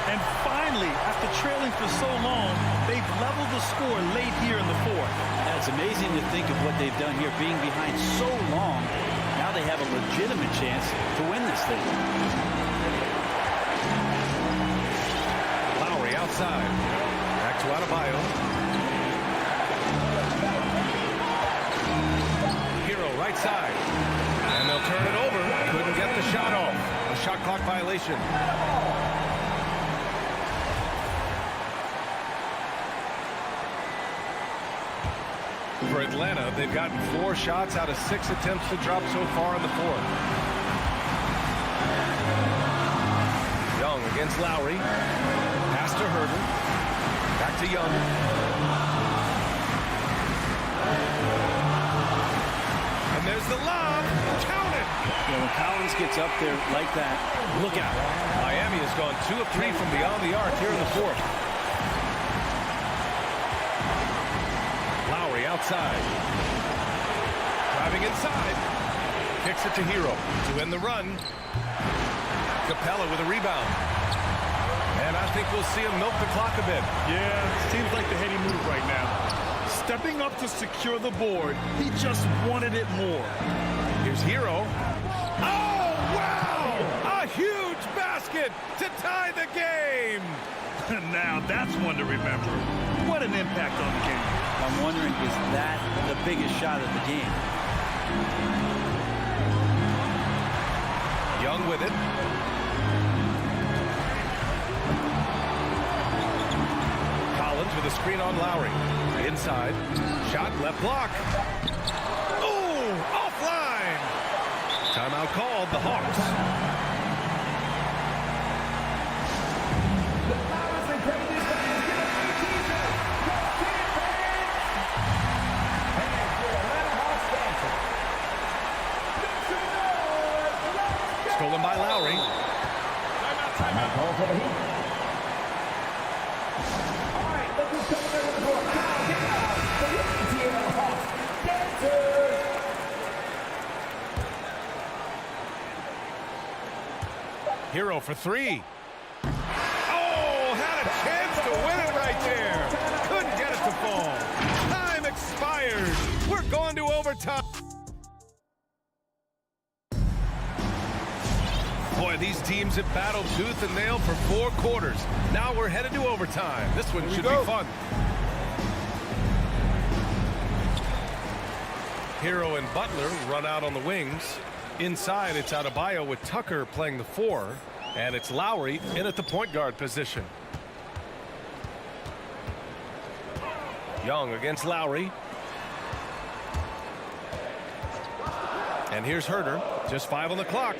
And finally, after trailing for so long, they've leveled the score late here in the fourth. It's amazing to think of what they've done here, being behind so long. Now they have a legitimate chance to win this thing. Lowry outside. Back to Adebayo. Hero right side. And they'll turn it over. Couldn't get the shot off. A shot clock violation. For Atlanta, they've gotten 4 shots out of 6 attempts to drop so far in the fourth. against Lowry. Pass to Herder. Back to Young. And there's the lob. Count it. When Collins gets up there like that, look out. Miami has gone 2 of 3 from beyond the arc here in the fourth. Lowry outside. Driving inside. Kicks it to Hero to end the run. Capella with a rebound. And I think we'll see him milk the clock a bit. Yeah, seems like the heady move right now. Stepping up to secure the board, he just wanted it more. Here's Hero. Oh, wow! A huge basket to tie the game! Now that's one to remember. What an impact on the game. I'm wondering, is that the biggest shot of the game? Young with it. Collins with a screen on Lowry. Inside. Shot left block. Oh, offline. Timeout called, the Hawks. Stolen by Lowry. Timeout call for the Heat. All right, look who's coming in with the ball. Kyle, get out. The Heat team of the Hawks. Dancers. Hero for 3. Oh, had a chance to win it right there. Couldn't get it to fall. Time expired. We're going to overtime. Boy, these teams have battled tooth and nail for 4 quarters. Now we're headed to overtime. This one should be fun. Hero and Butler run out on the wings. Inside, it's Adebayo with Tucker playing the 4. And it's Lowry in at the point guard position. Young against Lowry. And here's Herder. Just 5 on the clock.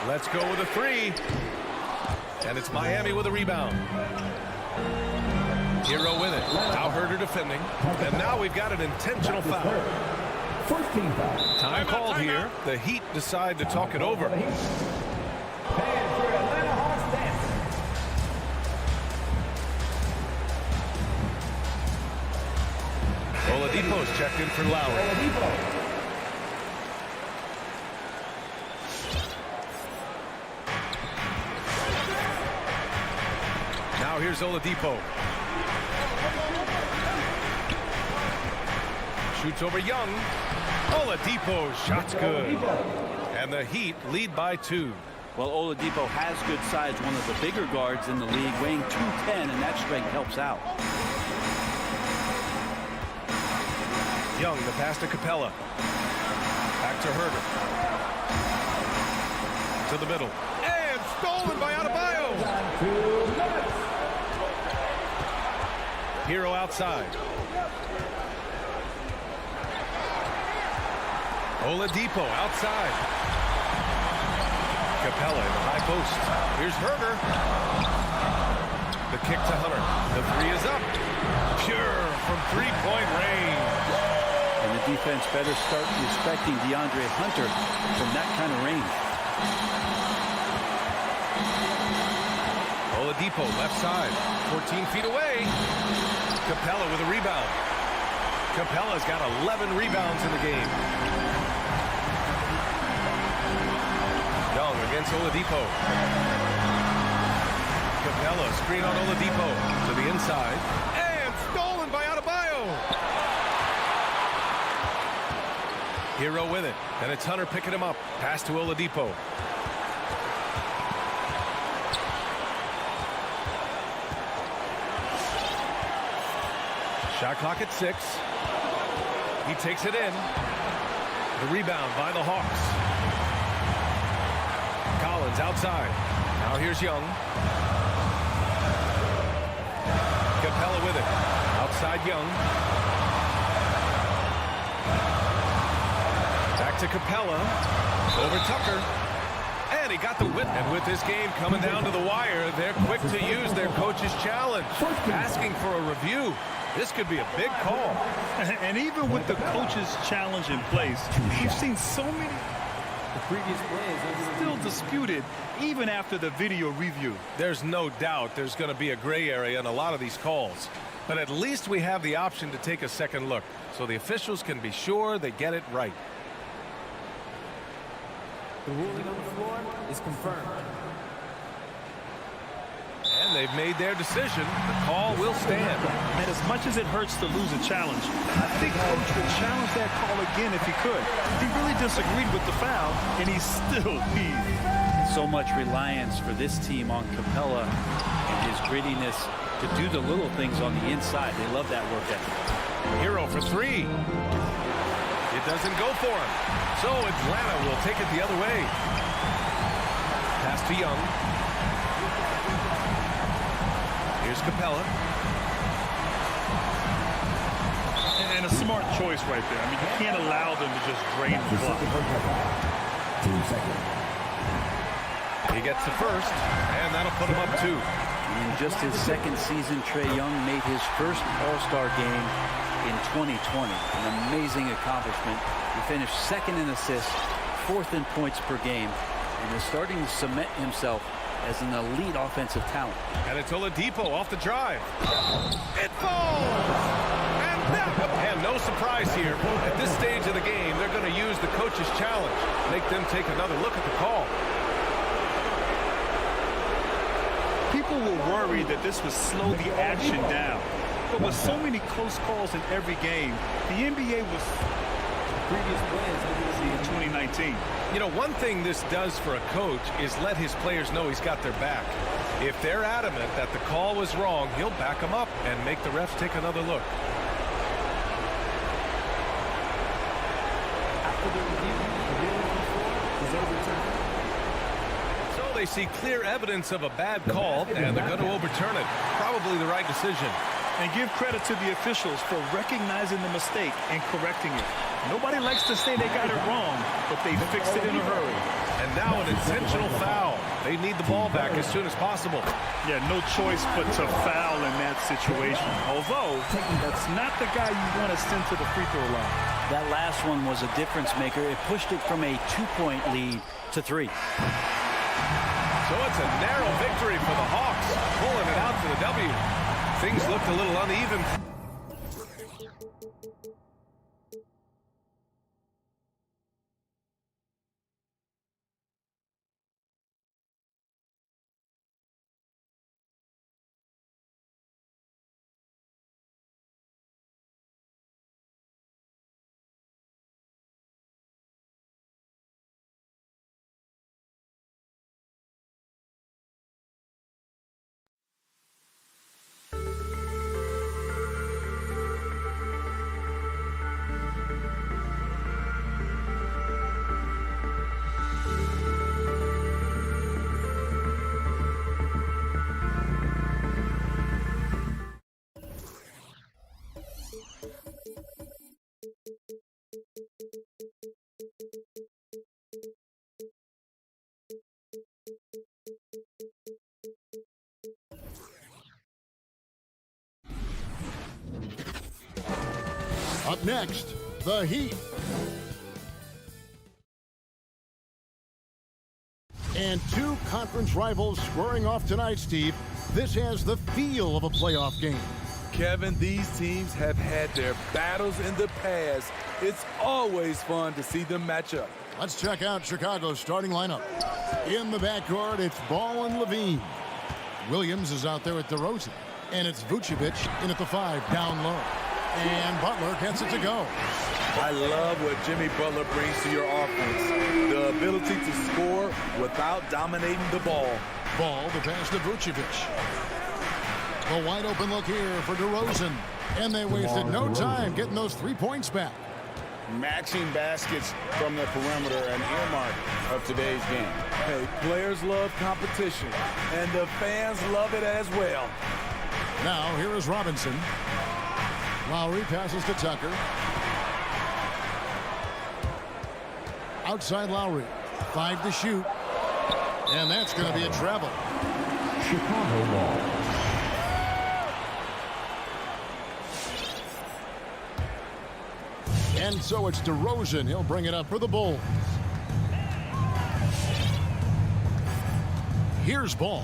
Let's go with a 3. And it's Miami with a rebound. Hero with it. Now Herder defending. And now we've got an intentional foul. First team foul. Time called here. The Heat decide to talk it over. And for Atlanta Hawks dancing. Oladipo's checked in for Lowry. Oladipo. Now here's Oladipo. Shoots over Young. Oladipo, shot's good. And the Heat lead by 2. Well, Oladipo has good size, one of the bigger guards in the league, weighing 210, and that strength helps out. Young, the pass to Capella. Back to Herder. To the middle. And stolen by Adebayo. Hero outside. Oladipo outside. Capella in the high post. Here's Herder. The kick to Hunter. The 3 is up. Pure from 3-point range. And the defense better start respecting DeAndre Hunter from that kind of range. Oladipo left side. 14 feet away. Capella with a rebound. Capella's got 11 rebounds in the game. Young against Oladipo. Capella screen on Oladipo to the inside. And stolen by Adebayo. Hero with it. And it's Hunter picking him up. Pass to Oladipo. Shot clock at 6. He takes it in. The rebound by the Hawks. Collins outside. Now here's Young. Capella with it. Outside Young. Back to Capella. Over Tucker. And he got the whip. And with this game coming down to the wire, they're quick to use their coach's challenge, asking for a review. This could be a big call. And even with the coach's challenge in place, we've seen so many The previous play is still disputed even after the video review. There's no doubt there's going to be a gray area in a lot of these calls. But at least we have the option to take a second look, so the officials can be sure they get it right. the ruling on the floor is confirmed. And they've made their decision. The call will stand. And as much as it hurts to lose a challenge, I think Coach would challenge that call again if he could. He really disagreed with the foul, and he still leads. So much reliance for this team on Capella and his grittiness to do the little things on the inside. They love that work ethic. Hero for three. It doesn't go for him. So Atlanta will take it the other way. Pass to Young. Here's Capella. And a smart choice right there. I mean, you can't allow them to just drain the clock. 2 seconds. He gets the first, and that'll put him up 2. In just his second season, Trae Young made his first All-Star game in 2020. An amazing accomplishment. He finished second in assists, fourth in points per game, and is starting to cement himself as an elite offensive talent. And it's Oladipo off the drive. It falls! And no surprise here. At this stage of the game, they're going to use the coach's challenge. Make them take another look at the call. People were worried that this would slow the action down. But with so many close calls in every game, the NBA was Previous play is in 2019. You know, one thing this does for a coach is let his players know he's got their back. If they're adamant that the call was wrong, he'll back them up and make the refs take another look. after the review. The ruling on the floor is overturned. So they see clear evidence of a bad call, and they're going to overturn it. Probably the right decision. And give credit to the officials for recognizing the mistake and correcting it. Nobody likes to say they got it wrong, but they fixed it in a hurry. And now an intentional foul. They need the ball back as soon as possible. Yeah, no choice but to foul in that situation. Although, that's not the guy you want to send to the free throw line. That last one was a difference maker. It pushed it from a 2-point lead to 3. So it's a narrow victory for the Hawks, pulling it out for the W. Things looked a little uneven. Up next, the Heat. And two conference rivals squaring off tonight, Steve. This has the feel of a playoff game. Kevin, these teams have had their battles in the past. It's always fun to see them match up. Let's check out Chicago's starting lineup. In the backcourt, it's Ball and Levine. Williams is out there with DeRozan. And it's Vucevic in at the 5, down low. And Butler gets it to go. I love what Jimmy Butler brings to your offense. The ability to score without dominating the ball. Ball to pass to Vucevic. The wide open look here for DeRozan. And they wasted no time getting those 3 points back. Matching baskets from the perimeter, an earmark of today's game. Hey, players love competition, and the fans love it as well. Now, here is Robinson. Lowry passes to Tucker. Outside Lowry. 5 to shoot. And that's going to be a travel. Chicago ball. And so it's DeRozan. He'll bring it up for the Bulls. Here's ball.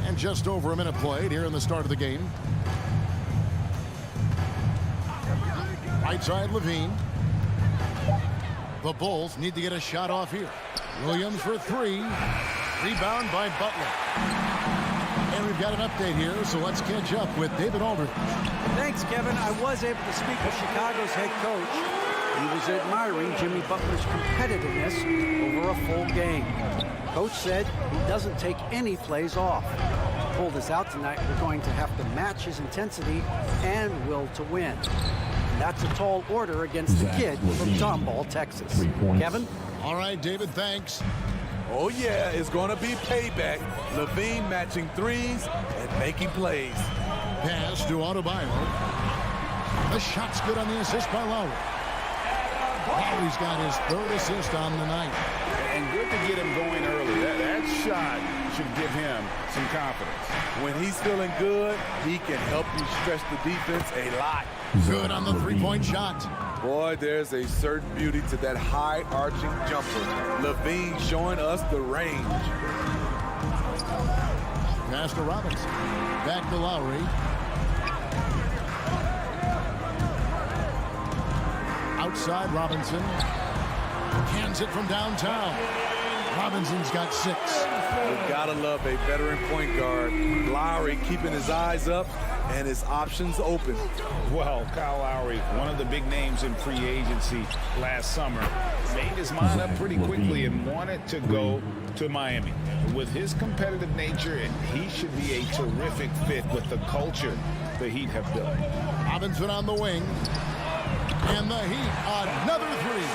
And just over a minute played here in the start of the game. Right side, Levine. The Bulls need to get a shot off here. Williams for three. Rebound by Butler. And we've got an update here, so let's catch up with David Aldridge. Thanks, Kevin. I was able to speak with Chicago's head coach. He was admiring Jimmy Butler's competitiveness over a full game. Coach said he doesn't take any plays off. To pull this out tonight, we're going to have to match his intensity and will to win. And that's a tall order against the kid from Tomball, Texas. Kevin? All right, David, thanks. Oh, yeah, it's going to be payback. Levine matching threes and making plays. Pass to Adebayo. The shot's good on the assist by Lowry. Lowry's got his third assist on the night. And good to get him going early. That shot should give him some confidence. When he's feeling good, he can help you stretch the defense a lot. Good on the three-point shot. Boy, there's a certain beauty to that high-arching jumper. Levine showing us the range. Pass to Robinson. Back to Lowry. Outside Robinson. Hands it from downtown. Robinson's got 6. You gotta love a veteran point guard. Lowry keeping his eyes up and his options open. Well, Kyle Lowry, one of the big names in free agency last summer, made his mind up pretty quickly and wanted to go to Miami. With his competitive nature, and he should be a terrific fit with the culture the Heat have built. Robinson on the wing. And the Heat, another three.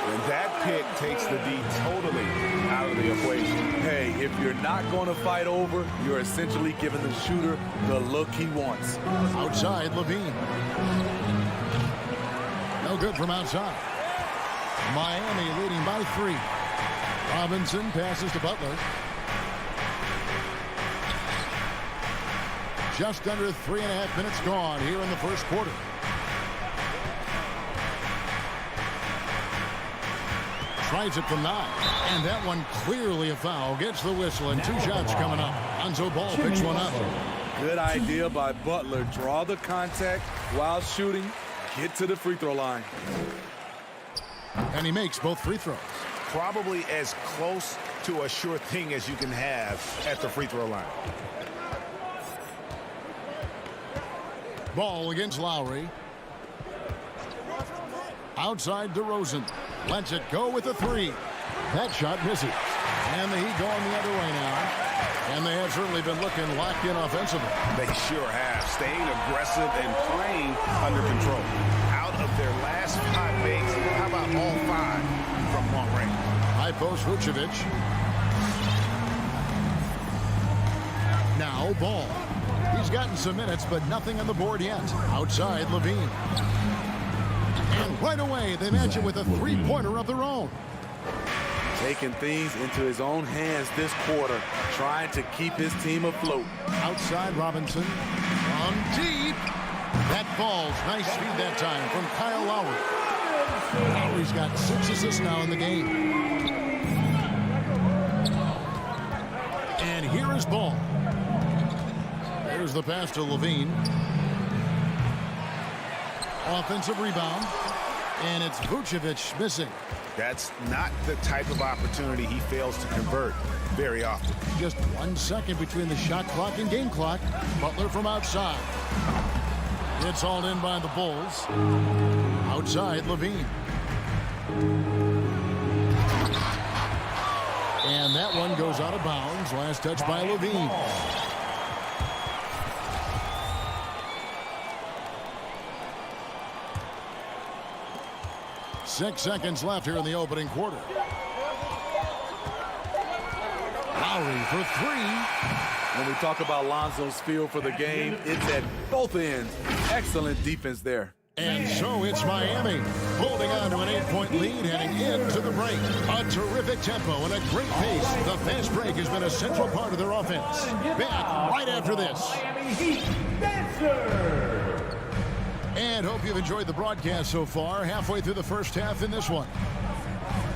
And that pick takes the D totally out of the equation. Hey, if you're not going to fight over, you're essentially giving the shooter the look he wants. Outside, Levine. No good from outside. Miami leading by 3. Robinson passes to Butler. Just under 3.5 minutes gone here in the first quarter. Tries it from 9. And that one clearly a foul. Gets the whistle and 2 shots coming up. Lonzo Ball picks one up. Good idea by Butler. Draw the contact while shooting. Get to the free throw line. And he makes both free throws. Probably as close to a sure thing as you can have at the free throw line. Ball against Lowry. Outside DeRozan. Lets it go with a 3. That shot misses. And the Heat going the other way now. And they have certainly been looking locked in offensively. They sure have. Staying aggressive and playing under control. Out of their last 5 makes, how about all 5 from long range? High post Vucevic. Now Ball. He's gotten some minutes, but nothing on the board yet. Outside Levine. And right away, they match it with a three-pointer of their own. Taking things into his own hands this quarter, trying to keep his team afloat. Outside Robinson. From deep. That falls. Nice feed that time from Kyle Lowry. Lowry's got 6 assists now in the game. And here is Ball. There's the pass to Levine. Offensive rebound. And it's Vucevic missing. That's not the type of opportunity he fails to convert very often. Just 1 second between the shot clock and game clock. Butler from outside. It's hauled in by the Bulls. Outside, Levine. And that one goes out of bounds. Last touch by Levine. Six seconds left here in the opening quarter. Lowry for 3. When we talk about Lonzo's feel for the game, it's at both ends. Excellent defense there. And so it's Miami holding on to an 8-point lead heading into the break. A terrific tempo and a great pace. The fast break has been a central part of their offense. Back right after this. Miami Heat Dancer. And hope you've enjoyed the broadcast so far. Halfway through the first half in this one.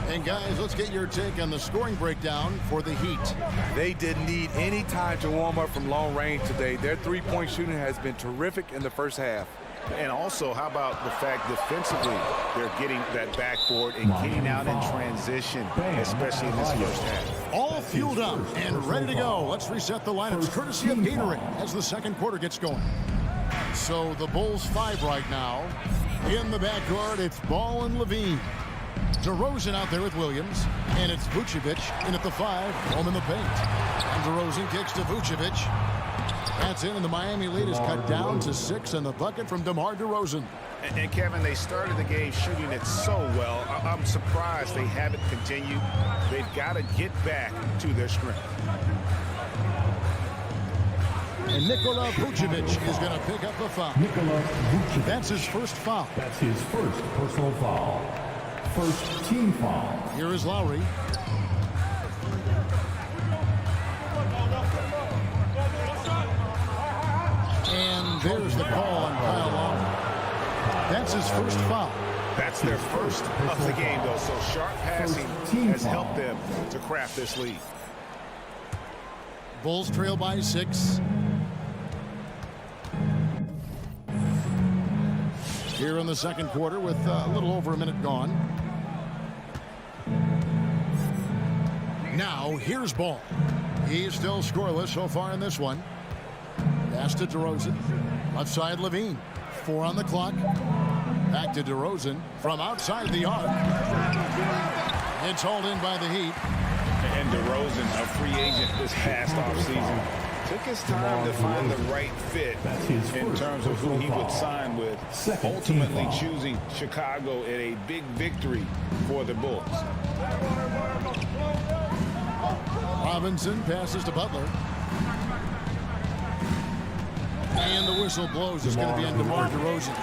And guys, let's get your take on the scoring breakdown for the Heat. They didn't need any time to warm up from long range today. Their three-point shooting has been terrific in the first half. And also, how about the fact defensively they're getting that backboard and getting out in transition, especially in this first half. All fueled up and ready to go. Let's reset the lineups courtesy of Gatorade as the second quarter gets going. So the Bulls 5 right now. In the backcourt, it's Ball and Levine. DeRozan out there with Williams. And it's Vucevic in at the 5, home in the paint. And DeRozan kicks to Vucevic. That's in, and the Miami lead is cut down to 6, and the bucket from DeMar DeRozan. And Kevin, they started the game shooting it so well. I'm surprised they haven't continued. They've got to get back to their strength. And Nikola Vucevic is going to pick up the foul. Nikola Vucevic. That's his first foul. That's his first personal foul. First team foul. Here is Lowry. And there's the call on Kyle Lowry. That's his first foul. That's their first of the game, though. So sharp passing has helped them to craft this lead. Bulls trail by 6. Here in the second quarter with a little over a minute gone. Now here's Ball. He's still scoreless so far in this one. Pass to DeRozan. Left side Levine. 4 on the clock. Back to DeRozan from outside the arc. It's hauled in by the Heat. And DeRozan, a free agent this past offseason, took his time to find the right fit in terms of who he would sign with, ultimately choosing Chicago in a big victory for the Bulls. Robinson passes to Butler. And the whistle blows. It's going to be on DeMar DeRozan.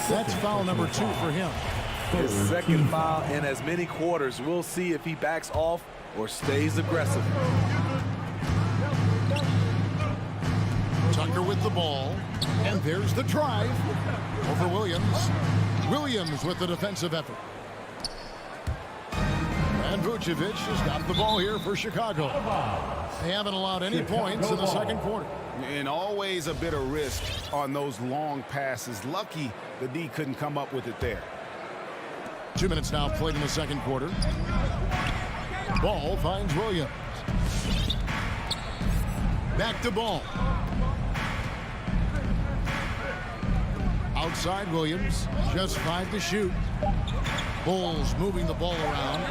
That's foul number 2 for him. His second foul in as many quarters. We'll see if he backs off or stays aggressive. Tucker with the ball. And there's the drive over Williams. Williams with the defensive effort. And Vucevic has got the ball here for Chicago. They haven't allowed any points in the second quarter. And always a bit of risk on those long passes. Lucky the D couldn't come up with it there. 2 minutes now played in the second quarter. Ball finds Williams. Back to Ball. Outside Williams. Just 5 to shoot. Bulls moving the ball around.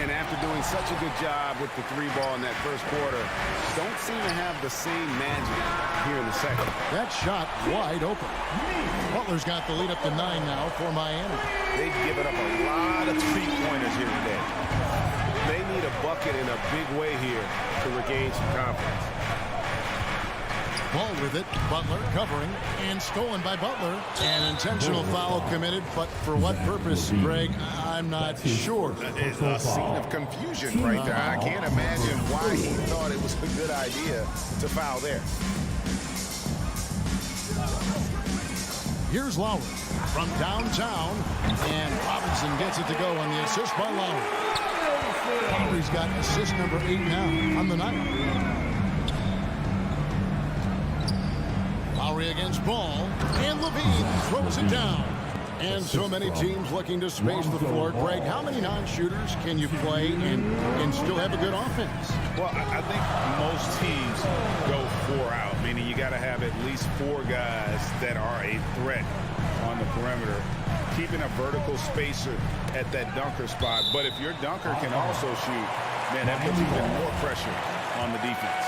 And after doing such a good job with the 3-ball in that first quarter, don't seem to have the same magic here in the second. That shot wide open. Butler's got the lead up to 9 now for Miami. They've given up a lot of 3-pointers here today. They need a bucket in a big way here to regain some confidence. Ball with it. Butler covering and stolen by Butler. An intentional foul committed, but for what purpose, Greg? I'm not sure. It's a scene of confusion right there. I can't imagine why he thought it was a good idea to foul there. Here's Lowry from downtown, and Robinson gets it to go on the assist by Lowry. Lowry's got assist number 8 now on the night. Lowry against Ball, and Levine throws it down. And so many teams looking to space the floor. Greg, how many non-shooters can you play and still have a good offense? Well, I think most teams go 4 out, meaning you got to have at least 4 guys that are a threat on the perimeter, keeping a vertical spacer at that dunker spot. But if your dunker can also shoot, man, that puts even more pressure on the defense.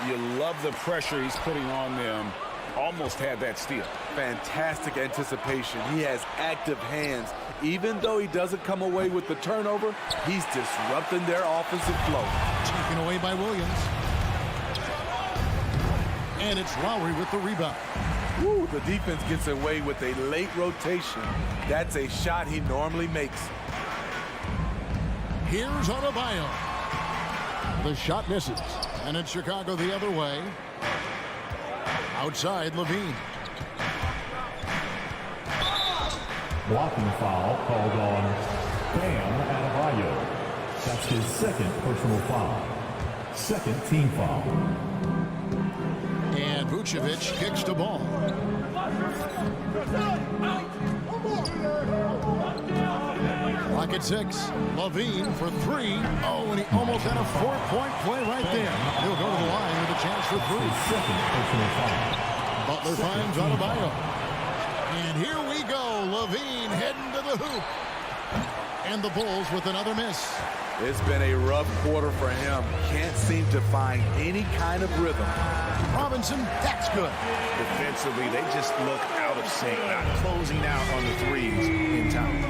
You love the pressure he's putting on them. Almost had that steal. Fantastic anticipation. He has active hands. Even though he doesn't come away with the turnover, he's disrupting their offensive flow. Taken away by Williams. And it's Lowry with the rebound. Woo, the defense gets away with a late rotation. That's a shot he normally makes. Here's Adebayo. The shot misses. And it's Chicago the other way. Outside, Levine. Blocking foul called on Bam Adebayo. That's his second personal foul. Second team foul. And Vucevic kicks the ball. Clock at 6. Levine for 3. Oh, and he almost had a 4-point play right there. He'll go to the line with a chance for 3. Second personal foul. Butler finds Adebayo. And here we go. Levine heading to the hoop. And the Bulls with another miss. It's been a rough quarter for him. Can't seem to find any kind of rhythm. Robinson, that's good. Defensively, they just look out of sync, not closing out on the threes in time.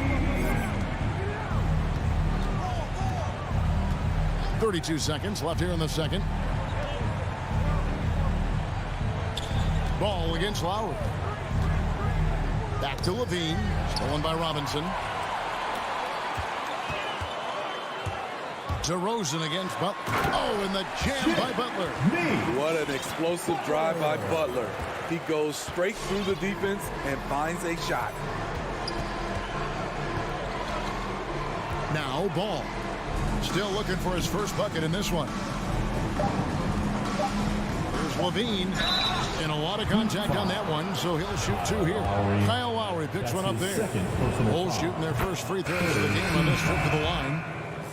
32 seconds left here in the second. Ball against Lowry. Back to Levine. Stolen by Robinson. DeRozan against Butler. Oh, and the jam by Butler. What an explosive drive by Butler. He goes straight through the defense and finds a shot. Now Ball. Still looking for his first bucket in this one. Here's Levine. And a lot of contact on that one, so he'll shoot 2 here. Kyle Lowry picks one up there. Bulls shooting their first free throws of the game on this trip to the line.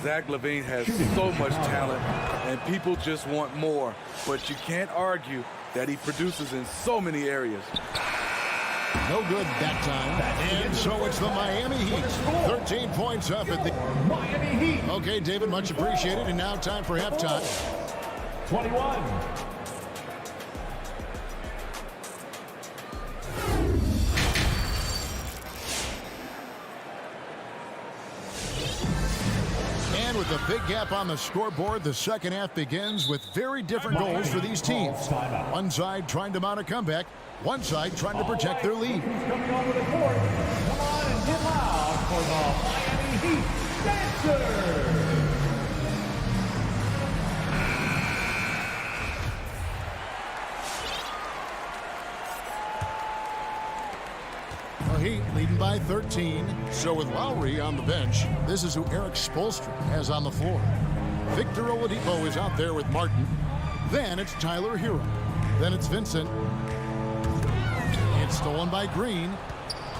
Zach LaVine has so much talent, and people just want more. But you can't argue that he produces in so many areas. No good that time. And so it's the Miami Heat. 13 points up at the Miami Heat. Okay, David, much appreciated. And now time for halftime. 21. And with a big gap on the scoreboard, the second half begins with very different goals for these teams. One side trying to mount a comeback, one side trying to protect their lead. Who's coming onto the court? Come on and get loud for the Miami Heat Dancers. Heat leading by 13. So with Lowry on the bench, this is who Eric Spoelstra has on the floor. Victor Oladipo is out there with Martin. Then it's Tyler Hero. Then it's Vincent. It's stolen by Green.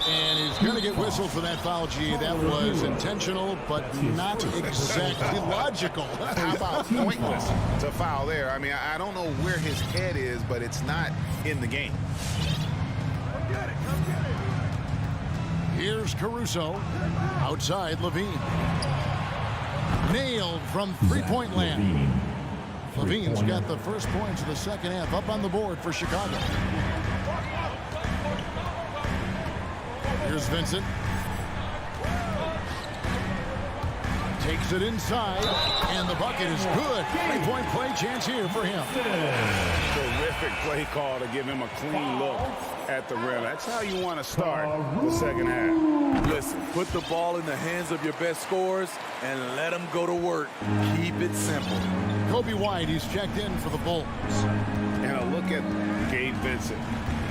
And he's going to get whistled for that foul, G. That was intentional, but not exactly logical. How about pointless to foul there? I mean, I don't know where his head is, but it's not in the game. Here's Caruso. Outside, Levine. Nailed from three-point land. Levine's got the first points of the second half up on the board for Chicago. Here's Vincent. Takes it inside, and the bucket is good. Three-point play chance here for him. Terrific play call to give him a clean look at the rim. That's how you want to start the second half. Listen, put the ball in the hands of your best scorers and let them go to work. Keep it simple. Kobe White, he's checked in for the Bulls. And a look at Gabe Vincent.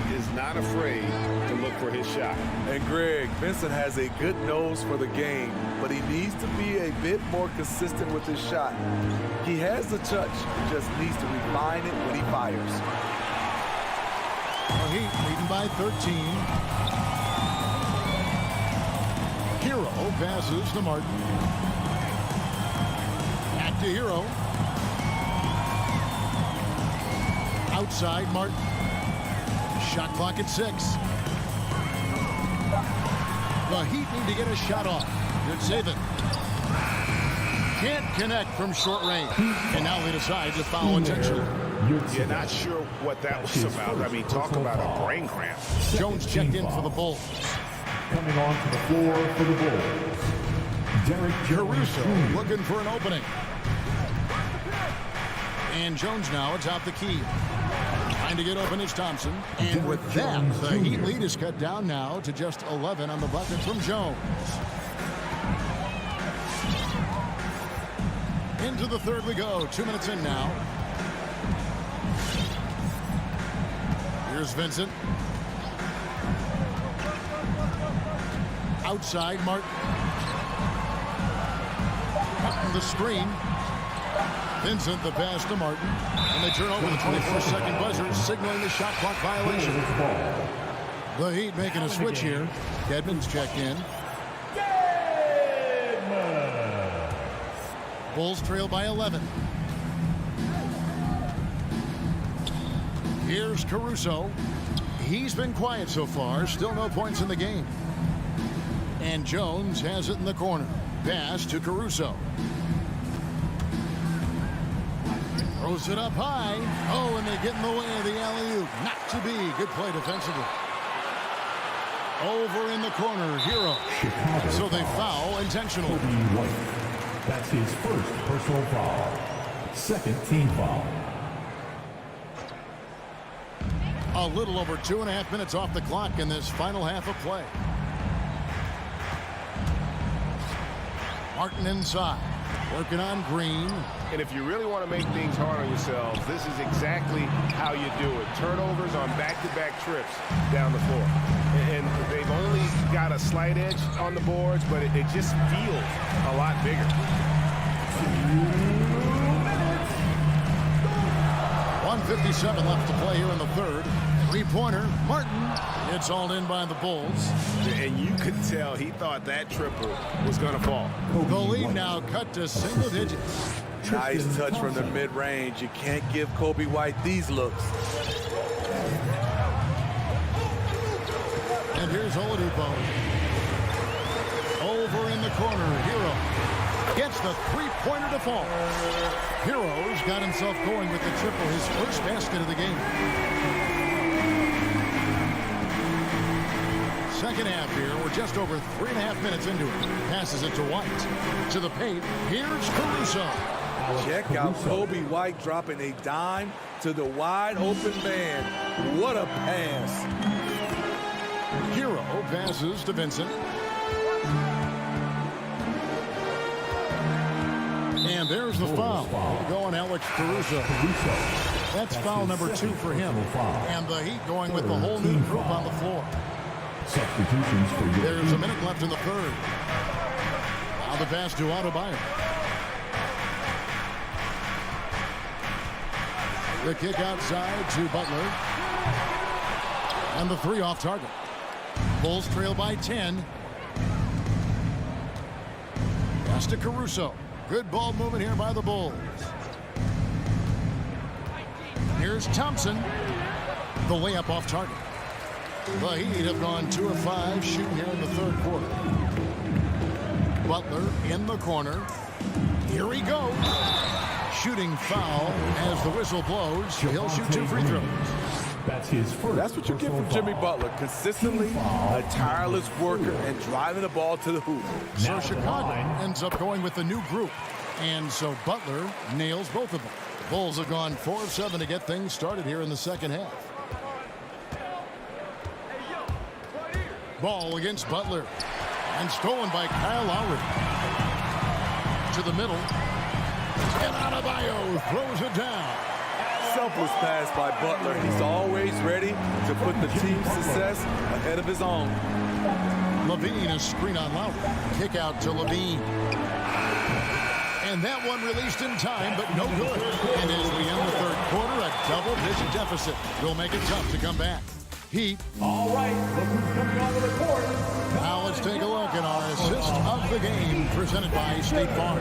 He is not afraid to look for his shot. And Greg, Vincent has a good nose for the game, but he needs to be a bit more consistent with his shot. He has the touch, he just needs to refine it when he fires. Heat leading by 13. Hero passes to Martin. Back to Hero. Outside Martin. Shot clock at 6. The Heat need to get a shot off. Good save it. Can't connect from short range. And now they decide to foul intentionally. You're not sure what that was about. I mean, talk about a brain cramp. Jones checked in for the Bulls. Coming on to the floor for the Bulls, Derek Caruso looking for an opening. And Jones now atop the key. Trying to get open is Thompson. And with that, the Heat lead is cut down now to just 11 on the bucket from Jones. Into the third we go. 2 minutes in now. Here's Vincent. Outside, Martin. Martin the screen. Vincent the pass to Martin. And they turn over the 24-second buzzer, signaling the shot clock violation. The Heat making a switch here. Kedman's checked in. Bulls trail by 11. Here's Caruso. He's been quiet so far. Still no points in the game. And Jones has it in the corner. Pass to Caruso. Throws it up high. Oh, and they get in the way of the alley-oop. Not to be. Good play defensively. Over in the corner, Hero. So they foul intentionally. That's his first personal foul. Second team foul. A little over 2.5 minutes off the clock in this final half of play. Martin inside. Working on Green. And if you really want to make things hard on yourselves, this is exactly how you do it. Turnovers on back-to-back trips down the floor. And they've only got a slight edge on the boards, but it just feels a lot bigger. 1:57 left to play here in the third. Three-pointer, Martin. It's all in by the Bulls. And you could tell he thought that triple was going to fall. The lead now cut to single digits. Nice touch from the mid-range. You can't give Kobe White these looks. And here's Oladipo. Over in the corner, Hero gets the three-pointer to fall. Hero's got himself going with the triple, his first basket of the game. Second half here. We're just over 3.5 minutes into it. Passes it to White. To the paint. Here's Caruso. Check out Kobe White dropping a dime to the wide open man. What a pass. Hero passes to Vincent. And there's the foul. Going Alex Caruso. That's foul number 2 for him. And the Heat going with the whole new group on the floor. Substitutions for you. There's a minute left in the third. Now the pass to Adebayo. The kick outside to Butler. And the three off target. Bulls trail by 10. Pass to Caruso. Good ball movement here by the Bulls. Here's Thompson. The layup off target. The Heat have gone 2 of 5 shooting here in the third quarter. Butler in the corner. Here he goes. Shooting foul as the whistle blows. He'll shoot 2 free throws. That's his first. That's what you get from Jimmy Butler. Consistently a tireless worker and driving the ball to the hoop. So Chicago ends up going with the new group. And so Butler nails both of them. The Bulls have gone 4 of 7 to get things started here in the second half. Ball against Butler. And stolen by Kyle Lowry. To the middle. And Adebayo throws it down. Selfless pass by Butler. He's always ready to put the team's success ahead of his own. Levine, a screen on Lowry. Kick out to Levine. And that one released in time, but no good. And as we end the third quarter, a double-digit deficit will make it tough to come back. Heat. All right, look who's coming onto the court. Now let's take a look at our assist of the game presented by State Farm.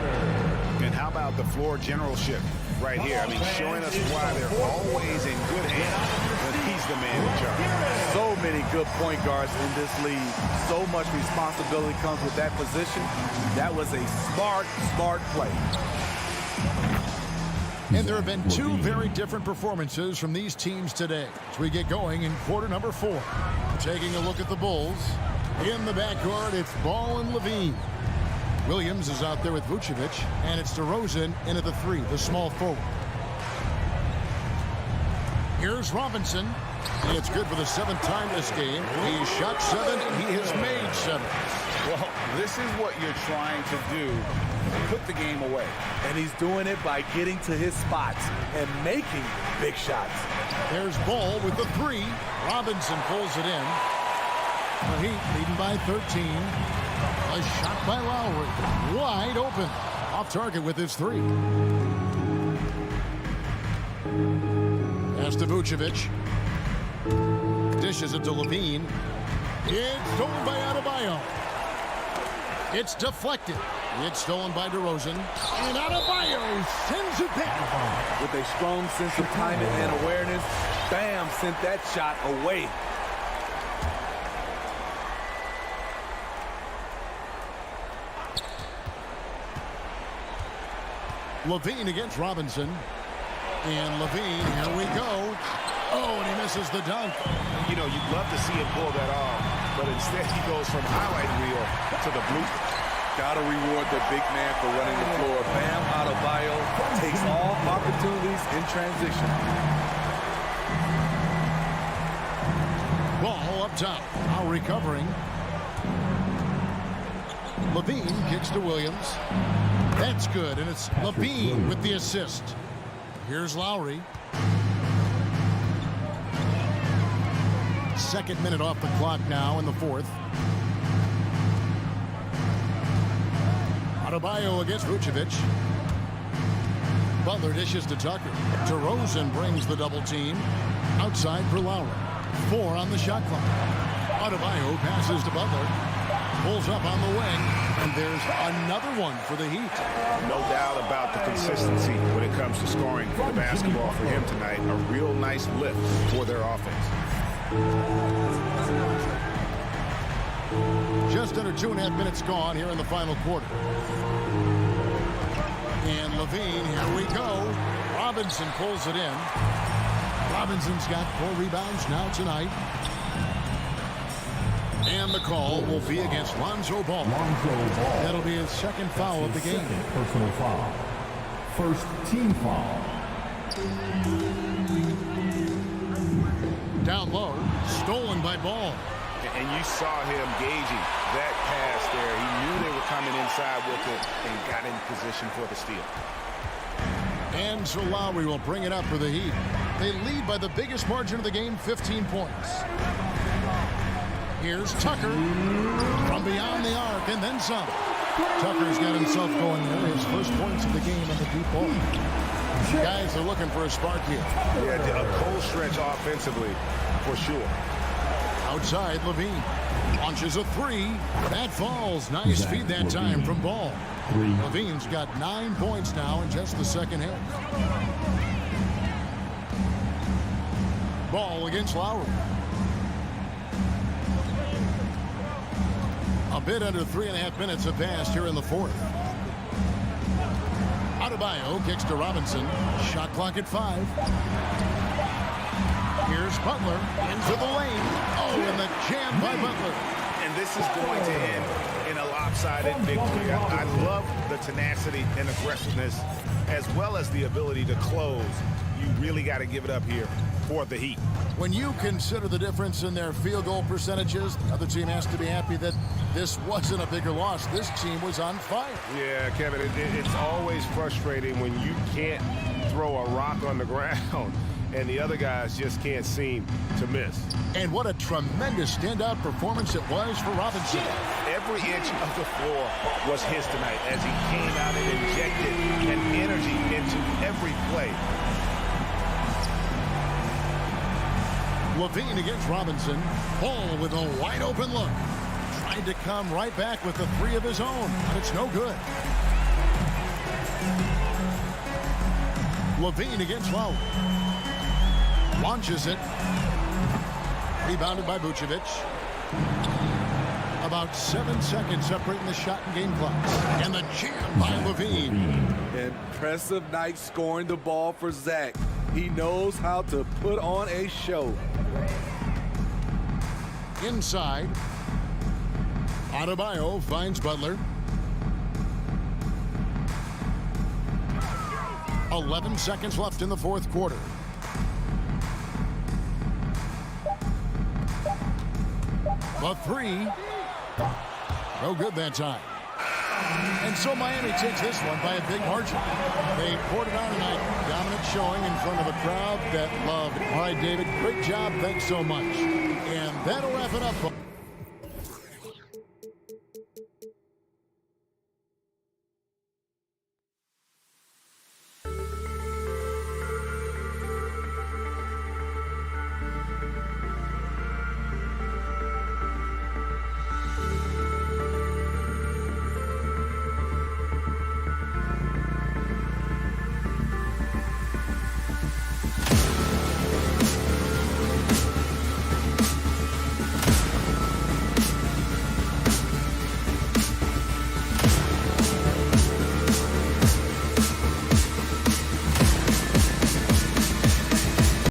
And how about the floor generalship right here? I mean, showing us why they're always in good hands, but he's the man in charge. So many good point guards in this league. So much responsibility comes with that position. That was a smart play. And there have been 2 very different performances from these teams today as we get going in quarter number 4. Taking a look at the Bulls. In the backcourt, it's Ball and Levine. Williams is out there with Vucevic, and it's DeRozan in at the 3, the small forward. Here's Robinson. It's good for the 7th time this game. He shot 7. He has made 7. Well, this is what you're trying to do. Put the game away. And he's doing it by getting to his spots and making big shots. There's Ball with the 3. Robinson pulls it in. The Heat leading by 13. A shot by Lowry. Wide open. Off target with his 3. Pass to Vucevic. Dishes it to Levine. It's stolen by Adebayo. It's deflected. It's stolen by DeRozan. And Adebayo sends it back. With a strong sense of timing and awareness, Bam sent that shot away. Levine against Robinson. And Levine, here we go. Oh, and he misses the dunk. You know, you'd love to see him pull that off, but instead he goes from highlight reel to the blooper. Gotta reward the big man for running the floor. Bam Adebayo takes all opportunities in transition. Ball up top. Now recovering. Levine kicks to Williams. That's good, and it's Levine with the assist. Here's Lowry. 2nd minute off the clock now in the 4th. Adebayo against Vucevic. Butler dishes to Tucker. DeRozan brings the double team. Outside for Lowry. 4 on the shot clock. Adebayo passes to Butler. Pulls up on the wing. And there's another one for the Heat. No doubt about the consistency when it comes to scoring the basketball for him tonight. A real nice lift for their offense. Just under 2.5 minutes gone here in the final quarter. And Levine, here we go. Robinson pulls it in. Robinson's got 4 rebounds now tonight. And the call will be against Lonzo Ball. That'll be his 2nd foul of the game. Personal foul. First team foul. Down low, stolen by Ball. And you saw him gauging that pass there. He knew they were coming inside with it and got in position for the steal. And so Lowry will bring it up for the Heat. They lead by the biggest margin of the game, 15 points. Here's Tucker from beyond the arc and then some. Tucker's got himself going there. His first points of the game on the deep ball. Guys are looking for a spark here. Yeah, a cold stretch offensively for sure. Outside, Levine launches a 3. That falls. Nice feed that time from Ball. Levine's got 9 points now in just the 2nd half. Ball against Lowry. A bit under 3.5 minutes have passed here in the 4th. Adebayo kicks to Robinson. Shot clock at 5. Here's Butler into the lane. Oh, and the jam by Butler. And this is going to end in a lopsided victory. I love the tenacity and aggressiveness as well as the ability to close. You really got to give it up here for the Heat. When you consider the difference in their field goal percentages, the other team has to be happy that this wasn't a bigger loss. This team was on fire. Yeah, Kevin, it's always frustrating when you can't throw a rock on the ground and the other guys just can't seem to miss. And what a tremendous standout performance it was for Robinson. Every inch of the floor was his tonight as he came out and injected an energy into every play. Levine against Robinson. Ball with a wide open look. Tried to come right back with the 3 of his own, but it's no good. Levine against Lowry. Launches it. Rebounded by Vucevic. About 7 seconds separating the shot and game clocks. And the jam by Levine. Impressive night scoring the ball for Zach. He knows how to put on a show. Inside. Adebayo finds Butler. 11 seconds left in the 4th quarter. The three. No good that time. And so Miami takes this one by a big margin. They poured it on tonight. Dominant showing in front of a crowd that loved it. All right, David, great job. Thanks so much. And that'll wrap it up.